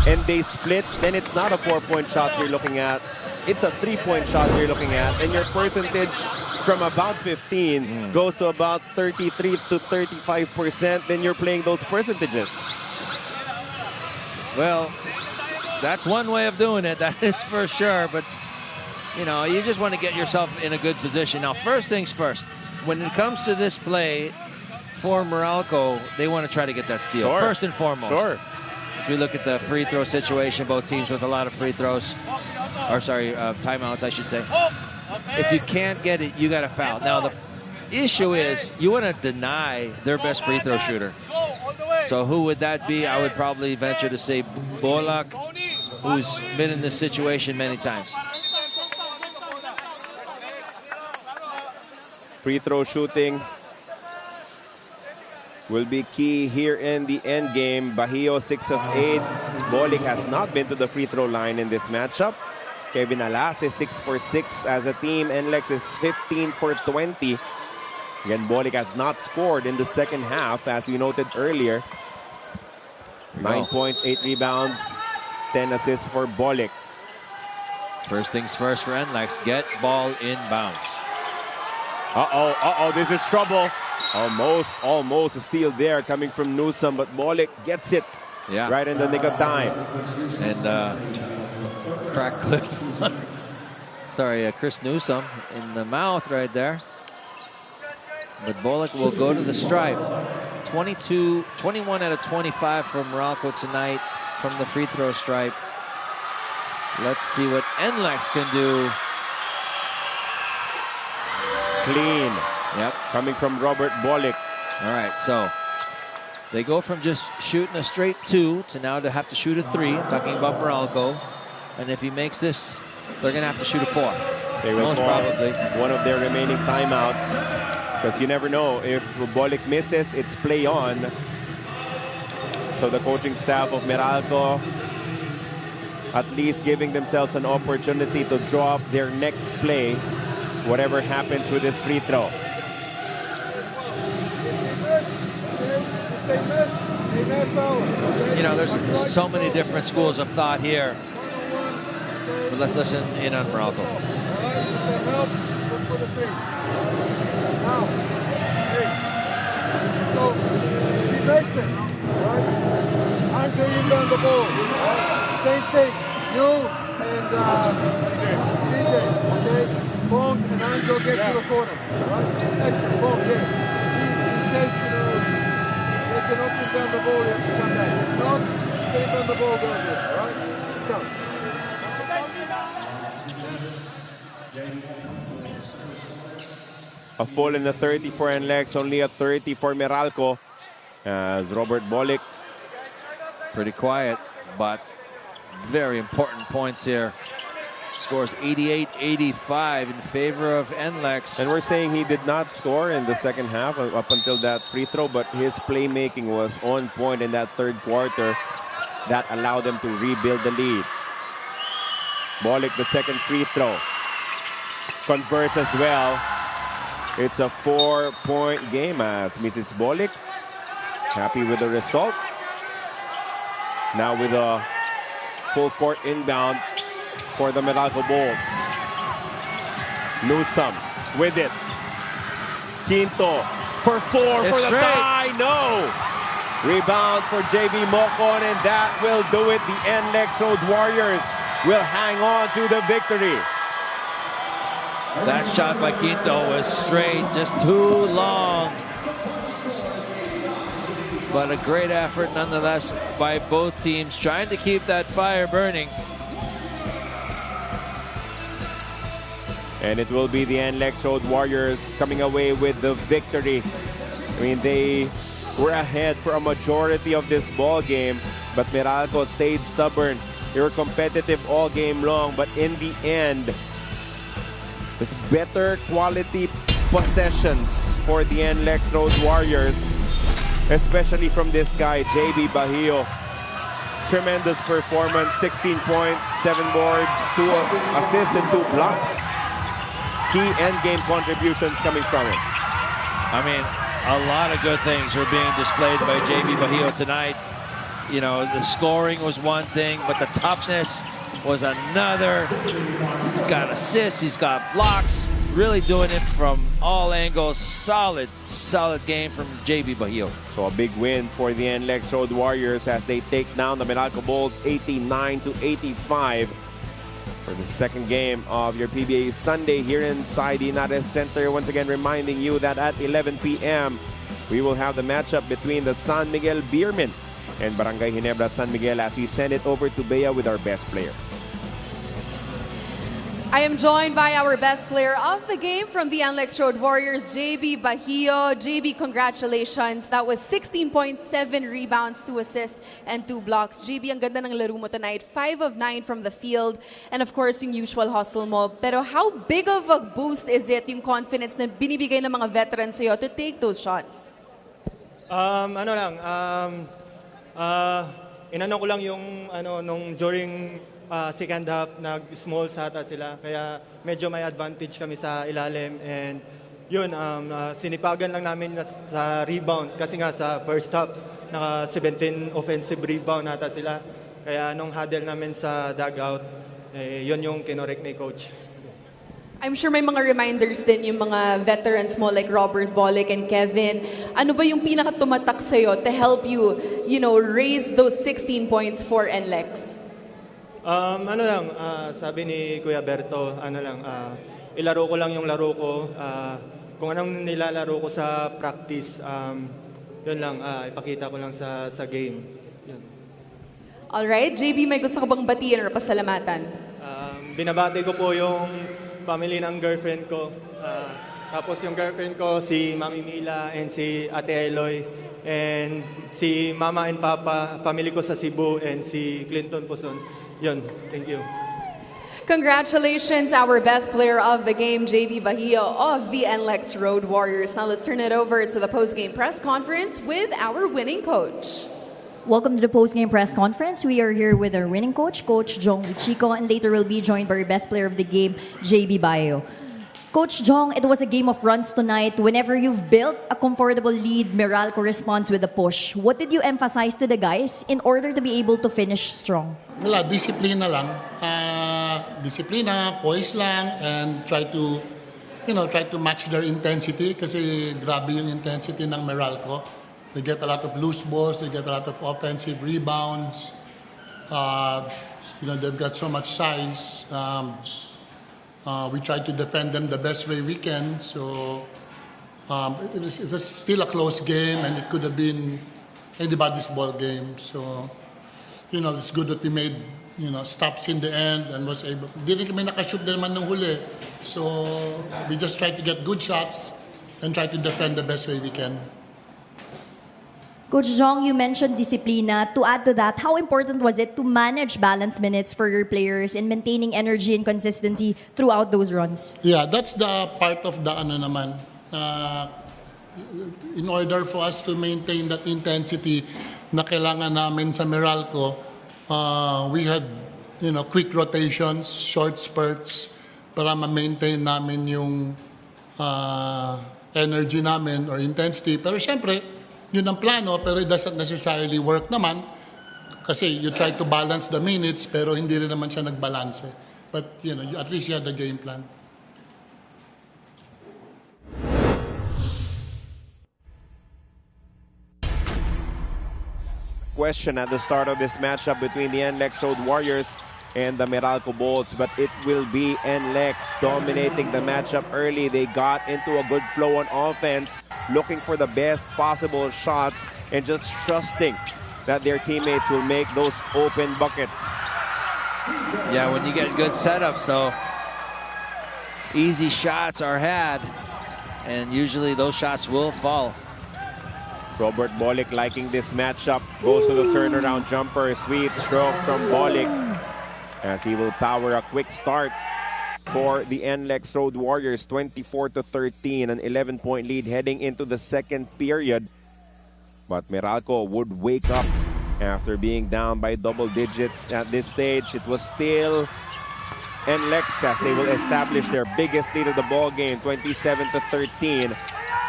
and they split, then it's not a 4-point shot you're looking at. It's a 3-point shot you're looking at, and your percentage from about 15 goes to about 33 to 35%, then you're playing those percentages. Well, that's one way of doing it, that is for sure, but you know, you just want to get yourself in a good position. Now, first things first, when it comes to this play for Meralco, they want to try to get that steal, first and foremost. Sure. As we look at the free throw situation, both teams with a lot of free throws, or sorry, timeouts, I should say. If you can't get it, you got to foul. Now, the issue is you want to deny their best free throw shooter. So who would that be? I would probably venture to say Bolak, who's been in this situation many times. Free throw shooting will be key here in the end game. Bajío 6 of 8. Bolik has not been to the free throw line in this matchup. Kevin Alas is 6 for 6 as a team. NLEX is 15 for 20. Again, Bolik has not scored in the second half, as we noted earlier. 9 points, 8 rebounds, 10 assists for Bolik. First things first for NLEX, get ball inbounds. This is trouble. Almost a steal there coming from Newsom, but Bolik gets it right in the nick of time. And crack clip. Sorry, Chris Newsom in the mouth right there. But Bolick will go to the stripe. 21 out of 25 from Meralco tonight from the free throw stripe. Let's see what NLEX can do. Clean. Yep. Coming from Robert Bolick. All right, so they go from just shooting a straight 2 to now to have to shoot a 3. I'm talking about Meralco. And if he makes this, they're going to have to shoot a 4. They will Most call probably one of their remaining timeouts. Because you never know, if Bolick misses, it's play on. So the coaching staff of Meralco at least giving themselves an opportunity to draw up their next play, whatever happens with this free throw. You know, there's so many different schools of thought here. But let's listen in on Meralco. So, he makes it, right? Andre, you learn the ball, right? Same thing, you and CJ, okay? Bong and Andre get to the corner, right? Excellent, Bong here. In case, you know, they cannot put down the ball, you have to come back. If not, take down the ball, go here, all right? Let's go. A full and a 30 for NLEX, only a 30 for Meralco. As Robert Bolick. Pretty quiet, but very important points here. Scores 88-85 in favor of NLEX. And we're saying he did not score in the second half up until that free throw, but his playmaking was on point in that third quarter. That allowed them to rebuild the lead. Bolick, the second free throw. Converts as well. It's a 4-point game as Mrs. Bolick happy with the result. Now with a full court inbound for the Meralco Bolts. Newsome with it. Quinto for 4 It's for the straight. tie. No. Rebound for JB Mocon, and that will do it. The NLEX Road Warriors will hang on to the victory. That shot by Quinto was straight, just too long. But a great effort nonetheless by both teams, trying to keep that fire burning. And it will be the NLEX Road Warriors coming away with the victory. I mean, they were ahead for a majority of this ball game, but Meralco stayed stubborn. They were competitive all game long, but in the end, it's better quality possessions for the NLEX Road Warriors, especially from this guy, JB Bahio. Tremendous performance, 16 points, 7 boards, 2 assists, and 2 blocks. Key end-game contributions coming from him. I mean, a lot of good things are being displayed by JB Bahio tonight. You know, the scoring was one thing, but the toughness was another. He's got assists, he's got blocks, really doing it from all angles. Solid game from JB Bahio. So a big win for the NLEX Road Warriors as they take down the Meralco Bolts 89-85 for the second game of your PBA Sunday here inside the United Center. Once again, reminding you that at 11 p.m. we will have the matchup between the San Miguel Beermen and Barangay Ginebra San Miguel as we send it over to Bea with our best player. I am joined by our best player of the game from the NLEX Road Warriors, JB Bahio. JB, congratulations. That was 16 points, 7 rebounds, 2 assists, and 2 blocks. JB, ang ganda ng laro mo tonight. 5 of 9 from the field. And of course, yung usual hustle mo. Pero how big of a boost is it, yung confidence na binibigay ng mga veterans sa'yo to take those shots? Inano ko lang yung during second half, nag-small sata sila. Kaya medyo may advantage kami sa ilalim. And yun, sinipagan lang namin sa rebound. Kasi nga sa first half, naka 17 offensive rebound nata sila. Kaya nung huddle namin sa dugout, yun yung kinorek ni coach. I'm sure may mga reminders din yung mga veterans mo like Robert Bolick and Kevin. Ano ba yung pinaka-tumatak sa'yo to help you, raise those 16 points for NLEX? Sabi ni Kuya Berto, ilaro ko lang yung laro ko. kung anong nilalaro ko sa practice, yun lang, ipakita ko lang sa game. Yun. Alright, JB, may gusto ka bang batiin or pasalamatan? Binabati ko po yung family ng girlfriend ko. Tapos yung girlfriend ko, si Mami Mila and si Ate Eloy. And si Mama and Papa, family ko sa Cebu, and si Clinton Poson. Yun, thank you. Congratulations, our best player of the game, JB Bahio of the NLEX Road Warriors. Now let's turn it over to the post-game press conference with our winning coach. Welcome to the post-game press conference. We are here with our winning coach, Coach Jong Wichico, and later we'll be joined by our best player of the game, JB Bahio. Coach Jong, it was a game of runs tonight. Whenever you've built a comfortable lead, Meralco responds with a push. What did you emphasize to the guys in order to be able to finish strong? Wala, disiplina lang. Disiplina, poise lang, and try to match their intensity kasi grabe yung intensity ng Meralco. They get a lot of loose balls, they get a lot of offensive rebounds. They've got so much size. We tried to defend them the best way we can. So it was still a close game, and it could have been anybody's ball game. So it's good that we made stops in the end and was able. Didn't kami nakashoot naman ng huli. So we just tried to get good shots and try to defend the best way we can. Coach Jong, you mentioned disciplina. To add to that, how important was it to manage balance minutes for your players in maintaining energy and consistency throughout those runs? Yeah, that's the part of the in order for us to maintain that intensity na kailangan namin sa Meralco, we had quick rotations, short spurts para ma-maintain namin yung energy namin or intensity. Pero syempre, yun ang plano, pero it doesn't necessarily work naman kasi you try to balance the minutes pero hindi rin naman siya nagbalance. But at least you had the game plan. Question at the start of this matchup between the NLEX Road Warriors and the Meralco Bolts, but it will be NLEX dominating the matchup early. They got into a good flow on offense, looking for the best possible shots and just trusting that their teammates will make those open buckets. Yeah, when you get good setups though, easy shots are had, and usually those shots will fall. Robert Bolick liking this matchup, goes to the turnaround jumper, sweet stroke from Bolick as he will power a quick start for the NLEX Road Warriors. 24-13, an 11-point lead heading into the second period. But Meralco would wake up after being down by double digits at this stage. It was still NLEX as they will establish their biggest lead of the ball game, 27-13.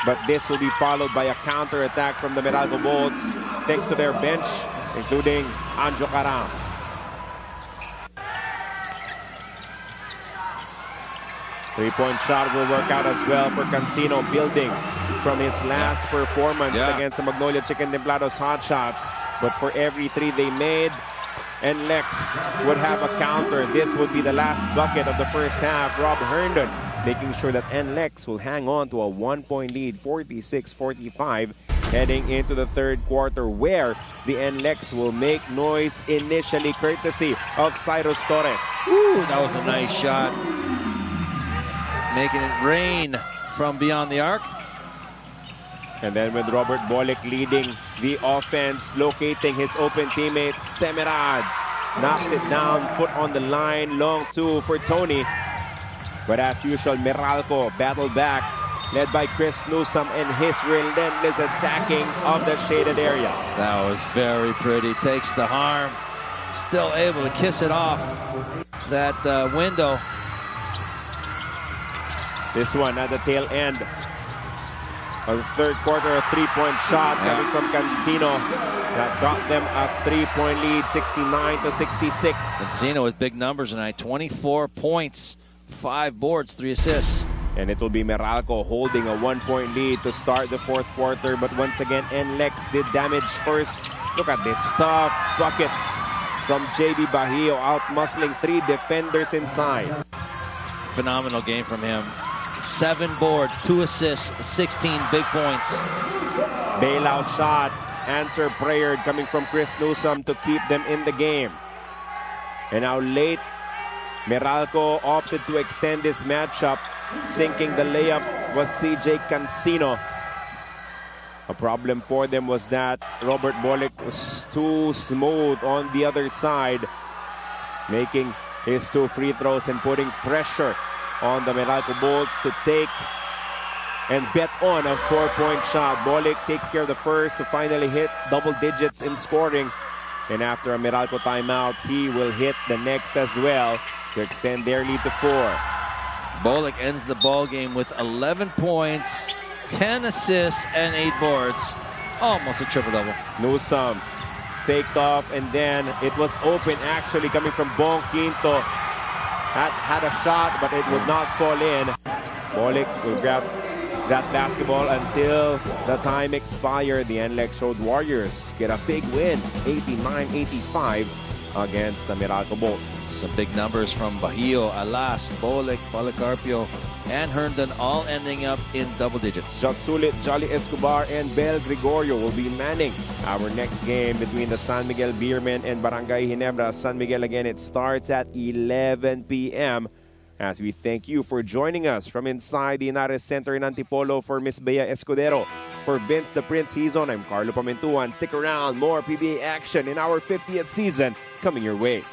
But this will be followed by a counter-attack from the Meralco Bolts thanks to their bench, including Anjo Caram. Three-point shot will work out as well for Cancino, building from his last performance against the Magnolia Chicken Templados Hot Shots. But for every three they made, NLEX would have a counter. This would be the last bucket of the first half. Rob Herndon making sure that NLEX will hang on to a 1-point lead, 46-45, heading into the third quarter, where the NLEX will make noise initially, courtesy of Cyrus Torres. Ooh, that was a nice shot. Making it rain from beyond the arc. And then with Robert Bolick leading the offense, locating his open teammate, Semerad knocks it down, foot on the line, long two for Tony. But as usual, Meralco battled back, led by Chris Newsome and his relentless attacking of the shaded area. That was very pretty. Takes the harm, still able to kiss it off that window. This one at the tail end of the third quarter, a three-point shot coming from Cancino that got them a three-point lead, 69-66. Cancino with big numbers tonight, 24 points, 5 boards, 3 assists. And it will be Meralco holding a 1-point lead to start the fourth quarter. But once again, NLEX did damage first. Look at this tough bucket from JB Bahio, out muscling 3 defenders inside. Phenomenal game from him. 7 boards, 2 assists, 16 big points. Bailout shot, answer prayer coming from Chris Newsome to keep them in the game. And now late, Meralco opted to extend this matchup. Sinking the layup was CJ Cancino. A problem for them was that Robert Bolick was too smooth on the other side, making his 2 free throws and putting pressure on the Meralco Bolts to take and bet on a 4-point shot. Bolick takes care of the first to finally hit double digits in scoring. And after a Meralco timeout, he will hit the next as well to extend their lead to 4. Bolick ends the ball game with 11 points, 10 assists, and 8 boards. Almost a triple-double. Newsome faked off, and then it was open actually coming from Bong Quinto. Had a shot, but it would not fall in. Bolick will grab that basketball until the time expired. The NLEX Road Warriors get a big win, 89-85 against the Meralco Bolts. Some big numbers from Bajío, Alas, Bolick, Policarpio, and Herndon, all ending up in double digits. Jotsulit, Jolly Escobar, and Bel Gregorio will be manning our next game between the San Miguel Beermen and Barangay Ginebra. San Miguel again, it starts at 11 p.m. As we thank you for joining us from inside the Inares Center in Antipolo. For Miss Bea Escudero, for Vince the Prince Hizon, I'm Carlo Pamentuan. Stick around, more PBA action in our 50th season coming your way.